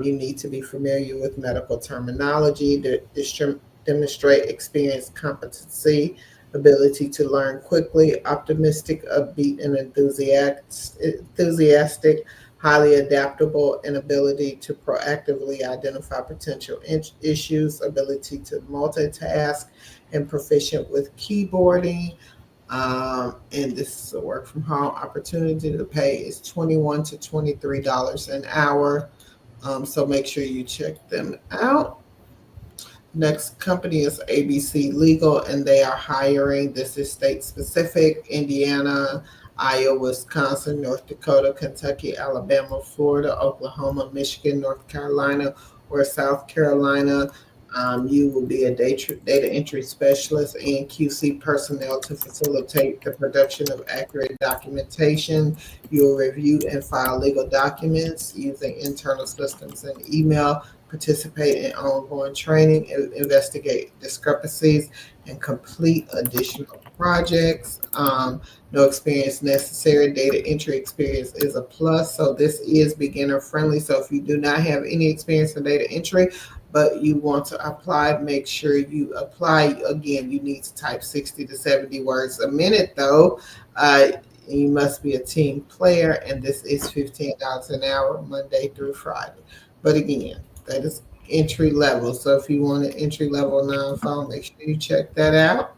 You need to be familiar with medical terminology, demonstrate experience, competency, ability to learn quickly, optimistic, upbeat, and enthusiastic, highly adaptable, and ability to proactively identify potential issues, ability to multitask, and proficient with keyboarding. And this is a work from home opportunity. The pay is $21 to $23 an hour. So make sure you check them out. Next company is ABC Legal, and they are hiring. This is state specific: Indiana, Iowa, Wisconsin, North Dakota, Kentucky, Alabama, Florida, Oklahoma, Michigan, North Carolina, or South Carolina. You will be a data entry specialist and QC personnel to facilitate the production of accurate documentation. You will review and file legal documents using internal systems and email, participate in ongoing training, investigate discrepancies, and complete additional projects. No experience necessary. Data entry experience is a plus. So this is beginner friendly. So if you do not have any experience in data entry, but you want to apply, make sure you apply. Again, you need to type 60 to 70 words a minute though. You must be a team player, and this is $15 an hour, Monday through Friday. But again, that is entry level. So if you want an entry level non-phone, make sure you check that out.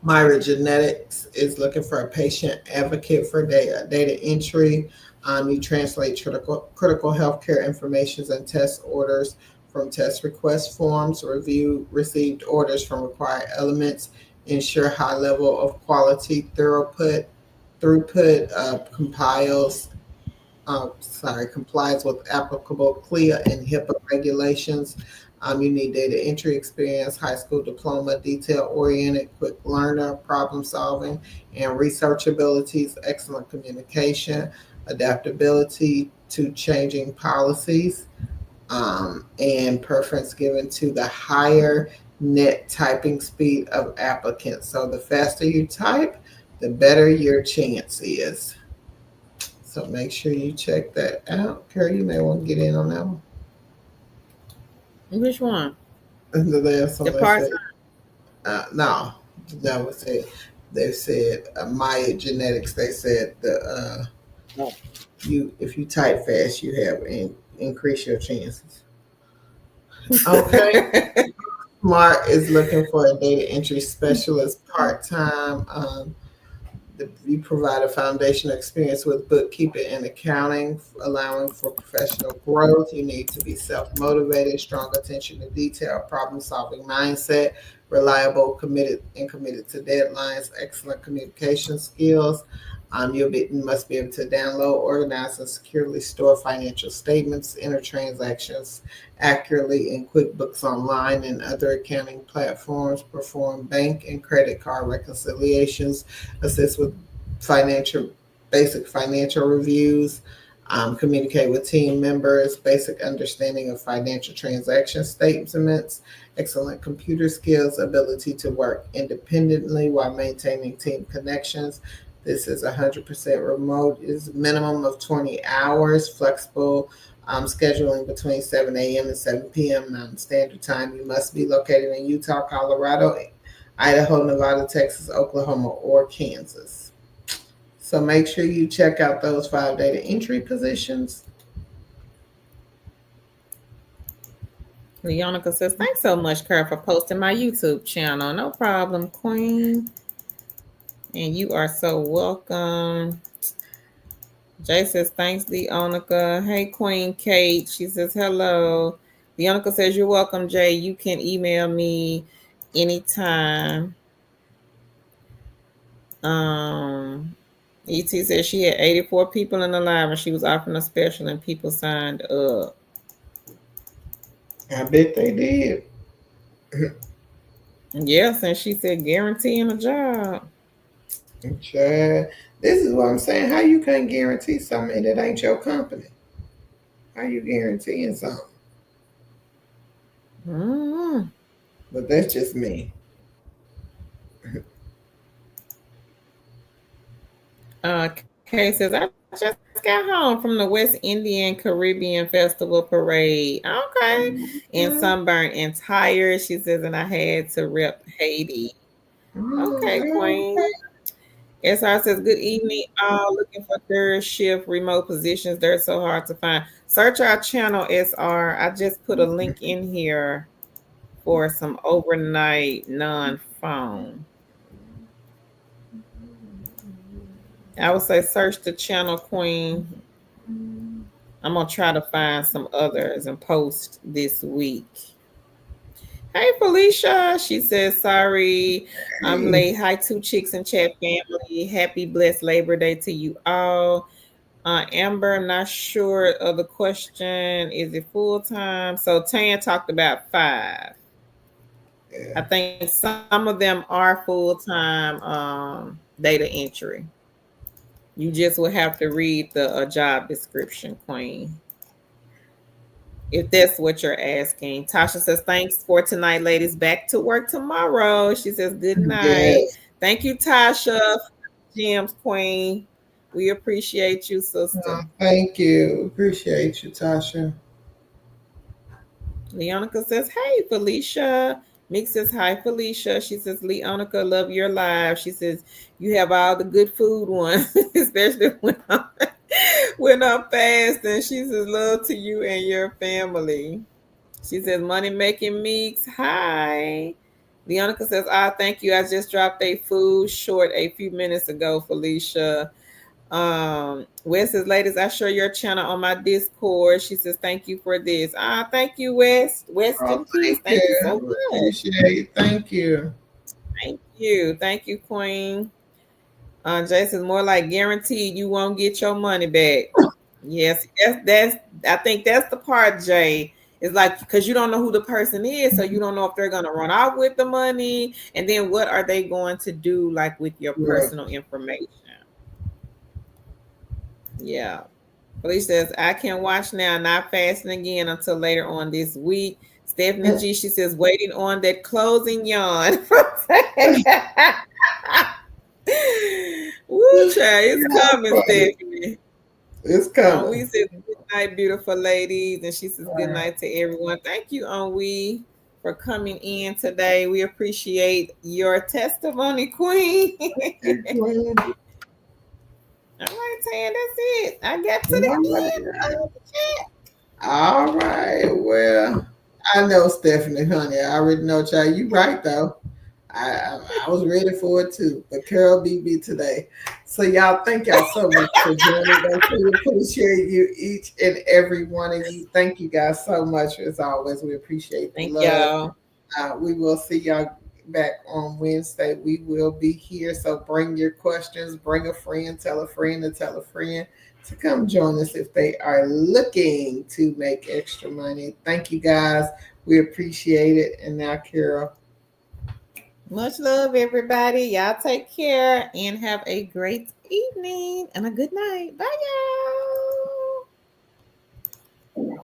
Myra Genetics is looking for a patient advocate for data entry. You translate critical healthcare information and test orders from test request forms, review received orders from required elements, ensure high level of quality throughput, complies with applicable CLIA and HIPAA regulations. You need data entry experience, high school diploma, detail oriented, quick learner, problem solving, and research abilities, excellent communication, adaptability to changing policies, and preference given to the higher net typing speed of applicants. So the faster you type, the better your chance is. So make sure you check that out. Carrie, you may want to get in on that one. Which one? The last The one they part said, no, that was it. They said Maya Genetics. They said you if you type fast, you have increase your chances. Okay. Smart is looking for a data entry specialist part time. You provide a foundational experience with bookkeeping and accounting, allowing for professional growth. You need to be self motivated, strong attention to detail, problem solving mindset, reliable, committed to deadlines, excellent communication skills. You must be able to download, organize, and securely store financial statements, enter transactions accurately in QuickBooks Online and other accounting platforms, perform bank and credit card reconciliations, assist with financial basic financial reviews, communicate with team members, basic understanding of financial transaction statements, excellent computer skills, ability to work independently while maintaining team connections. This is 100% remote. Is minimum of 20 hours, flexible scheduling between 7 a.m. and 7 p.m. Mountain Standard Time. You must be located in Utah, Colorado, Idaho, Nevada, Texas, Oklahoma, or Kansas. So make sure you check out those 5 data entry positions. Leonica says, thanks so much, Kurt, for posting my YouTube channel. No problem, Queen. And you are so welcome. Jay says, thanks, Leonica. Hey, Queen Kate. She says, hello. Leonica says, you're welcome, Jay. You can email me anytime. ET says she had 84 people in the live and she was offering a special and people signed up. I bet they did. Yes, and she said guaranteeing a job. Chad, this is what I'm saying. How you can't guarantee something that ain't your company? How you guaranteeing something? Mm. But that's just me. Kay says, I just got home from the West Indian Caribbean Festival Parade. Okay. And sunburned and tired. She says, and I had to rep Haiti. Okay, Queen. SR says, good evening, all. Looking for third shift remote positions. They're so hard to find. Search our channel, SR. I just put a link in here for some overnight non-phone. I would say search the channel, Queen. I'm going to try to find some others and post this week. Hey, Felicia. She says, sorry, I'm late. Hi, Two Chicks and Chat family. Happy blessed Labor Day to you all. Amber, I'm not sure of the question. Is it full time? So Tan talked about 5. Yeah. I think some of them are full time data entry. You just will have to read the job description, Queen. if that's what you're asking. Tasha says, thanks for tonight, ladies. Back to work tomorrow. She says, good night. Yes. Thank you, Tasha, Gems Queen. We appreciate you, sister. Thank you. Appreciate you, Tasha. Leonica says, hey, Felicia. Mick says, hi, Felicia. She says, Leonica, love your live. She says, you have all the good food ones, especially when I'm fasting. She says, love to you and your family. She says, money making Meeks. Hi. Leonica says, thank you. I just dropped a food short a few minutes ago, Felicia. Wes says, ladies, I share your channel on my Discord. She says, thank you for this. Thank you, Wes. West Oh, in peace. Thank you so much. Appreciate it. Thank you. Thank you. Thank you, Queen. Jason, more like guaranteed you won't get your money back. Yes, that's I think that's the part, Jay. It's like because you don't know who the person is, so you don't know if they're gonna run off with the money, and then what are they going to do like with your personal information? Yeah. Police says, I can watch now, not fasting again until later on this week. Stephanie G, she says, waiting on that closing yawn. Woo, child, it's coming, Stephanie. It's coming. We said, good night, beautiful ladies. And she says, good night to everyone. Thank you, Onwe, for coming in today. We appreciate your testimony, Queen. All right, Tan, that's it. I got to the end of the chat. All right. Well, I know, Stephanie, honey. I already know, child. You right, though. I was ready for it, too. But Carol beat me today. So, y'all, thank y'all so much for joining us. We appreciate you, each and every one of you. Thank you guys so much, as always. We appreciate the love. Y'all. We will see y'all back on Wednesday. We will be here. So bring your questions, bring a friend, tell a friend to tell a friend to come join us if they are looking to make extra money. Thank you guys. We appreciate it. And now, Carol. Much love, everybody. Y'all take care and have a great evening and a good night. Bye, y'all.